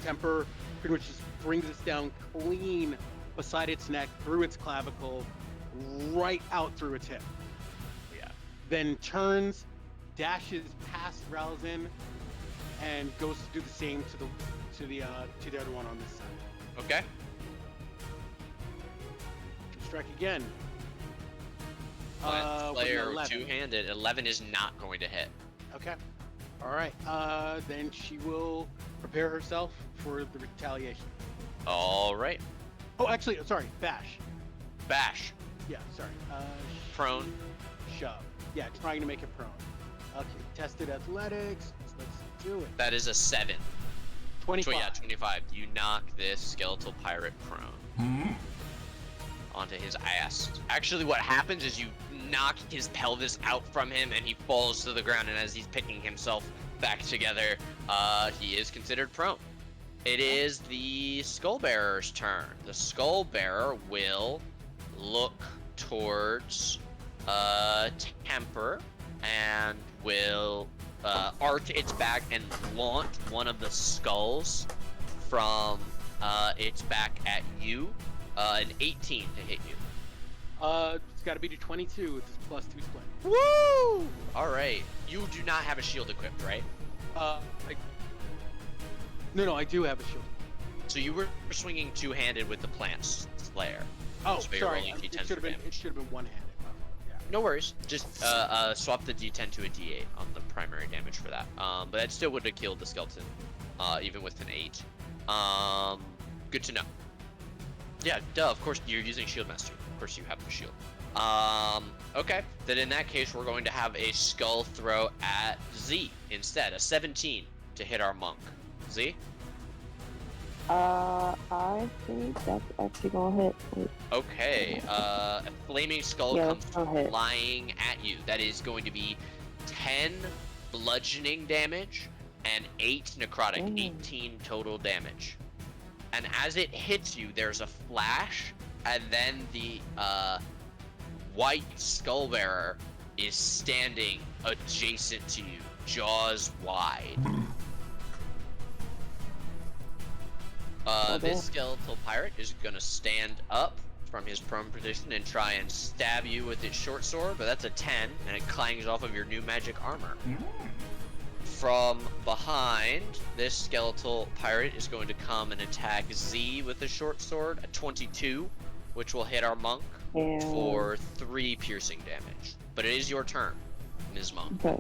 Speaker 5: Temper pretty much just brings us down clean beside its neck, through its clavicle, right out through its hip.
Speaker 2: Yeah.
Speaker 5: Then turns, dashes past Ralzon, and goes to do the same to the other one on this side.
Speaker 2: Okay.
Speaker 5: Strike again.
Speaker 2: Plant
Speaker 5: With an
Speaker 2: Slayer
Speaker 5: 11.
Speaker 2: two-handed. 11 is not going to hit.
Speaker 5: Okay. All right. Then she will prepare herself for the retaliation.
Speaker 2: All right.
Speaker 5: Oh, actually, sorry. Bash.
Speaker 2: Bash.
Speaker 5: Yeah. Sorry.
Speaker 2: Prone.
Speaker 5: Shove. Yeah, trying to make it prone. Okay. Tested athletics. Let's do it.
Speaker 2: That is a 7.
Speaker 5: 25.
Speaker 2: Yeah, 25. You knock this skeletal pirate prone. Onto his ass. Actually, what happens is you knock his pelvis out from him and he falls to the ground, and as he's picking himself back together, he is considered prone. It is the Skullbearer's turn. The Skullbearer will look towards Temper and will arch its back and launch one of the skulls from its back at you. An 18 to hit you.
Speaker 5: It's got to be to 22 with this +2 split.
Speaker 2: Woo! All right. You do not have a shield equipped, right?
Speaker 5: No, I do have a shield.
Speaker 2: So you were swinging two-handed with the Plant Slayer.
Speaker 5: Oh,
Speaker 2: So you're
Speaker 5: sorry.
Speaker 2: rolling
Speaker 5: It
Speaker 2: D10
Speaker 5: should have
Speaker 2: for
Speaker 5: been.
Speaker 2: damage.
Speaker 5: It should have been one-handed. Yeah.
Speaker 2: No worries. Just swap the D10 to a D8 on the primary damage for that. But that still would have killed the skeleton, even with an 8. Good to know. Yeah, duh, of course you're using Shield Master. Of course you have the shield. Okay. Then in that case, we're going to have a skull throw at Z instead. A 17 to hit our monk. Z?
Speaker 3: I think that's actually gonna hit. Wait.
Speaker 2: Okay. A flaming skull
Speaker 3: Yeah,
Speaker 2: comes
Speaker 3: that's gonna hit.
Speaker 2: flying at you. That is going to be 10 bludgeoning damage and 8 necrotic. 18 total damage. And as it hits you, there's a flash, and then the white Skullbearer is standing adjacent to you, jaws wide. This skeletal pirate is gonna stand up from his prone position and try and stab you with its short sword, but that's a 10, and it clangs off of your new magic armor. From behind, this skeletal pirate is going to come and attack Z with a short sword, a 22, which will hit our monk for 3 piercing damage. But it is your turn, Ms. Monk.
Speaker 3: Okay.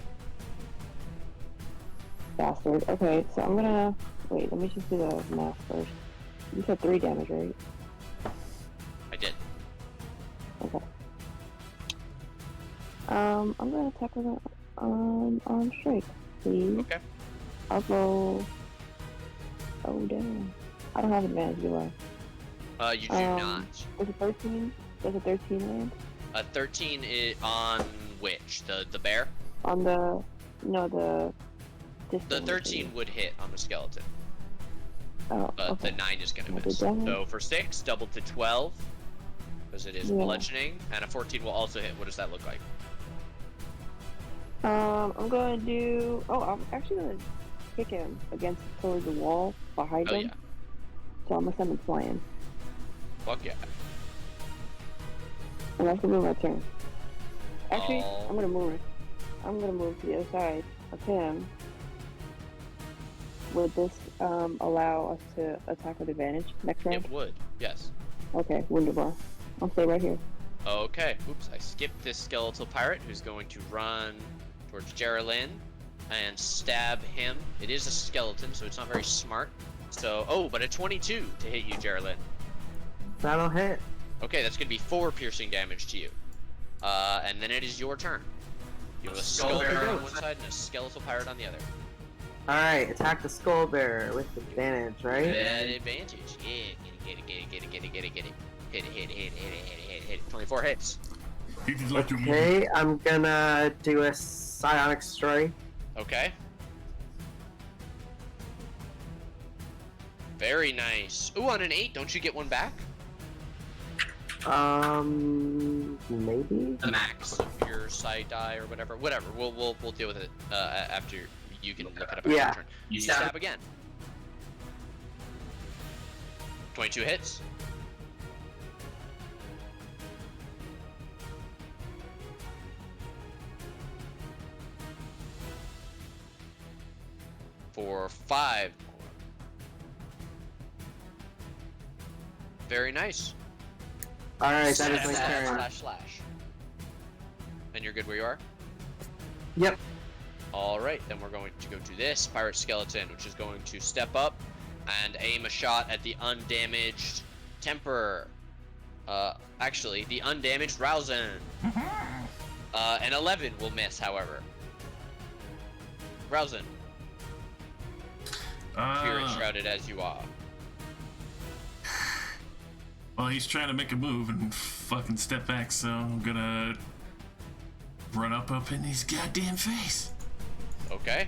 Speaker 3: Bastard. Okay, so I'm gonna wait. Let me just do the math first. You said 3 damage, right?
Speaker 2: I did.
Speaker 3: Okay. I'm gonna attack with an arm strike, please.
Speaker 2: Okay.
Speaker 3: I'll go Oh damn. I don't have advantage, do I?
Speaker 2: You do not.
Speaker 3: Does a 13? Does a 13 land?
Speaker 2: A 13 is on which? The bear?
Speaker 3: On the this
Speaker 2: The
Speaker 3: thing,
Speaker 2: 13 would hit on the skeleton,
Speaker 3: Oh,
Speaker 2: but
Speaker 3: okay.
Speaker 2: the 9 is gonna
Speaker 3: I'll do
Speaker 2: miss.
Speaker 3: damage.
Speaker 2: So for 6, double to 12, because it is
Speaker 3: Yeah.
Speaker 2: bludgeoning, and a 14 will also hit. What does that look like?
Speaker 3: I'm gonna do. Oh, I'm actually gonna kick him towards the wall behind
Speaker 2: Oh
Speaker 3: him.
Speaker 2: yeah.
Speaker 3: So I'm gonna send him flying.
Speaker 2: Fuck yeah.
Speaker 3: And that's gonna be my turn. Actually,
Speaker 2: Oh.
Speaker 3: I'm gonna move. I'm gonna move to the other side of him. Would this allow us to attack with advantage next round?
Speaker 2: It would. Yes.
Speaker 3: Okay, wunderbar. I'll stay right here.
Speaker 2: Okay. Oops, I skipped this skeletal pirate who's going to run towards Geraldine and stab him. It is a skeleton, so it's not very smart. So, oh, but a 22 to hit you, Geraldine.
Speaker 4: That'll hit.
Speaker 2: Okay, that's gonna be 4 piercing damage to you. And then it is your turn. You have a skull bearer on one side and a skeletal pirate on the other.
Speaker 4: Alright, attack the skull bearer with advantage, right?
Speaker 2: At advantage. Yeah, get it. Hit. 24 hits.
Speaker 1: He did like your movie.
Speaker 4: Okay, I'm gonna do a psionic strike.
Speaker 2: Okay. Very nice. Ooh, on an 8, don't you get one back?
Speaker 4: Maybe?
Speaker 2: The max of your side die or whatever. Whatever. We'll deal with it after you can look it up.
Speaker 4: Yeah.
Speaker 2: Your turn. You stab again. 22 hits. For 5 more. Very nice.
Speaker 4: Alright, that is my
Speaker 2: Slash,
Speaker 4: turn.
Speaker 2: slash. And you're good where you are?
Speaker 4: Yep.
Speaker 2: Alright, then we're going to go to this pirate skeleton, which is going to step up and aim a shot at the undamaged Temper. Actually, the undamaged Ralzon. An 11 will miss, however. Ralzon, spirit shrouded as you are.
Speaker 1: Well, he's trying to make a move and fucking step back, so I'm gonna run up in his goddamn face.
Speaker 2: Okay.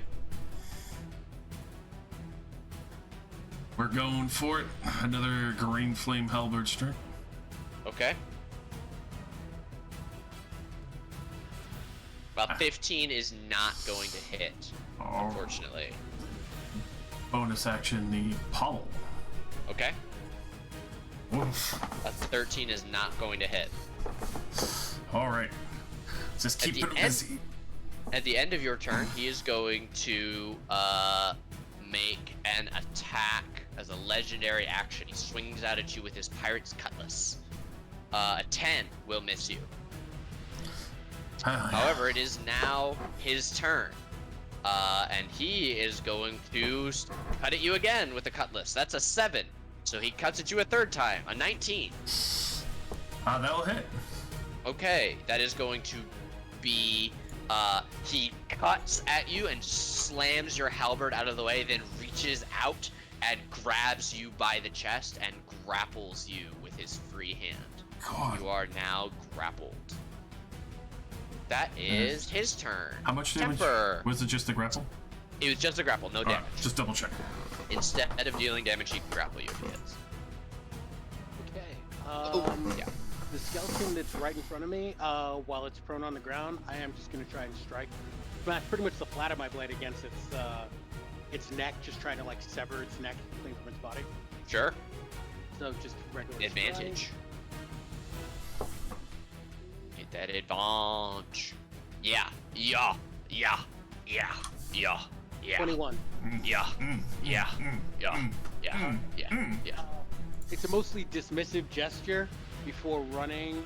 Speaker 1: We're going for it. Another green flame halberd strike.
Speaker 2: Okay. About 15 is not going to hit, unfortunately.
Speaker 1: Bonus action, the Pommel.
Speaker 2: Okay.
Speaker 1: Woof.
Speaker 2: A 13 is not going to hit.
Speaker 1: Alright. Just keep it busy.
Speaker 2: At the end of your turn, he is going to make an attack as a legendary action. He swings out at you with his pirate's cutlass. A 10 will miss you. However, it is now his turn. And he is going to cut at you again with the cutlass. That's a 7. So he cuts at you a third time. A 19.
Speaker 1: That'll hit.
Speaker 2: Okay, that is going to be... he cuts at you and slams your halberd out of the way, then reaches out and grabs you by the chest and grapples you with his free hand.
Speaker 1: God.
Speaker 2: You are now grappled. That is his turn.
Speaker 1: How much damage?
Speaker 2: Temper.
Speaker 1: Was it just the grapple?
Speaker 2: It was just a grapple, no damage.
Speaker 1: Just double check.
Speaker 2: Instead of dealing damage, he can grapple you if he hits.
Speaker 5: Okay.
Speaker 2: Yeah.
Speaker 5: The skeleton that's right in front of me, while it's prone on the ground, I am just gonna try and strike. Smash pretty much the flat of my blade against its neck, just trying to like sever its neck clean from its body.
Speaker 2: Sure.
Speaker 5: So just regular
Speaker 2: Advantage. Get that advantage. Yeah.
Speaker 5: 21.
Speaker 2: Yeah.
Speaker 5: It's a mostly dismissive gesture before running.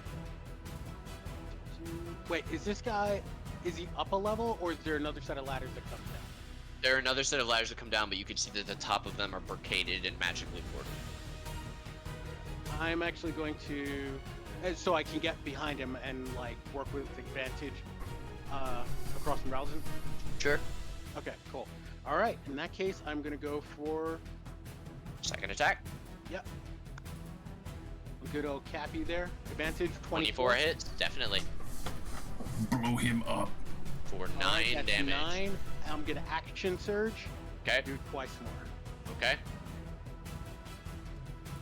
Speaker 5: Wait, is this guy, is he up a level, or is there another set of ladders that comes down?
Speaker 2: There are another set of ladders that come down, but you can see that the top of them are barricaded and magically warded.
Speaker 5: I'm actually going to, so I can get behind him and like work with advantage across from Ralzon.
Speaker 2: Sure.
Speaker 5: Okay, cool. All right, in that case, I'm gonna go for
Speaker 2: Second attack.
Speaker 5: Yep. Good old Cappy there. Advantage
Speaker 2: 24 hits, definitely.
Speaker 1: Blow him up.
Speaker 2: For 9
Speaker 5: Alright, that's
Speaker 2: damage.
Speaker 5: 9. I'm gonna action surge.
Speaker 2: Okay.
Speaker 5: Do twice more.
Speaker 2: Okay.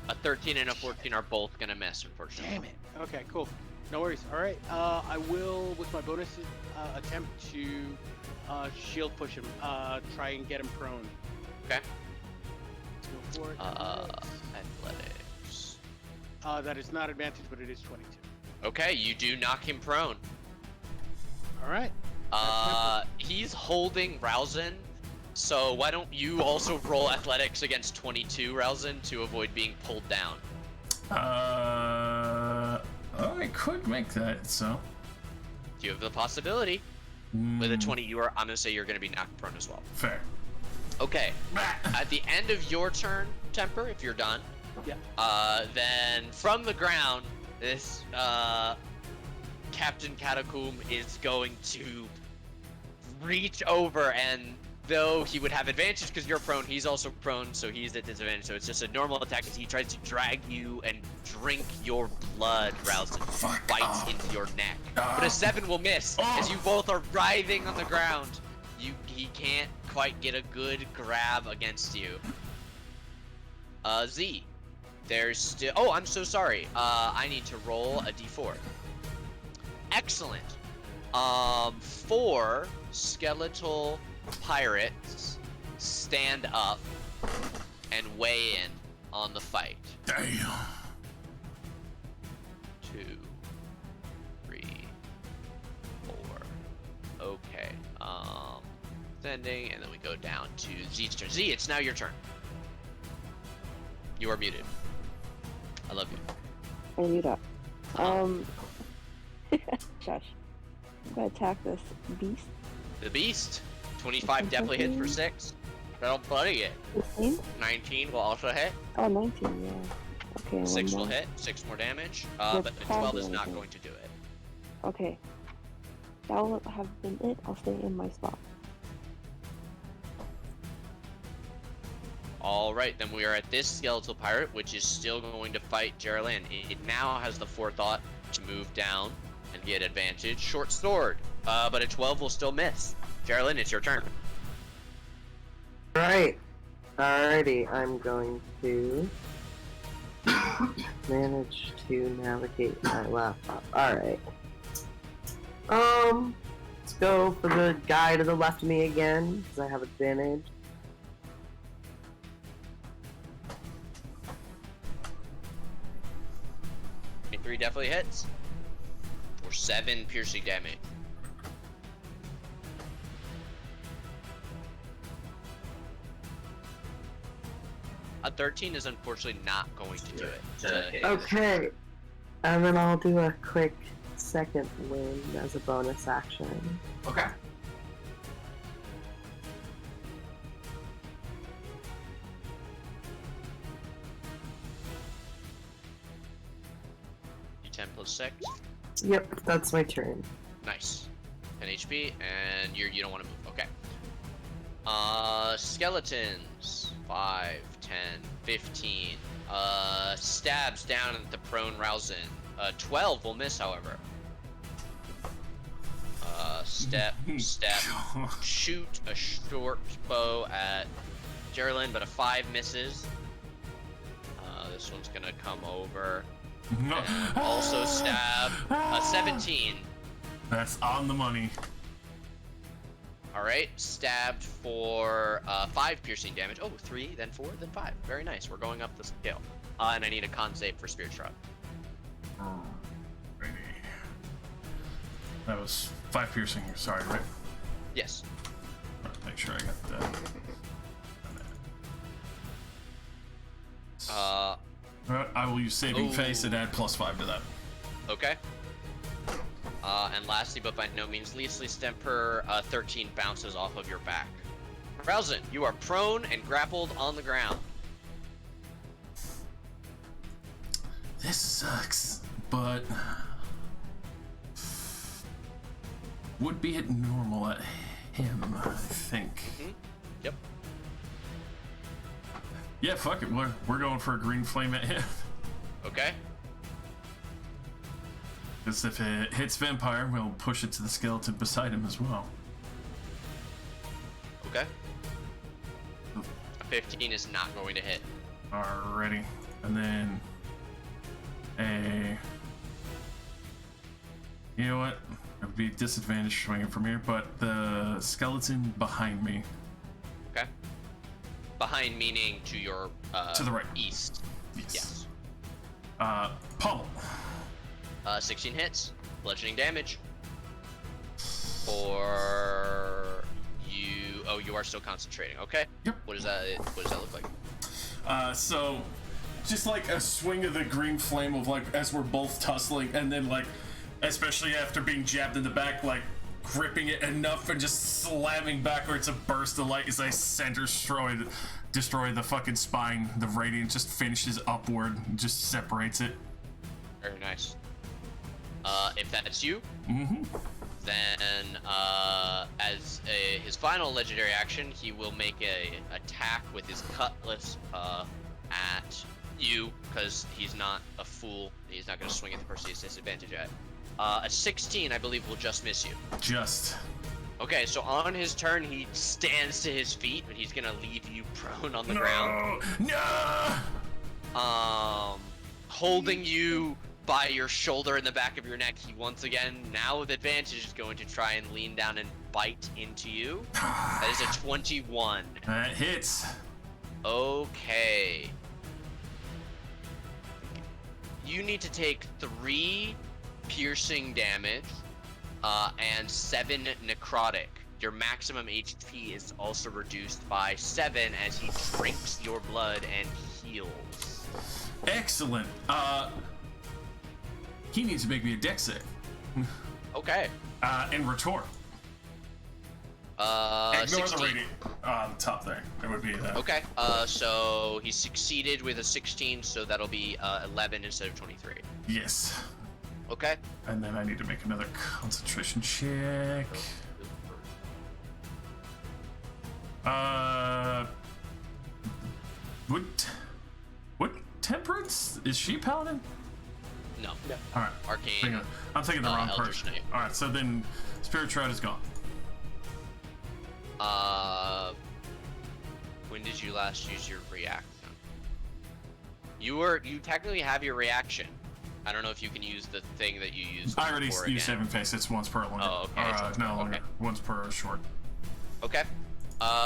Speaker 2: A 13 and a 14 are both gonna miss, unfortunately.
Speaker 5: Damn it. Okay, cool. No worries. All right. I will, with my bonus, attempt to shield push him. Try and get him prone.
Speaker 2: Okay.
Speaker 5: Let's go for it.
Speaker 2: Athletics.
Speaker 5: That is not advantage, but it is 22.
Speaker 2: Okay, you do knock him prone.
Speaker 5: All right.
Speaker 2: He's holding Ralzon, so why don't you also roll athletics against 22, Ralzon, to avoid being pulled down?
Speaker 1: I could make that, so.
Speaker 2: You have the possibility. With a 20, I'm gonna say you're gonna be knocked prone as well.
Speaker 1: Fair.
Speaker 2: Okay. At the end of your turn, Temper, if you're done, then from the ground, this Captain Catacomb is going to reach over, and though he would have advantage because you're prone, he's also prone, so he's at disadvantage. So it's just a normal attack as he tries to drag you and drink your blood, Ralzon, bites into your neck. But a 7 will miss as you both are writhing on the ground. He can't quite get a good grab against you. Z, there's still. Oh, I'm so sorry. I need to roll a d4. Excellent. 4 skeletal pirates stand up and weigh in on the fight.
Speaker 1: Damn.
Speaker 2: 2, 3, 4. Okay. Sending, and then we go down to Z's turn. Z, it's now your turn. You are muted. I love you.
Speaker 3: I knew that. Shush. I'm gonna attack this beast.
Speaker 2: The beast. 25 definitely hits for 6. That'll buddy it.
Speaker 3: 15?
Speaker 2: 19 will also hit.
Speaker 3: Oh, 19, yeah. Okay,
Speaker 2: 6
Speaker 3: one
Speaker 2: will
Speaker 3: more.
Speaker 2: hit. 6 more damage.
Speaker 3: With
Speaker 2: But the 12 is
Speaker 3: combo,
Speaker 2: not
Speaker 3: I think.
Speaker 2: going to do it.
Speaker 3: Okay. That will have been it. I'll stay in my spot.
Speaker 2: Alright, then we are at this skeletal pirate, which is still going to fight Geraldine. It now has the forethought to move down and get advantage. Short sword, but a 12 will still miss. Geraldine, it's your turn.
Speaker 4: Right. Alrighty, I'm going to manage to navigate my laptop. Alright. Let's go for the guy to the left of me again, because I have advantage.
Speaker 2: Three definitely hits. For 7 piercing damage. A 13 is unfortunately not going to do it.
Speaker 4: Okay. And then I'll do a quick second wind as a bonus action.
Speaker 6: Okay.
Speaker 2: D10 plus 6.
Speaker 4: Yep, that's my turn.
Speaker 2: Nice. 10 HP, and you don't want to move. Okay. Skeletons. 5, 10, 15. Stabs down at the prone Ralzon. 12 will miss, however. Step, shoot a short bow at Geraldine, but a 5 misses. This one's gonna come over.
Speaker 1: No.
Speaker 2: And also stab a 17.
Speaker 1: That's on the money.
Speaker 2: Alright, stabbed for 5 piercing damage. Oh, 3, then 4, then 5. Very nice. We're going up the scale. And I need a con save for Spirit Shrub.
Speaker 1: Righty. That was 5 piercing, sorry, right?
Speaker 2: Yes.
Speaker 1: Right, make sure I got that. I will use saving
Speaker 2: Ooh.
Speaker 1: face and add +5 to that.
Speaker 2: Okay. And lastly, but by no means leastly, Stemper, 13 bounces off of your back. Ralzon, you are prone and grappled on the ground.
Speaker 1: This sucks, but would be at normal at him, I think.
Speaker 2: Yep.
Speaker 1: Yeah, fuck it. We're going for a green flame at him.
Speaker 2: Okay.
Speaker 1: Because if it hits vampire, we'll push it to the skeleton beside him as well.
Speaker 2: Okay. A 15 is not going to hit.
Speaker 1: Alrighty. And then you know what? It would be a disadvantage swinging from here, but the skeleton behind me.
Speaker 2: Okay. Behind meaning to your
Speaker 1: to the right.
Speaker 2: East.
Speaker 1: Yes. Pummel.
Speaker 2: 16 hits, bludgeoning damage. For you. Oh, you are still concentrating. Okay.
Speaker 1: Yep.
Speaker 2: What does that look like?
Speaker 1: So just like a swing of the green flame of like as we're both tussling, and then like especially after being jabbed in the back, like gripping it enough and just slamming backwards, a burst of light as I destroy the fucking spine. The radiant just finishes upward, just separates it.
Speaker 2: Very nice. If that's you, then his final legendary action, he will make a attack with his cutlass at you, because he's not a fool. He's not going to swing at the person he's disadvantage at. A 16, I believe, will just miss you.
Speaker 1: Just.
Speaker 2: Okay, so on his turn, he stands to his feet, but he's gonna leave you prone on the ground.
Speaker 1: No!
Speaker 2: Holding you by your shoulder and the back of your neck, he once again, now with advantage, is going to try and lean down and bite into you. That is a 21.
Speaker 1: That hits.
Speaker 2: Okay. You need to take 3 piercing damage and 7 necrotic. Your maximum HP is also reduced by 7 as he drinks your blood and heals.
Speaker 1: Excellent. He needs to make me a dex save.
Speaker 2: Okay.
Speaker 1: And retort. Ignore
Speaker 2: 16.
Speaker 1: the radiant on top there. It would be that.
Speaker 2: Okay. So he succeeded with a 16, so that'll be 11 instead of 23.
Speaker 1: Yes.
Speaker 2: Okay.
Speaker 1: And then I need to make another concentration check. What temperance? Is she paladin?
Speaker 2: No.
Speaker 1: Alright.
Speaker 2: Arcane.
Speaker 1: I'm thinking the wrong
Speaker 2: Eldritch
Speaker 1: person.
Speaker 2: Knight.
Speaker 1: Alright, so then Spirit Shroud is gone.
Speaker 2: When did you last use your reaction? You technically have your reaction. I don't know if you can use the thing that you used.
Speaker 1: I already
Speaker 2: before
Speaker 1: used
Speaker 2: again.
Speaker 1: Saving Face. It's once per longer.
Speaker 2: Oh, okay.
Speaker 1: No longer.
Speaker 2: Okay.
Speaker 1: Once per short.
Speaker 2: Okay.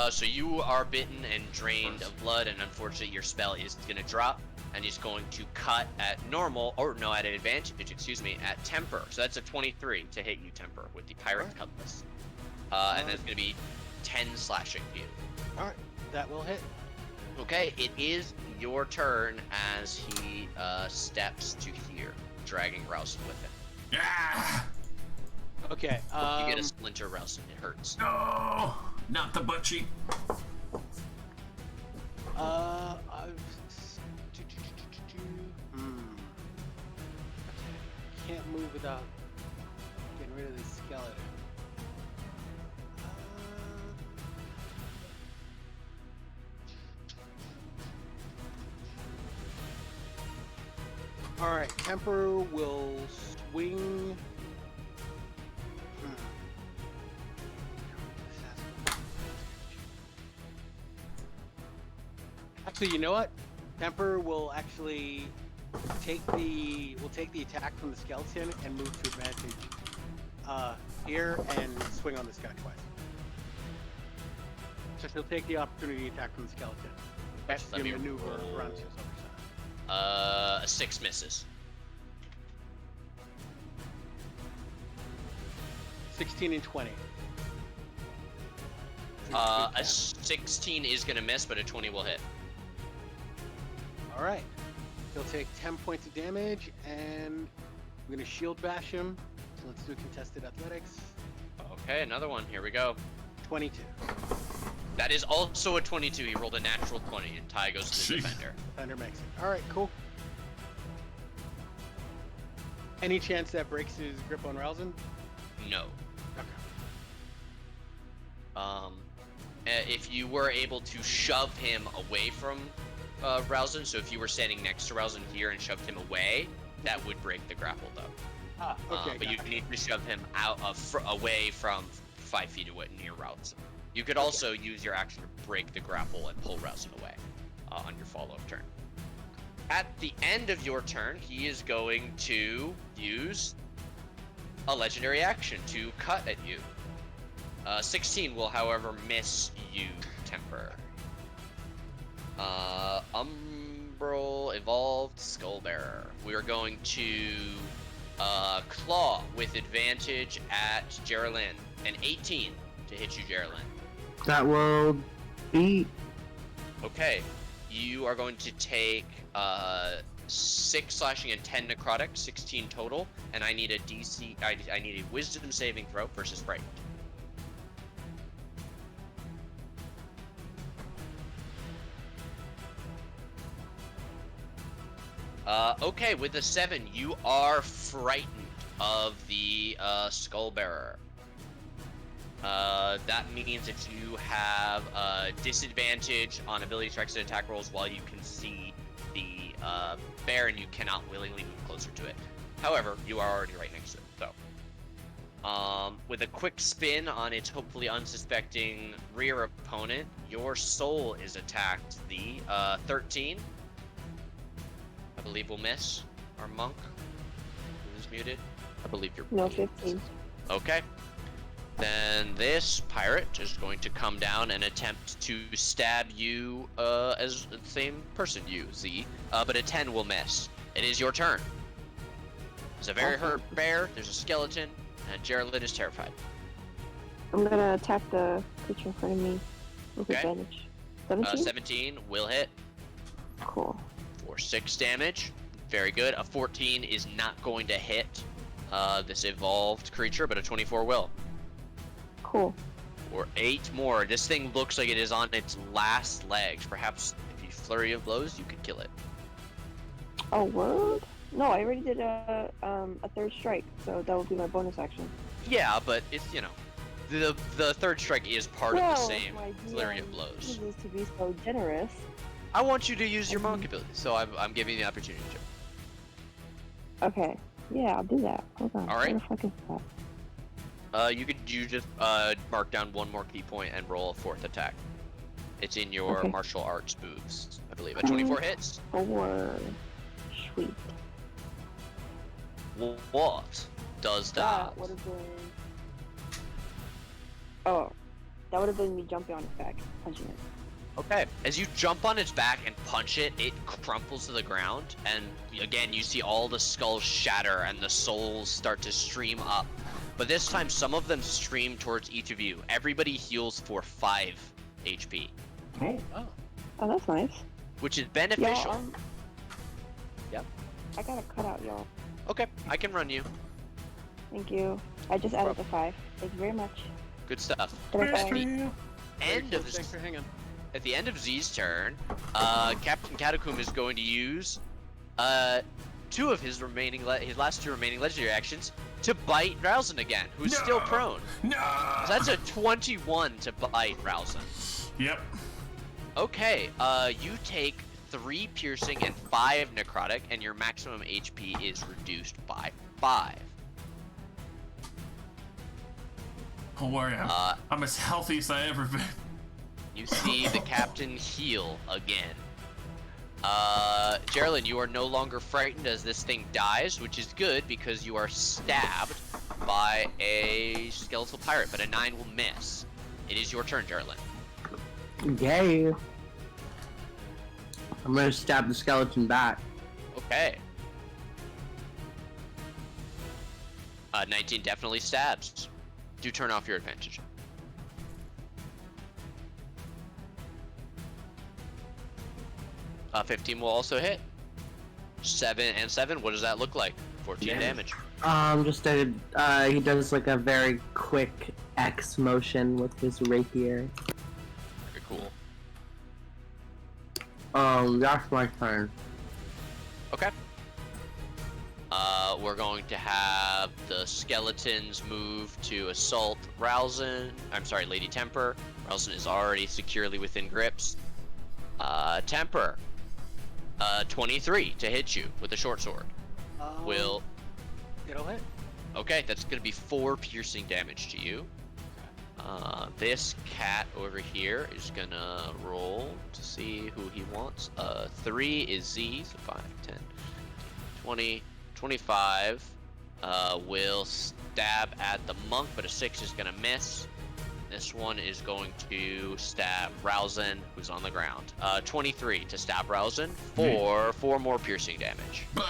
Speaker 2: So you are bitten and drained of blood, and unfortunately your spell is going to drop, and he's going to cut at normal, or no, at advantage, excuse me, at temper. So that's a 23 to hit you, temper, with the Pirate Cutlass. And then it's going to be 10 slashing to you.
Speaker 5: Alright, that will hit.
Speaker 2: Okay, it is your turn as he steps to here, dragging Ralzon with him.
Speaker 1: Yeah.
Speaker 5: Okay,
Speaker 2: You get a splinter, Ralzon. It hurts.
Speaker 1: No, not the butt cheek.
Speaker 5: Can't move without getting rid of the skeleton. Alright, Temper will swing. Actually, you know what? Temper will actually take the attack from the skeleton and move to advantage here and swing on this guy twice. So she'll take the opportunity attack from the skeleton. That's
Speaker 2: Let
Speaker 5: the
Speaker 2: me
Speaker 5: maneuver
Speaker 2: roll.
Speaker 5: around to his other side.
Speaker 2: A 6 misses.
Speaker 5: 16 and 20.
Speaker 2: A 16 is gonna miss, but a 20 will hit.
Speaker 5: Alright. He'll take 10 points of damage, and I'm gonna shield bash him. So let's do contested athletics.
Speaker 2: Okay, another one. Here we go.
Speaker 5: 22.
Speaker 2: That is also a 22. He rolled a natural 20, and Ty goes to the
Speaker 1: Jeez.
Speaker 2: defender.
Speaker 5: Thunder makes it. Alright, cool. Any chance that breaks his grip on Ralzon?
Speaker 2: No.
Speaker 5: Okay.
Speaker 2: If you were able to shove him away from Ralzon, so if you were standing next to Ralzon here and shoved him away, that would break the grapple, though.
Speaker 5: Ah, okay.
Speaker 2: But you
Speaker 5: got it.
Speaker 2: need to shove him out away from 5 feet away near Ralzon. You could also use your action to break the grapple and pull Ralzon away on your follow-up turn. At the end of your turn, he is going to use a legendary action to cut at you. 16 will, however, miss you, Temper. Umbral Evolved Skullbearer. We are going to Claw with advantage at Geraldine. An 18 to hit you, Geraldine.
Speaker 4: That will beat.
Speaker 2: Okay, you are going to take 6 slashing and 10 necrotic, 16 total, and I need a DC. I need a Wisdom saving throw versus Fright. Okay, with a 7, you are frightened of the Skullbearer. That means that you have disadvantage on ability checks and attack rolls while you can see the bear, and you cannot willingly move closer to it. However, you are already right next to it, so. With a quick spin on its hopefully unsuspecting rear opponent, your soul is attacked. The 13, I believe, will miss. Our monk, who's muted. I believe you're
Speaker 3: No,
Speaker 2: muted.
Speaker 3: 15.
Speaker 2: Okay. Then this pirate is going to come down and attempt to stab you as the same person, you, Z. But a 10 will miss. It is your turn. There's a very hurt bear, there's a skeleton, and Geraldine is terrified.
Speaker 3: I'm gonna attack the creature in front of me with
Speaker 2: Okay.
Speaker 3: advantage. 17?
Speaker 2: 17 will hit
Speaker 3: Cool.
Speaker 2: for 6 damage. Very good. A 14 is not going to hit this evolved creature, but a 24 will.
Speaker 3: Cool.
Speaker 2: Or 8 more. This thing looks like it is on its last legs. Perhaps if you flurry of blows, you could kill it.
Speaker 3: Oh, word? No, I already did a third strike, so that would be my bonus action.
Speaker 2: Yeah, but it's, you know, the third strike is part of the same
Speaker 3: my
Speaker 2: flurry of
Speaker 3: DM
Speaker 2: blows.
Speaker 3: chooses to be so generous.
Speaker 2: I want you to use your monk ability, so I'm giving you the opportunity to.
Speaker 3: Okay. Yeah, I'll do that. Hold on.
Speaker 2: All right.
Speaker 3: Where the fuck is that?
Speaker 2: You just mark down 1 more key point and roll a 4th attack. It's in your
Speaker 3: Okay.
Speaker 2: martial arts moves, I believe. A 24 hits.
Speaker 3: 4. Sweet.
Speaker 2: What does that?
Speaker 3: That would have been. Oh, that would have been me jumping on its back, punching it.
Speaker 2: Okay. As you jump on its back and punch it, it crumples to the ground, and again you see all the skulls shatter and the souls start to stream up. But this time, some of them stream towards each of you. Everybody heals for 5 HP,
Speaker 1: Oh,
Speaker 3: Oh, that's nice.
Speaker 2: which is beneficial.
Speaker 3: Y'all,
Speaker 2: Yep.
Speaker 3: I gotta cut out, y'all.
Speaker 2: Okay, I can run you.
Speaker 3: Thank you. I just added the 5. Thank you very much.
Speaker 2: Good stuff.
Speaker 3: Bye-bye.
Speaker 2: End of this.
Speaker 5: Thanks for hanging.
Speaker 2: At the end of Z's turn, Captain Catacomb is going to use 2 of his last 2 remaining legendary actions to bite Ralzon again, who's
Speaker 1: No!
Speaker 2: still prone.
Speaker 1: no!
Speaker 2: So that's a 21 to bite Ralzon.
Speaker 1: Yep.
Speaker 2: Okay, you take 3 piercing and 5 necrotic, and your maximum HP is reduced by 5.
Speaker 1: Don't worry, I'm as healthy as I ever been.
Speaker 2: You see the captain heal again. Geraldine, you are no longer frightened as this thing dies, which is good because you are stabbed by a skeletal pirate, but a 9 will miss. It is your turn, Geraldine.
Speaker 4: Yay. I'm gonna stab the skeleton back.
Speaker 2: Okay. 19 definitely stabs. Do turn off your advantage. Uh, 15 will also hit. 7 and 7, what does that look like? 14 damage.
Speaker 4: Just he does like a very quick X motion with his rapier.
Speaker 2: Very cool.
Speaker 4: That's my turn.
Speaker 2: Okay. We're going to have the skeletons move to assault Ralzon. I'm sorry, Lady Temper. Ralzon is already securely within grips. Temper, 23 to hit you with a short sword. Will.
Speaker 5: It'll hit.
Speaker 2: Okay, that's gonna be 4 piercing damage to you. This cat over here is gonna roll to see who he wants. 3 is Z, so 5, 10, 20, 25. Will stab at the monk, but a 6 is gonna miss. This one is going to stab Ralzon, who's on the ground. 23 to stab Ralzon for 4 more piercing damage.
Speaker 1: But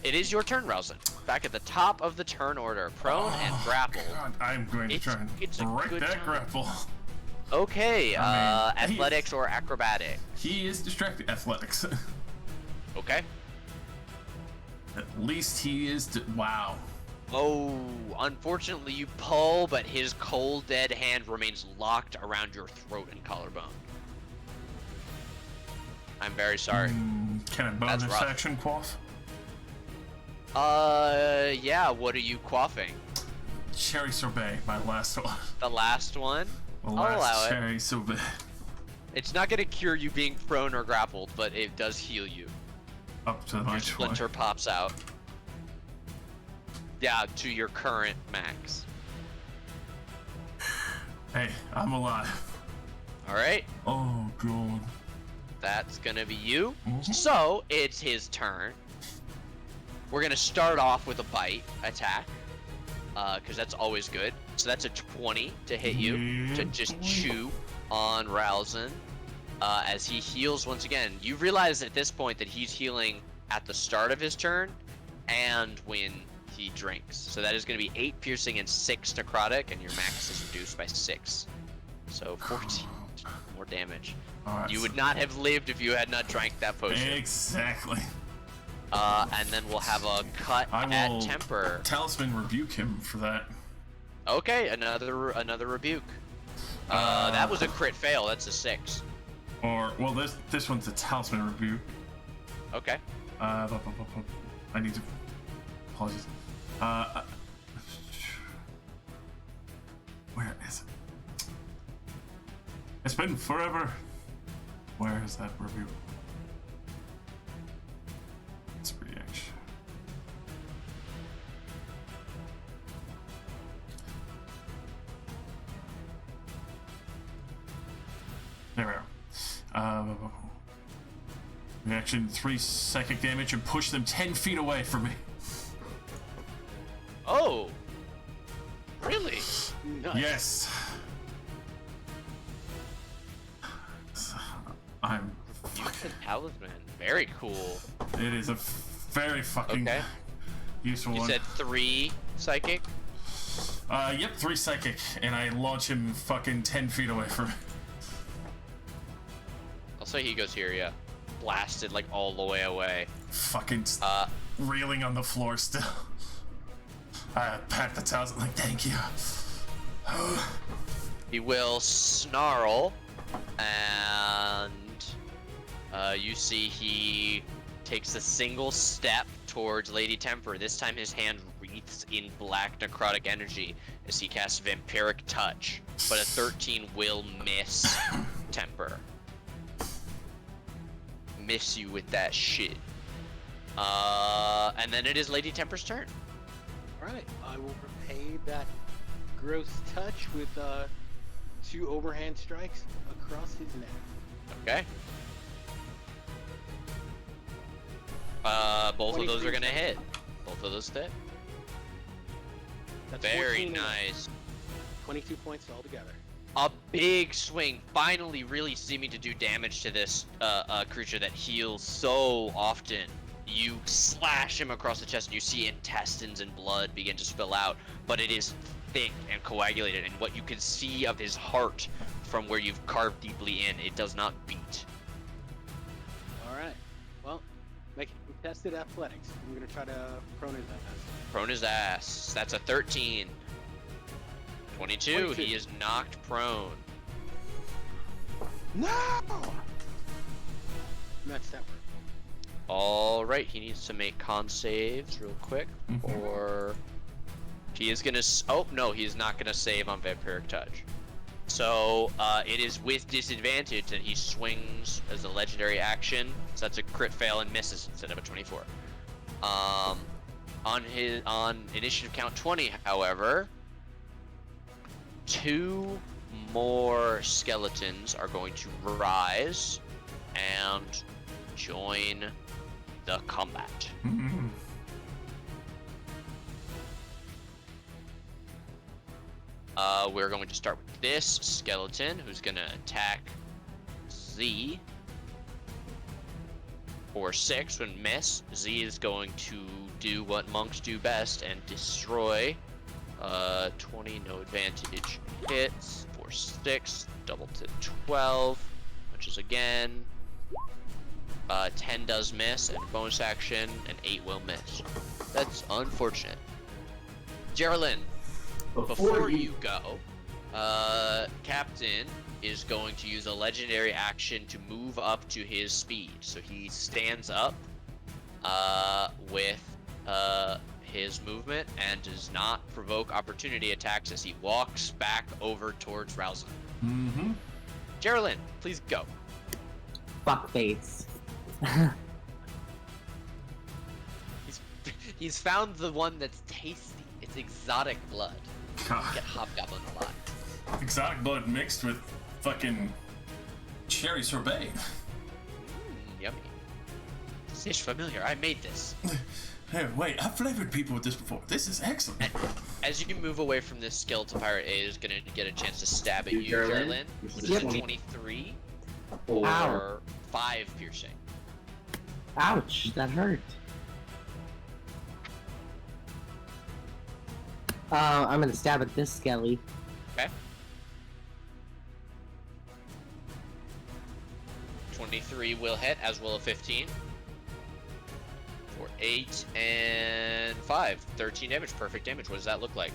Speaker 2: It is your turn, Ralzon. Back at the top of the turn order, prone and grappled.
Speaker 1: God, I'm going to try and
Speaker 2: It's a
Speaker 1: break
Speaker 2: good
Speaker 1: that
Speaker 2: time.
Speaker 1: grapple.
Speaker 2: Okay,
Speaker 1: I mean,
Speaker 2: athletics or acrobatic.
Speaker 1: He is distracted. Athletics.
Speaker 2: Okay.
Speaker 1: At least he is. Wow.
Speaker 2: Oh, unfortunately you pull, but his cold dead hand remains locked around your throat and collarbone. I'm very sorry.
Speaker 1: Can a bonus
Speaker 2: That's rough.
Speaker 1: action quaff?
Speaker 2: Yeah, what are you quaffing?
Speaker 1: Cherry sorbet, my last one.
Speaker 2: The last one?
Speaker 1: The
Speaker 2: I'll
Speaker 1: last
Speaker 2: allow it.
Speaker 1: cherry sorbet.
Speaker 2: It's not gonna cure you being prone or grappled, but it does heal you.
Speaker 1: Up to my
Speaker 2: Your
Speaker 1: 20.
Speaker 2: splinter pops out. Yeah, to your current max.
Speaker 1: Hey, I'm alive.
Speaker 2: Alright,
Speaker 1: Oh, God.
Speaker 2: that's gonna be you.
Speaker 1: Mhm.
Speaker 2: So, it's his turn. We're gonna start off with a bite attack. Because that's always good. So that's a 20 to hit you.
Speaker 1: Yeah,
Speaker 2: To just
Speaker 1: boy.
Speaker 2: chew on Ralzon. As he heals once again. You realize at this point that he's healing at the start of his turn and when he drinks. So that is going to be 8 piercing and 6 necrotic, and your max is reduced by 6. So 14 more damage.
Speaker 1: Alright,
Speaker 2: You
Speaker 1: so-
Speaker 2: would not have lived if you had not drank that potion.
Speaker 1: Exactly.
Speaker 2: And then we'll have a cut
Speaker 1: I
Speaker 2: at
Speaker 1: will
Speaker 2: temper.
Speaker 1: Talisman rebuke him for that.
Speaker 2: Okay, another rebuke. That was a crit fail. That's a 6.
Speaker 1: Or, well, this one's a Talisman rebuke.
Speaker 2: Okay.
Speaker 1: I need to. Apologies. Where is it? It's been forever. Where is that review? It's reaction. There we are. Reaction 3 psychic damage and push them 10 feet away from me.
Speaker 2: Oh. Really?
Speaker 5: Nice.
Speaker 1: Yes. I'm.
Speaker 2: Use the talisman. Very cool.
Speaker 1: It is a very fucking
Speaker 2: Okay.
Speaker 1: useful
Speaker 2: You
Speaker 1: one.
Speaker 2: said 3 psychic?
Speaker 1: Yep, 3 psychic, and I launch him fucking 10 feet away from me.
Speaker 2: I'll say he goes here, yeah. Blasted like all the way away.
Speaker 1: Fucking
Speaker 2: Uh,
Speaker 1: reeling on the floor still. I pat the towels like, thank you.
Speaker 2: he will snarl, and you see he takes a single step towards Lady Temper. This time his hand wreaths in black necrotic energy as he casts Vampiric Touch, but a 13 will miss Temper. Miss you with that shit. And then it is Lady Temper's turn.
Speaker 5: Alright, I will repay that gross touch with 2 overhand strikes across his neck.
Speaker 2: Okay. Both of those are gonna hit. Both of those hit.
Speaker 5: That's
Speaker 2: Very
Speaker 5: 14
Speaker 2: nice.
Speaker 5: 22 points altogether.
Speaker 2: A big swing, finally really seeming to do damage to this creature that heals so often. You slash him across the chest and you see intestines and blood begin to spill out, but it is thick and coagulated, and what you can see of his heart from where you've carved deeply in, it does not beat.
Speaker 5: Alright, well, make contested athletics. I'm gonna try to prone his ass.
Speaker 2: Prone his ass. That's a 13. 22.
Speaker 5: 22.
Speaker 2: He is knocked prone.
Speaker 5: No! That's temper.
Speaker 2: Alright, he needs to make con saves real quick. Or he is gonna. Oh, no, he is not gonna save on Vampiric Touch. So it is with disadvantage that he swings as a legendary action. So that's a crit fail and misses instead of a 24. On initiative count 20, however, 2 more skeletons are going to rise and join the combat. We're going to start with this skeleton, who's going to attack Z for 6 when miss. Z is going to do what monks do best and destroy. 20, no advantage hits for 6, double to 12, which is again 10 does miss, and bonus action, and 8 will miss. That's unfortunate. Geraldine, before you go, Captain is going to use a legendary action to move up to his speed. So he stands up with his movement and does not provoke opportunity attacks as he walks back over towards Ralzon. Geraldine, please go.
Speaker 4: Fuckface.
Speaker 2: He's found the one that's tasty. It's exotic blood. Get hobgoblin a lot.
Speaker 1: Exotic blood mixed with fucking cherry sorbet.
Speaker 2: Yummy. Dish familiar. I made this.
Speaker 1: Hey, wait, I've flavored people with this before. This is excellent.
Speaker 2: As you move away from this skeleton pirate, A is gonna get a chance to stab at you,
Speaker 6: Geraldine?
Speaker 2: Geraldine, which is
Speaker 4: Yep.
Speaker 2: a 23
Speaker 6: Or
Speaker 2: or 5 piercing.
Speaker 4: Ouch, that hurt. I'm gonna stab at this skelly.
Speaker 2: Okay. 23 will hit, as will a 15. For 8 and 5. 13 damage, perfect damage. What does that look like?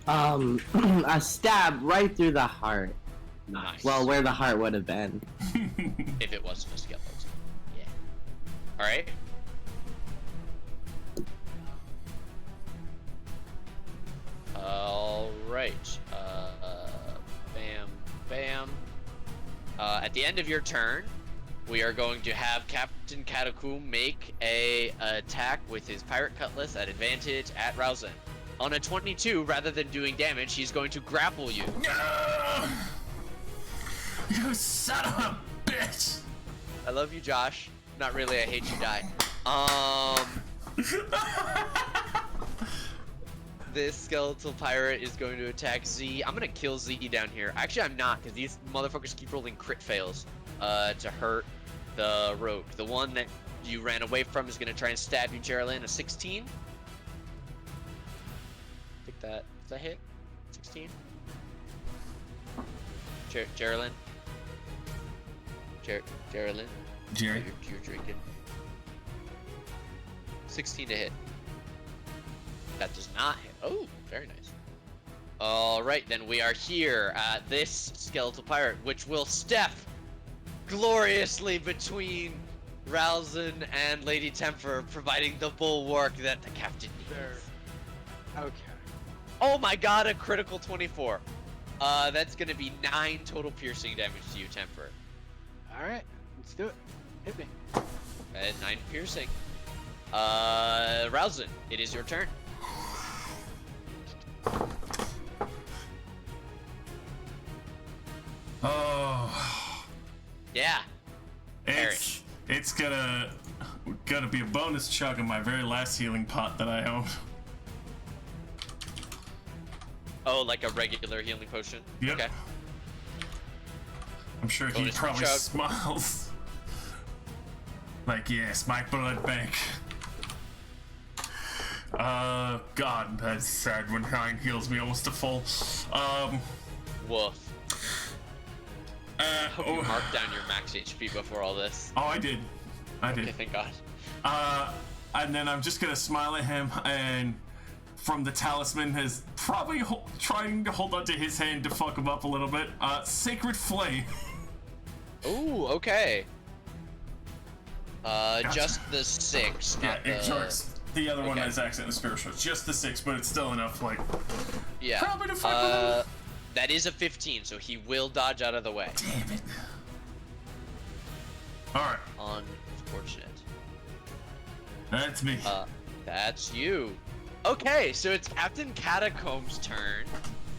Speaker 4: A stab right through the heart.
Speaker 2: Nice.
Speaker 4: Well, where the heart would have been.
Speaker 2: If it wasn't a skeleton. Yeah. Alright. Alright. Bam, bam. At the end of your turn, we are going to have Captain Catacomb make a attack with his pirate cutlass at advantage at Ralzon. On a 22, rather than doing damage, he's going to grapple you.
Speaker 1: No! You son of a bitch!
Speaker 2: I love you, Josh. Not really, I hate you, die. This skeletal pirate is going to attack Z. I'm gonna kill Z down here. Actually, I'm not, because these motherfuckers keep rolling crit fails to hurt the rogue. The one that you ran away from is gonna try and stab you, Geraldine. A 16. I think that, does that hit? 16? Geraldine? Geraldine?
Speaker 1: Jerry.
Speaker 2: You're drinking. 16 to hit. That does not hit. Oh, very nice. Alright, then we are here at this skeletal pirate, which will step gloriously between Ralzon and Lady Temper, providing the bulwark that the captain needs.
Speaker 5: Okay.
Speaker 2: Oh my god, a critical 24. That's gonna be 9 total piercing damage to you, Temper.
Speaker 5: Alright, let's do it. Hit me.
Speaker 2: 9 piercing. Ralzon, it is your turn.
Speaker 1: Oh.
Speaker 2: Yeah.
Speaker 1: It's gonna be a bonus chug in my very last healing pot that I own.
Speaker 2: Oh, like a regular healing potion?
Speaker 1: Yep.
Speaker 2: Okay.
Speaker 1: I'm sure he
Speaker 2: Bonus
Speaker 1: probably
Speaker 2: chug.
Speaker 1: smiles. Like, yes, my blood bank. God, that's sad when Ryan heals me almost to full.
Speaker 2: Woof. Hope you marked down your max HP before all this.
Speaker 1: Oh, I did.
Speaker 2: Okay, thank God.
Speaker 1: And then I'm just gonna smile at him, and from the talisman has probably trying to hold on to his hand to fuck him up a little bit. Sacred Flame.
Speaker 2: Ooh, okay.
Speaker 1: Gotcha.
Speaker 2: Just the 6.
Speaker 1: Yeah,
Speaker 2: Not
Speaker 1: it
Speaker 2: the...
Speaker 1: jerks. The other one
Speaker 2: Okay.
Speaker 1: is accident and spiritual. It's just the 6, but it's still enough, like,
Speaker 2: Yeah.
Speaker 1: probably to fuck with him.
Speaker 2: That is a 15, so he will dodge out of the way.
Speaker 1: Damn it. Alright,
Speaker 2: Unfortunate.
Speaker 1: that's me.
Speaker 2: That's you. Okay, so it's Captain Catacomb's turn.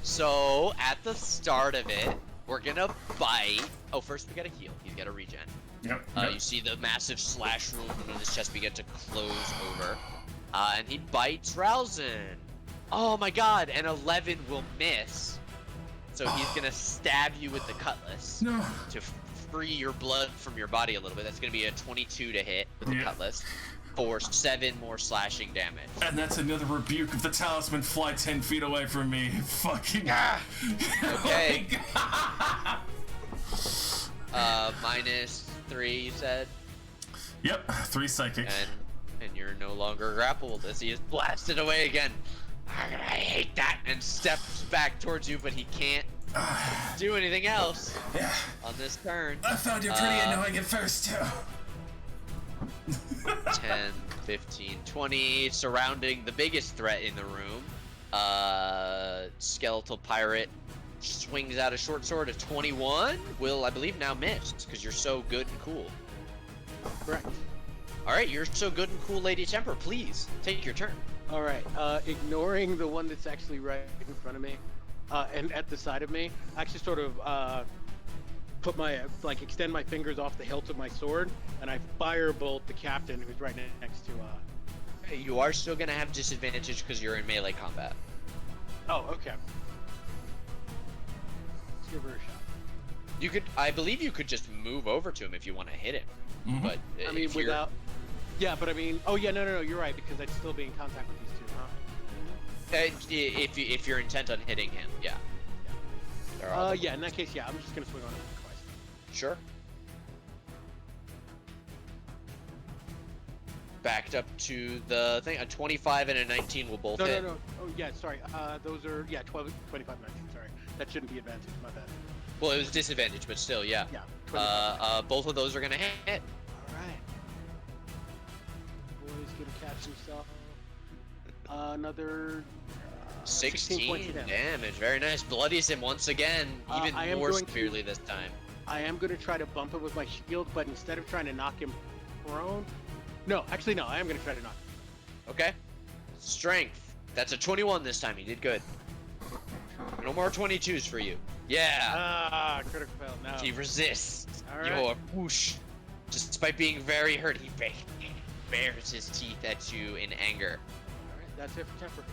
Speaker 2: So, at the start of it, we're gonna bite. Oh, first we gotta heal. He's gotta regen.
Speaker 1: Yep.
Speaker 2: You see the massive slash wound in his chest begin to close over. And he bites Ralzon. Oh my god, an 11 will miss. So he's gonna stab you with the cutlass
Speaker 1: No.
Speaker 2: to free your blood from your body a little bit. That's gonna be a 22 to hit with the
Speaker 1: Yeah.
Speaker 2: cutlass for 7 more slashing damage.
Speaker 1: And that's another rebuke of the talisman fly 10 feet away from me. Fucking.
Speaker 2: Okay.
Speaker 1: Like-
Speaker 2: -3, you said,
Speaker 1: Yep, 3 psychic.
Speaker 2: and you're no longer grappled as he is blasted away again. I hate that, and steps back towards you, but he can't do anything else
Speaker 1: Yeah.
Speaker 2: on this turn.
Speaker 1: I found you pretty annoying at first, too.
Speaker 2: 10, 15, 20, surrounding the biggest threat in the room. Skeletal pirate swings out a short sword of 21. Will, I believe, now miss, because you're so good and cool.
Speaker 5: Correct.
Speaker 2: Alright, you're so good and cool, Lady Temper. Please, take your turn.
Speaker 5: All right. Ignoring the one that's actually right in front of me, and at the side of me, I actually sort of put my extend my fingers off the hilt of my sword, and I firebolt the captain who's right next to.
Speaker 2: Hey, you are still going to have disadvantage because you're in melee combat.
Speaker 5: Oh, okay. Let's give her a shot.
Speaker 2: You could, I believe you could just move over to him if you want to hit him.
Speaker 1: Mhm.
Speaker 2: But
Speaker 5: I mean,
Speaker 2: if you're-
Speaker 5: without. Yeah, but I mean, oh yeah, no, you're right because I'd still be in contact with these two, huh?
Speaker 2: if you're intent on hitting him, yeah. They're all-
Speaker 5: Yeah. In that case, yeah, I'm just gonna swing on him twice.
Speaker 2: Sure. Backed up to the thing. A 25 and a 19 will both hit.
Speaker 5: No. Oh yeah, sorry. Those are 12, 25, 19. Sorry, that shouldn't be advantage. My bad.
Speaker 2: Well, it was disadvantage, but still, yeah.
Speaker 5: Yeah. 25.
Speaker 2: Both of those are gonna hit.
Speaker 5: All right. Boy's gonna catch himself. Another 16 points
Speaker 2: 16
Speaker 5: of damage.
Speaker 2: damage. Very nice. Bloodies him once again, even
Speaker 5: I am
Speaker 2: more
Speaker 5: going to-
Speaker 2: severely this time.
Speaker 5: I am gonna try to bump him with my shield, but instead of trying to knock him prone, no, actually no, I am gonna try to knock him.
Speaker 2: Okay. Strength. That's a 21 this time. He did good. No more 22s for you. Yeah.
Speaker 5: Ah, critical fail. No.
Speaker 2: He resists
Speaker 5: All right.
Speaker 2: your whoosh. Despite being very hurt, he bares his teeth at you in anger.
Speaker 5: All right, that's it for temper.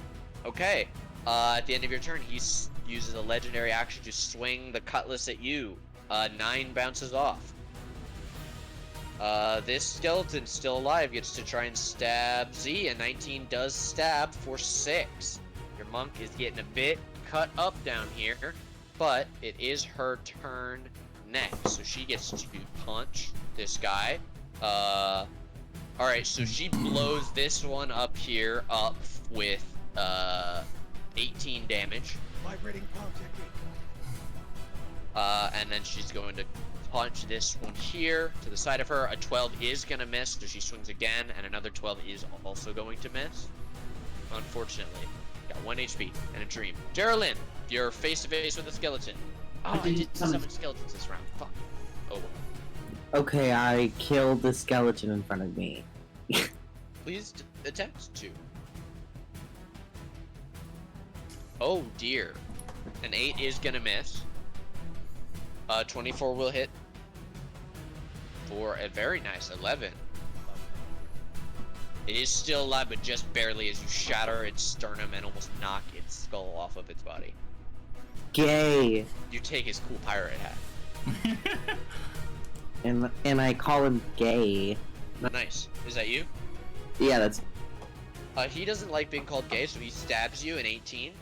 Speaker 2: Okay. At the end of your turn, he uses a legendary action to swing the cutlass at you. 9 bounces off. This skeleton still alive gets to try and stab Z, and 19 does stab for 6. Your monk is getting a bit cut up down here, but it is her turn next, so she gets to punch this guy. Alright, so she blows this one up here up with 18 damage.
Speaker 5: Vibrating palm technique.
Speaker 2: And then she's going to punch this one here to the side of her. A 12 is going to miss, so she swings again, and another 12 is also going to miss. Unfortunately. Got 1 HP and a dream. Geraldine, you're face to face with a skeleton. Oh, I did summon skeletons this round. Fuck. Oh well.
Speaker 4: Okay, I killed the skeleton in front of me.
Speaker 2: Please attempt to. Oh dear. An 8 is gonna miss. 24 will hit. For a very nice 11. It is still alive, but just barely as you shatter its sternum and almost knock its skull off of its body.
Speaker 4: Gay.
Speaker 2: You take his cool pirate hat.
Speaker 4: And I call him gay.
Speaker 2: Nice. Is that you?
Speaker 4: Yeah, that's
Speaker 2: He doesn't like being called gay, so he stabs you in 18.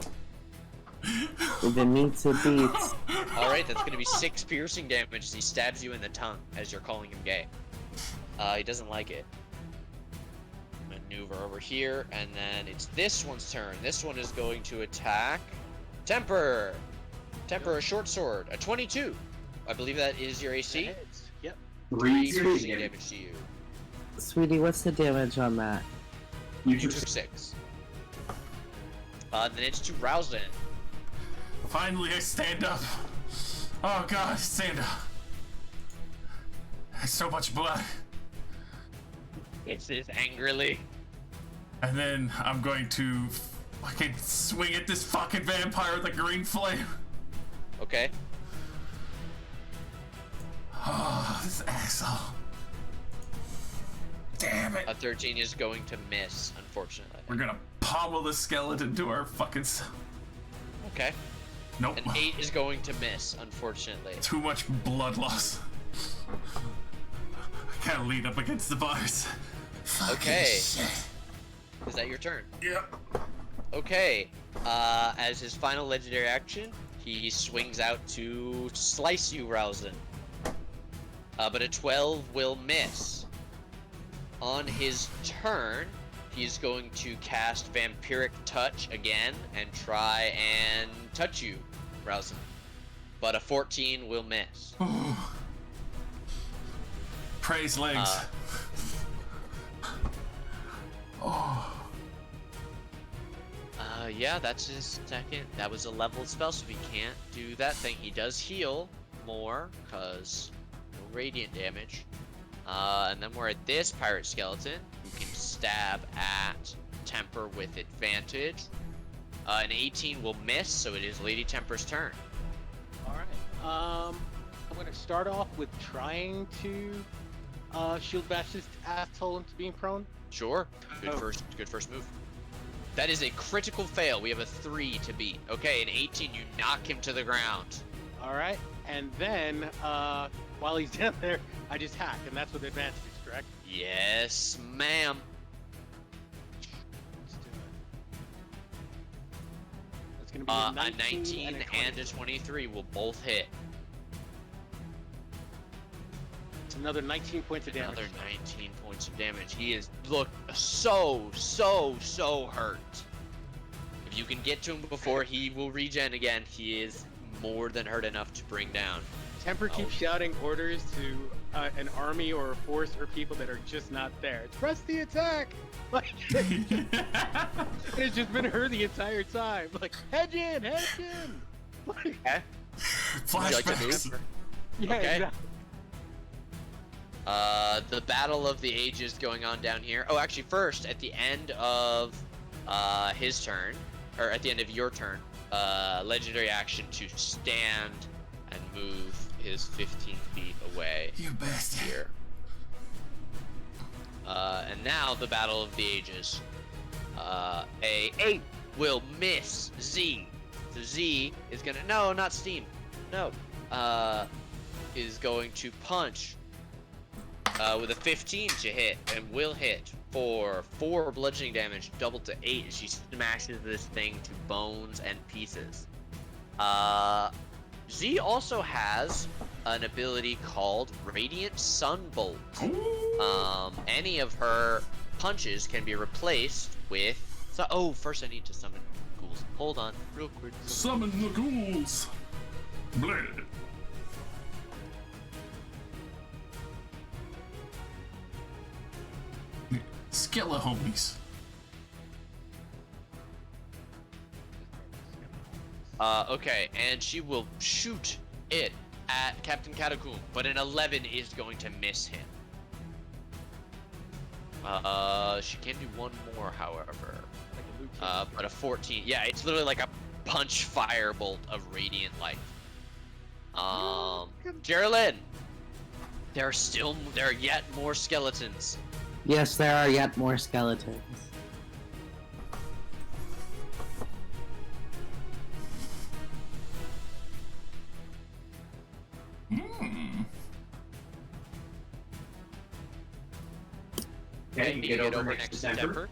Speaker 4: the meets a beats.
Speaker 2: Alright, that's gonna be 6 piercing damage as he stabs you in the tongue as you're calling him gay. He doesn't like it. Maneuver over here, and then it's this one's turn. This one is going to attack Temper! Temper, a short sword, a 22. I believe that is your AC.
Speaker 5: Hits. Yep.
Speaker 2: 3
Speaker 6: 3
Speaker 2: piercing damage to you.
Speaker 4: Sweetie, what's the damage on that?
Speaker 2: You took 6. Then it's to Ralzon.
Speaker 1: Finally, I stand up. Oh God, stand up. There's so much blood.
Speaker 2: It says angrily.
Speaker 1: And then I'm going to fucking swing at this fucking vampire with a green flame.
Speaker 2: Okay.
Speaker 1: Oh, this asshole. Damn it.
Speaker 2: A 13 is going to miss, unfortunately.
Speaker 1: We're gonna pommel the skeleton to our fucking
Speaker 2: Okay.
Speaker 1: Nope.
Speaker 2: An 8 is going to miss, unfortunately.
Speaker 1: Too much blood loss. I can't lean up against the bars. Fucking
Speaker 2: Okay.
Speaker 1: shit.
Speaker 2: Is that your turn?
Speaker 1: Yep.
Speaker 2: Okay. As his final legendary action, he swings out to slice you, Ralzon. But a 12 will miss. On his turn, he's going to cast Vampiric Touch again and try and touch you, Ralzon. But a 14 will miss.
Speaker 1: Praise legs.
Speaker 2: Yeah, that's his second. That was a leveled spell, so he can't do that thing. He does heal more, because no radiant damage. And then we're at this pirate skeleton, who can stab at Temper with advantage. An 18 will miss, so it is Lady Temper's turn.
Speaker 5: Alright. I'm gonna start off with trying to shield bash this asshole into being prone.
Speaker 2: Sure. Good
Speaker 5: Oh.
Speaker 2: first move. That is a critical fail. We have a 3 to beat. Okay, an 18, you knock him to the ground.
Speaker 5: Alright. And then while he's down there, I just hack, and that's with advantage, correct?
Speaker 2: Yes, ma'am.
Speaker 5: Let's do it. It's gonna be a 19,
Speaker 2: and a 23 will both hit.
Speaker 5: It's another 19 points of damage.
Speaker 2: Another 19 points of damage. He is so hurt. If you can get to him before he will regen again, he is more than hurt enough to bring down.
Speaker 5: Temper keeps shouting orders to an army or a force or people that are just not there. Press the attack! Like, it's just been her the entire time. Like, hedge in! Hedge in! Like,
Speaker 2: Okay. Would you like to
Speaker 1: Flashbacks.
Speaker 2: move?
Speaker 5: yeah,
Speaker 2: Okay.
Speaker 5: exactly.
Speaker 2: The Battle of the Ages going on down here. Oh, actually, first, at the end of his turn, or at the end of your turn, legendary action to stand and move his 15 feet away
Speaker 1: You bastard.
Speaker 2: here. And now the Battle of the Ages. A 8 will miss Z. So Z is gonna, no, not Steam. No. Is going to punch with a 15 to hit, and will hit for 4 bludgeoning damage, doubled to 8 as she smashes this thing to bones and pieces. Z also has an ability called Radiant Sunbolt. Any of her punches can be replaced with... So, oh, first I need to summon ghouls. Hold on, real quick.
Speaker 1: Summon the ghouls. Bled. Skella homies.
Speaker 2: Okay, and she will shoot it at Captain Catacomb, but an 11 is going to miss him. She can do one more, however. But a 14. Yeah, it's literally like a punch firebolt of radiant light. Geraldine, there are yet more skeletons.
Speaker 4: Yes, there are yet more skeletons.
Speaker 6: Okay, you get over next December.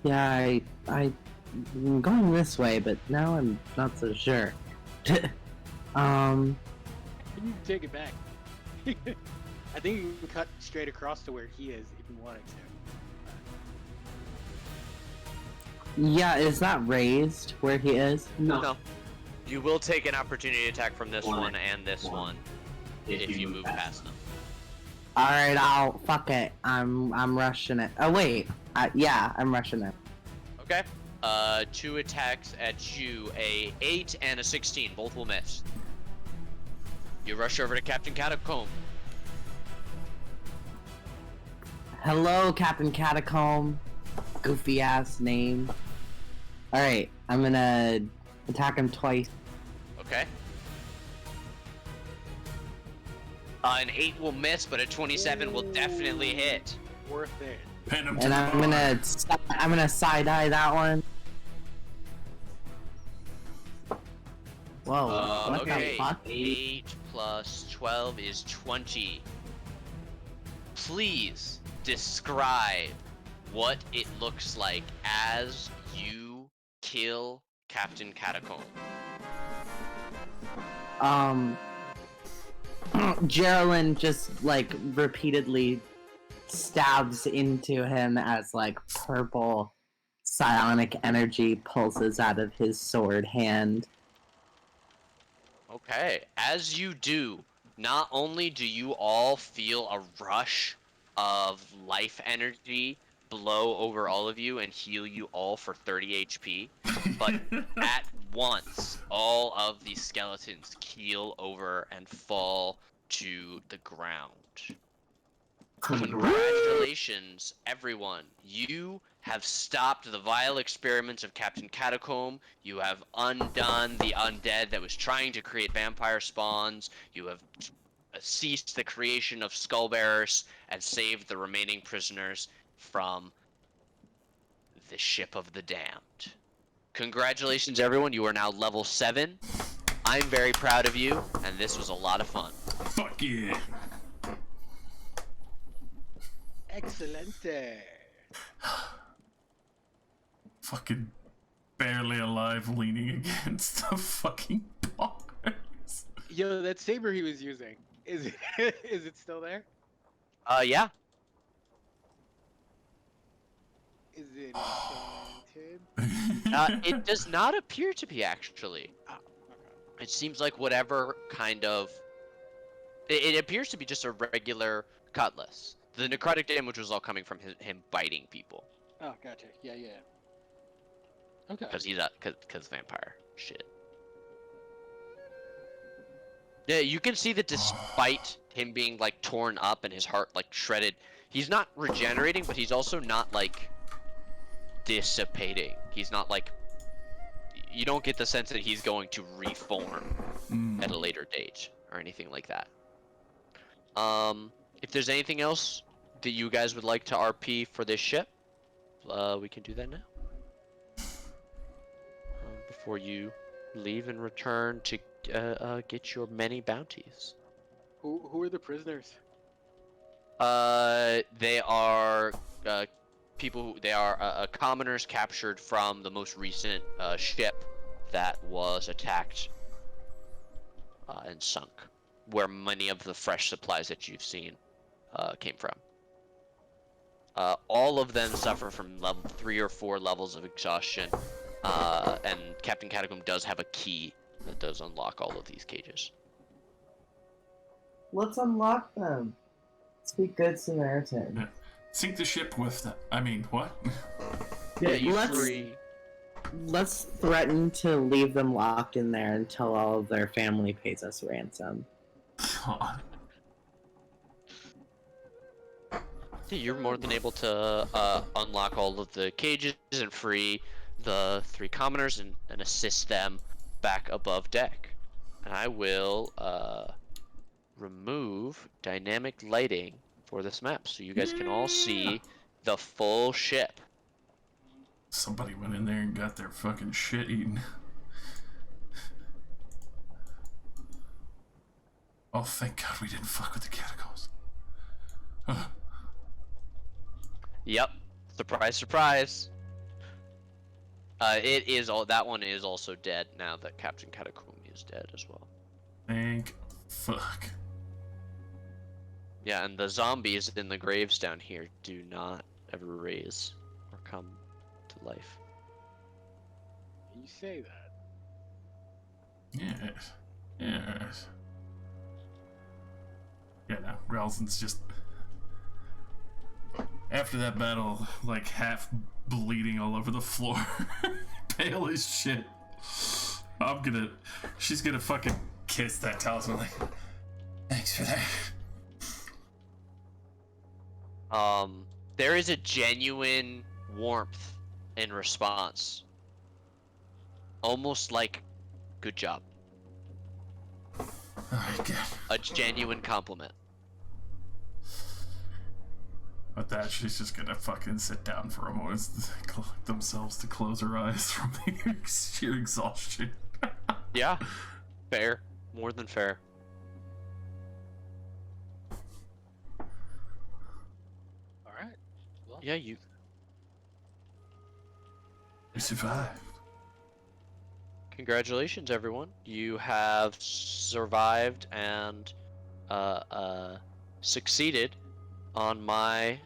Speaker 4: Yeah, I'm going this way, but now I'm not so sure.
Speaker 5: You can take it back. I think you can cut straight across to where he is if you wanted to.
Speaker 4: Yeah, is that raised where he is?
Speaker 2: No. You will take an opportunity attack from this one and this one if you move past them.
Speaker 4: Alright, fuck it. I'm rushing it. Oh wait, yeah, I'm rushing it.
Speaker 2: Okay. 2 attacks at you, a 8 and a 16. Both will miss. You rush over to Captain Catacomb.
Speaker 4: Hello, Captain Catacomb. Goofy ass name. Alright, I'm gonna attack him twice.
Speaker 2: Okay. An 8 will miss, but a 27 will definitely hit.
Speaker 5: Worth it.
Speaker 1: Pin him to
Speaker 4: And
Speaker 1: the bar.
Speaker 4: I'm gonna side eye that one. Whoa, what
Speaker 2: Okay.
Speaker 4: the fuck?
Speaker 2: 8 plus 12 is 20. Please describe what it looks like as you kill Captain Catacomb.
Speaker 4: Geraldine just like repeatedly stabs into him as like purple psionic energy pulses out of his sword hand.
Speaker 2: Okay, as you do, not only do you all feel a rush of life energy blow over all of you and heal you all for 30 HP, but at once, all of the skeletons keel over and fall to the ground. Congratulations, everyone. You have stopped the vile experiments of Captain Catacomb. You have undone the undead that was trying to create vampire spawns. You have ceased the creation of skullbearers and saved the remaining prisoners from the ship of the damned. Congratulations, everyone. You are now level 7. I'm very proud of you, and this was a lot of fun.
Speaker 1: Fuck yeah.
Speaker 5: Excelente.
Speaker 1: Fucking barely alive leaning against the fucking bars.
Speaker 5: Yo, that saber he was using, is it, is it still there?
Speaker 2: Yeah.
Speaker 5: Is it enchanted?
Speaker 2: It does not appear to be, actually.
Speaker 5: Oh, okay.
Speaker 2: It seems like whatever kind of... It appears to be just a regular cutlass. The necrotic damage was all coming from him biting people.
Speaker 5: Oh, gotcha. Yeah. Okay.
Speaker 2: Because he's because vampire shit. Yeah, you can see that despite him being like torn up and his heart like shredded, he's not regenerating, but he's also not like dissipating. He's not like, you don't get the sense that he's going to reform at a later date or anything like that. If there's anything else that you guys would like to RP for this ship, we can do that now. Before you leave and return to get your many bounties.
Speaker 5: Who are the prisoners?
Speaker 2: They are people. They are commoners captured from the most recent ship that was attacked and sunk, where many of the fresh supplies that you've seen came from. All of them suffer from level 3 or 4 levels of exhaustion, and Captain Catacomb does have a key that does unlock all of these cages.
Speaker 4: Let's unlock them. Let's be good Samaritans.
Speaker 1: Yeah. Sink the ship with the... I mean, what?
Speaker 4: Let's threaten to leave them locked in there until all of their family pays us ransom.
Speaker 1: God.
Speaker 2: You're more than able to unlock all of the cages and free the 3 commoners and assist them back above deck. And I will remove dynamic lighting for this map so you guys can all see the full ship.
Speaker 1: Somebody went in there and got their fucking shit eaten. Oh, thank God we didn't fuck with the catacombs.
Speaker 2: Yep. Surprise, surprise. It is all. That one is also dead now that Captain Catacomb is dead as well.
Speaker 1: Thank fuck.
Speaker 2: Yeah, and the zombies in the graves down here do not ever raise or come to life.
Speaker 5: You say that.
Speaker 1: Yes. Yes. Yeah, no, Ralzon's just... after that battle, like half bleeding all over the floor, pale as shit. She's gonna fucking kiss that talisman. Like, thanks for that.
Speaker 2: There is a genuine warmth in response. Almost like, good job.
Speaker 1: Alright, good.
Speaker 2: A genuine compliment.
Speaker 1: With that, she's just gonna fucking sit down for a moment, collect themselves to close her eyes from the sheer exhaustion.
Speaker 2: Yeah, fair. More than fair.
Speaker 5: All right. Well,
Speaker 2: Yeah, you
Speaker 1: survived.
Speaker 2: Congratulations, everyone. You have survived and succeeded on my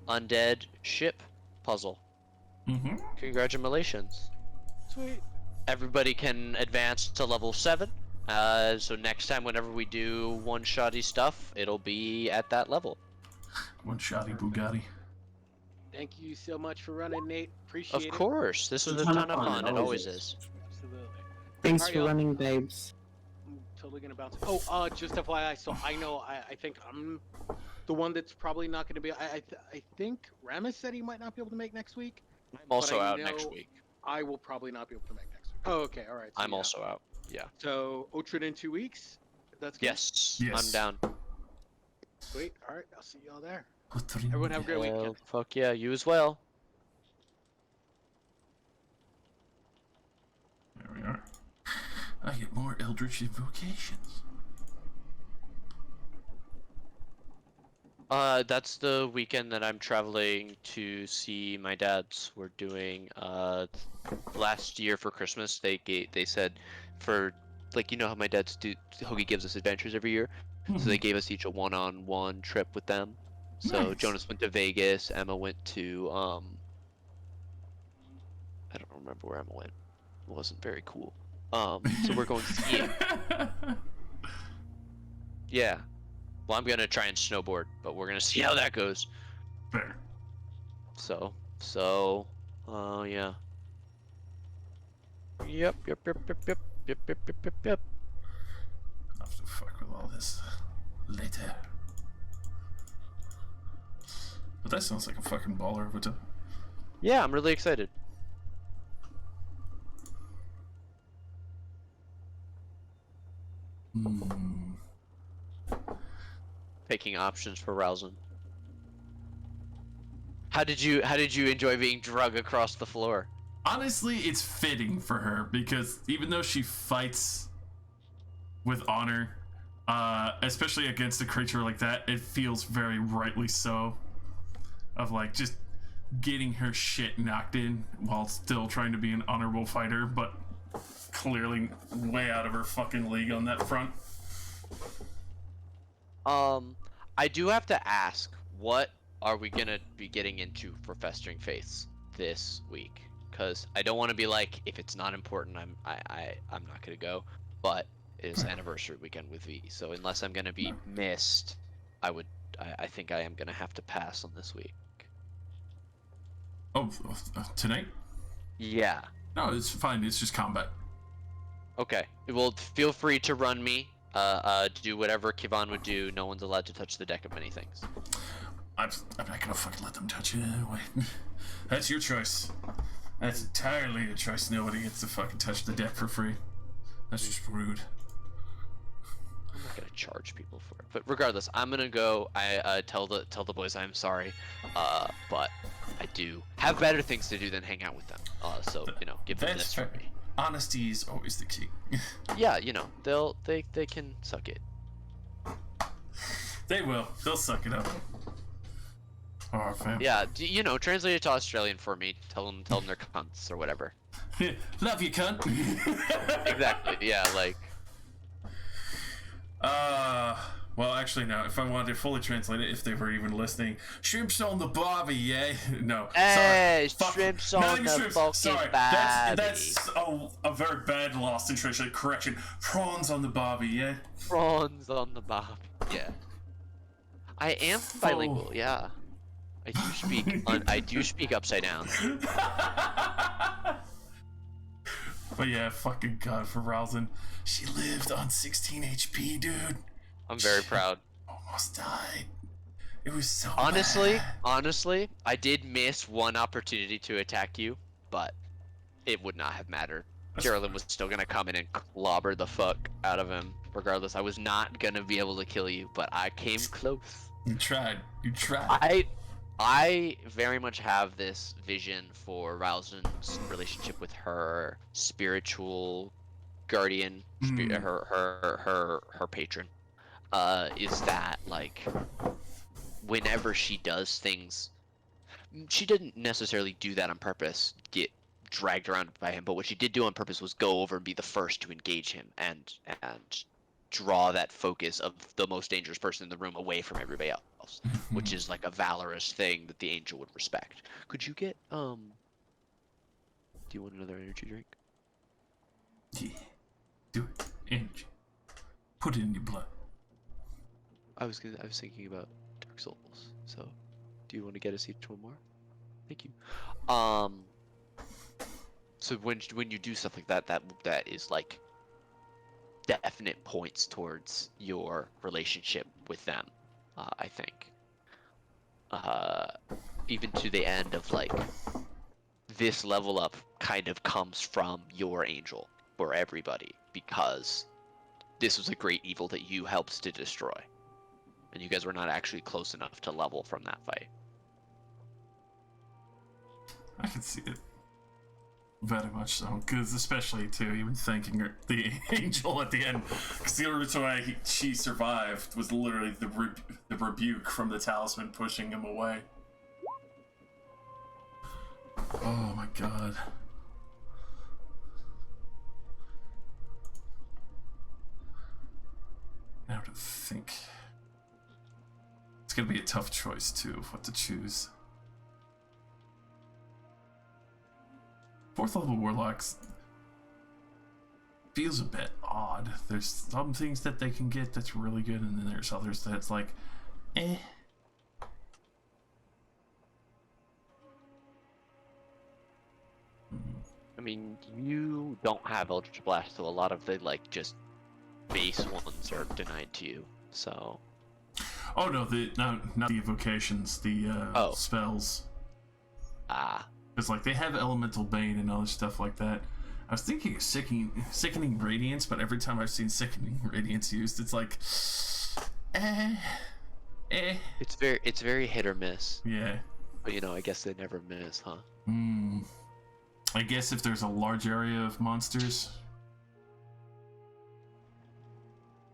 Speaker 2: undead ship puzzle.
Speaker 1: Mm-hmm.
Speaker 2: Congratulations.
Speaker 5: sweet.
Speaker 2: Everybody can advance to level 7. So next time, whenever we do one-shotty stuff, it'll be at that level.
Speaker 1: One shotty Bugatti.
Speaker 5: Thank you so much for running, Nate. Appreciate
Speaker 2: Of
Speaker 5: it.
Speaker 2: course, this was a ton of fun. It always is.
Speaker 5: Absolutely.
Speaker 4: Thanks
Speaker 5: Alright,
Speaker 4: for
Speaker 5: y'all.
Speaker 4: running, babes.
Speaker 5: I'm totally gonna bounce. Oh, just FYI, so I know I think I'm the one that's probably not gonna be. I think Ramus said he might not be able to make next week.
Speaker 2: I'm also
Speaker 5: I
Speaker 2: out next
Speaker 5: know
Speaker 2: week.
Speaker 5: I will probably not be able to make next week. Oh, okay, all right. So
Speaker 2: I'm
Speaker 5: yeah.
Speaker 2: also out. Yeah.
Speaker 5: So Ultra in 2 weeks. If that's good.
Speaker 2: Yes.
Speaker 1: Yes.
Speaker 2: I'm down.
Speaker 5: Sweet. All right. I'll see y'all there.
Speaker 1: Everyone
Speaker 5: Everyone have a great weekend.
Speaker 2: Fuck yeah, you as well.
Speaker 1: There we are. I get more Eldritch invocations.
Speaker 2: That's the weekend that I'm traveling to see my dad's. We're doing last year for Christmas they said for like, you know how my dad's Hoagie gives us adventures every year. So they gave us each a one-on-one trip with them. So
Speaker 1: Nice.
Speaker 2: Jonas went to Vegas, Emma went to I don't remember where Emma went. It wasn't very cool. So we're going skiing. Yeah. Well, I'm gonna try and snowboard, but we're gonna see how that goes.
Speaker 1: Fair.
Speaker 2: So, yeah. Yep.
Speaker 1: I'll have to fuck with all this later. But that sounds like a fucking baller of a time.
Speaker 2: Yeah, I'm really excited. Taking options for Ralzon. How did you enjoy being drug across the floor?
Speaker 1: Honestly, it's fitting for her because even though she fights with honor, especially against a creature like that, it feels very rightly so. Of like just getting her shit knocked in while still trying to be an honorable fighter, but clearly way out of her fucking league on that front.
Speaker 2: I do have to ask, what are we gonna be getting into for Festering Faiths this week? Because I don't want to be like, if it's not important, I'm not gonna go. But it is anniversary weekend with V, so unless I'm gonna be missed, I think I am gonna have to pass on this week.
Speaker 1: Oh, tonight?
Speaker 2: Yeah.
Speaker 1: No, it's fine. It's just combat.
Speaker 2: Okay. Well, feel free to run me. Do whatever Kivan would do. No one's allowed to touch the deck of many things.
Speaker 1: I'm not gonna fucking let them touch it anyway. That's your choice. That's entirely your choice. Nobody gets to fucking touch the deck for free. That's just rude.
Speaker 2: I'm not gonna charge people for it. But regardless, I'm gonna go. I tell the boys I'm sorry. But I do have better things to do than hang out with them. So give them
Speaker 1: That's
Speaker 2: this
Speaker 1: fair.
Speaker 2: for me.
Speaker 1: Honesty is always the key.
Speaker 2: Yeah, they can suck it.
Speaker 1: They will. They'll suck it up. Oh, fam.
Speaker 2: Yeah, translate it to Australian for me. Tell them they're cunts or whatever.
Speaker 1: Love you, cunt.
Speaker 2: Exactly. Yeah, like.
Speaker 1: Well, actually, no. If I wanted to fully translate it, if they were even listening, shrimps on the barbie, yeah? No.
Speaker 2: Hey,
Speaker 1: sorry.
Speaker 2: shrimps
Speaker 1: Not
Speaker 2: on
Speaker 1: even
Speaker 2: the
Speaker 1: shrimps.
Speaker 2: fucking
Speaker 1: Sorry.
Speaker 2: barbie.
Speaker 1: That's a very bad lost in translation. Correction. Prawns on the barbie, yeah?
Speaker 2: Prawns on the bob. Yeah. I am bilingual, yeah. I do speak upside down.
Speaker 1: But yeah, fucking God for Ralzon. She lived on 16 HP, dude.
Speaker 2: I'm very proud.
Speaker 1: Almost died. It was so
Speaker 2: Honestly,
Speaker 1: bad.
Speaker 2: I did miss one opportunity to attack you, but it would not have mattered. Carolyn was still gonna come in and clobber the fuck out of him, regardless. I was not gonna be able to kill you, but I came close.
Speaker 1: You tried. You tried.
Speaker 2: I very much have this vision for Ralzon's relationship with her spiritual guardian, her patron. Is that like whenever she does things, she didn't necessarily do that on purpose, get dragged around by him, but what she did do on purpose was go over and be the first to engage him and draw that focus of the most dangerous person in the room away from everybody else, which is like a valorous thing that the angel would respect. Could you get do you want another energy drink?
Speaker 1: Yeah. Do it. Energy. Put it in your blood.
Speaker 2: I was thinking about Dark Souls. So, do you want to get us each one more? Thank you. So when you do stuff like that, that is like definite points towards your relationship with them. I think. Even to the end of like this level up kind of comes from your angel for everybody, because this was a great evil that you helped to destroy, and you guys were not actually close enough to level from that fight.
Speaker 1: I can see it. Very much so, because especially too, even thanking her, the angel at the end, because the only reason why she survived was literally the rebuke from the talisman pushing him away. Oh my God. I have to think. It's gonna be a tough choice too, of what to choose. 4th level warlocks feels a bit odd. There's some things that they can get that's really good, and then there's others that's like, eh.
Speaker 2: I mean, you don't have Eldritch Blast, so a lot of the like just base ones are denied to you. So.
Speaker 1: Oh no, not the evocations, the spells.
Speaker 2: Ah.
Speaker 1: Because like they have elemental bane and other stuff like that. I was thinking of sickening radiance, but every time I've seen sickening radiance used, it's like, eh.
Speaker 2: It's very hit or miss.
Speaker 1: Yeah.
Speaker 2: But you know, I guess they never miss, huh?
Speaker 1: I guess if there's a large area of monsters,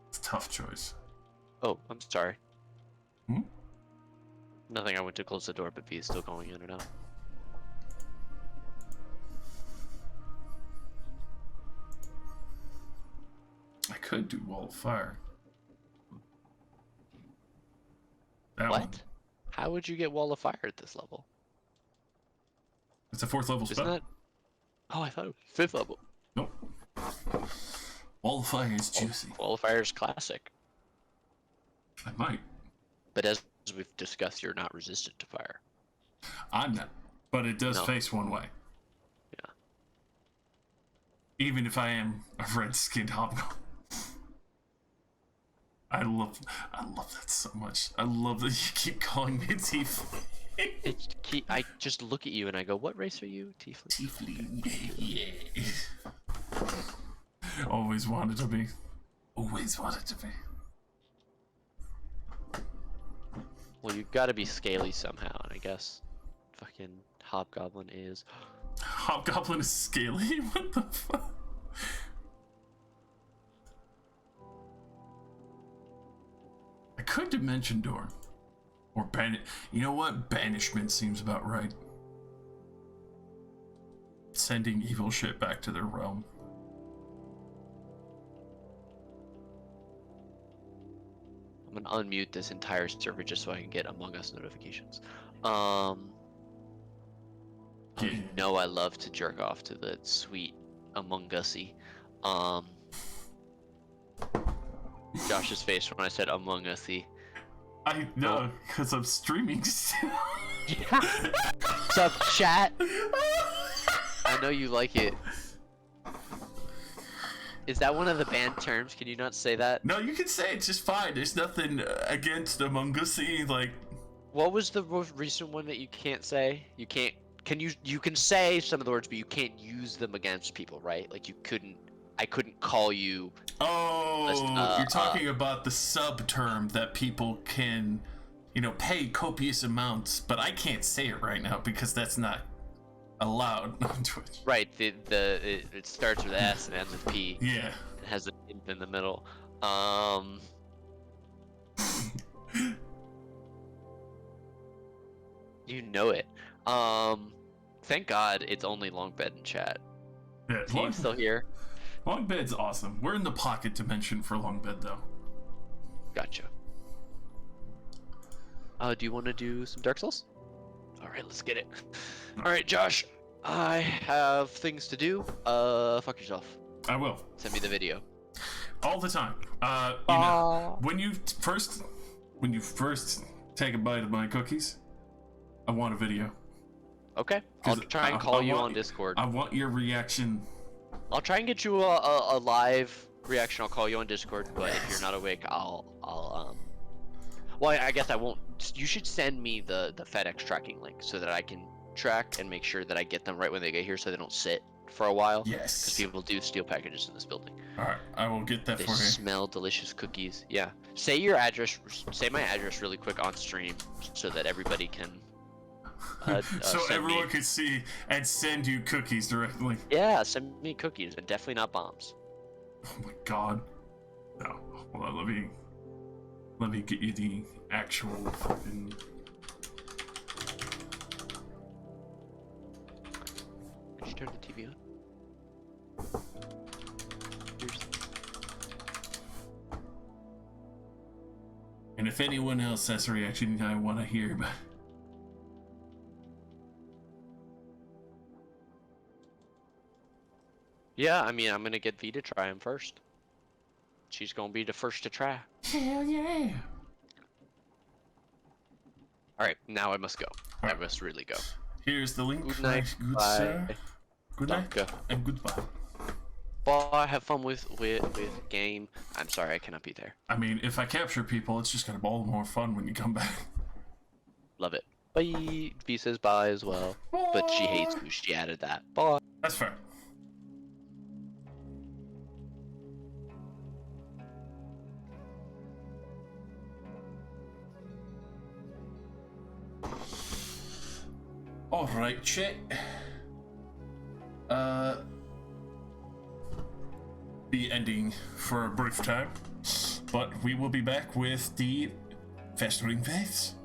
Speaker 1: it's a tough choice.
Speaker 2: Oh, I'm sorry.
Speaker 1: Hmm?
Speaker 2: Nothing. I went to close the door, but V is still going in and out.
Speaker 1: I could do Wall of Fire. That
Speaker 2: What?
Speaker 1: one.
Speaker 2: How would you get Wall of Fire at this level?
Speaker 1: It's a 4th level
Speaker 2: Isn't
Speaker 1: spell.
Speaker 2: that? Oh, I thought it was 5th level.
Speaker 1: Nope. Wall of Fire is juicy.
Speaker 2: Wall of Fire is classic.
Speaker 1: I might.
Speaker 2: But as we've discussed, you're not resistant to fire.
Speaker 1: I'm not. But it does
Speaker 2: No.
Speaker 1: face one way.
Speaker 2: Yeah.
Speaker 1: Even if I am a red-skinned hobgoblin. I love that so much. I love that you keep calling me a tiefling.
Speaker 2: I just look at you and I go, "What race are you, Tiefling?"
Speaker 1: Tiefling. Yeah. Always wanted to be. Always wanted to be.
Speaker 2: Well, you've got to be scaly somehow, and I guess fucking Hobgoblin is.
Speaker 1: Hobgoblin is scaly? What the fuck? I could Dimension Door. Or you know what? Banishment seems about right. Sending evil shit back to their realm.
Speaker 2: I'm gonna unmute this entire server just so I can get Among Us notifications. You know I love to jerk off to the sweet Among Us-y. Josh's face when I said Among Us-y.
Speaker 1: I know, because I'm streaming still.
Speaker 2: What's up, chat? I know you like it. Is that one of the banned terms? Can you not say that?
Speaker 1: No, you can say it's just fine. There's nothing against Among Us. Like,
Speaker 2: What was the most recent one that you can't say? You can't. You can say some of the words, but you can't use them against people, right? Like I couldn't call you.
Speaker 1: oh, you're talking about the sub term that people can, pay copious amounts, but I can't say it right now because that's not allowed on Twitch.
Speaker 2: Right. It starts with S and ends with P.
Speaker 1: Yeah.
Speaker 2: It has an imp in the middle. You know it. Thank God it's only Long Bed in chat.
Speaker 1: Yeah,
Speaker 2: Team's still here.
Speaker 1: Long Bed's awesome. We're in the pocket dimension for Long Bed, though.
Speaker 2: Gotcha. Do you want to do some Dark Souls? All right, let's get it. All right, Josh. I have things to do. Fuck yourself.
Speaker 1: I will.
Speaker 2: Send me the video.
Speaker 1: All the time. When you first take a bite of my cookies, I want a video.
Speaker 2: Okay. I'll try and call you on Discord.
Speaker 1: I want your reaction.
Speaker 2: I'll try and get you a live reaction. I'll call you on Discord, but if you're not awake, well, I guess I won't. You should send me the FedEx tracking link so that I can track and make sure that I get them right when they get here so they don't sit for a while.
Speaker 1: Yes.
Speaker 2: Because people do steal packages in this building.
Speaker 1: Alright, I will get that
Speaker 2: They
Speaker 1: for you.
Speaker 2: smell delicious cookies. Yeah. Say your address. Say my address really quick on stream so that everybody can.
Speaker 1: So
Speaker 2: send
Speaker 1: everyone
Speaker 2: me.
Speaker 1: could see and send you cookies directly.
Speaker 2: Yeah, send me cookies and definitely not bombs.
Speaker 1: Oh my god. No. Hold on, let me get you the actual fucking.
Speaker 2: Could you turn the TV on?
Speaker 1: And if anyone else has a reaction, I want to hear about.
Speaker 2: Yeah, I mean, I'm gonna get V to try him first. She's gonna be the first to try.
Speaker 1: Hell yeah!
Speaker 2: Alright, now I must go. I
Speaker 1: Alright.
Speaker 2: must really go.
Speaker 1: Here's the link.
Speaker 2: Good night.
Speaker 1: Good
Speaker 2: Bye.
Speaker 1: sir. Good night.
Speaker 2: Danke.
Speaker 1: And goodbye.
Speaker 2: Bye, have fun with game. I'm sorry, I cannot be there.
Speaker 1: I mean, if I capture people, it's just gonna be all the more fun when you come back.
Speaker 2: Love it. Bye. V says bye as well. But she hates you, she added that. Bye.
Speaker 1: That's fair. Alright, chat. Be ending for a brief time, but we will be back with the Festering Faiths.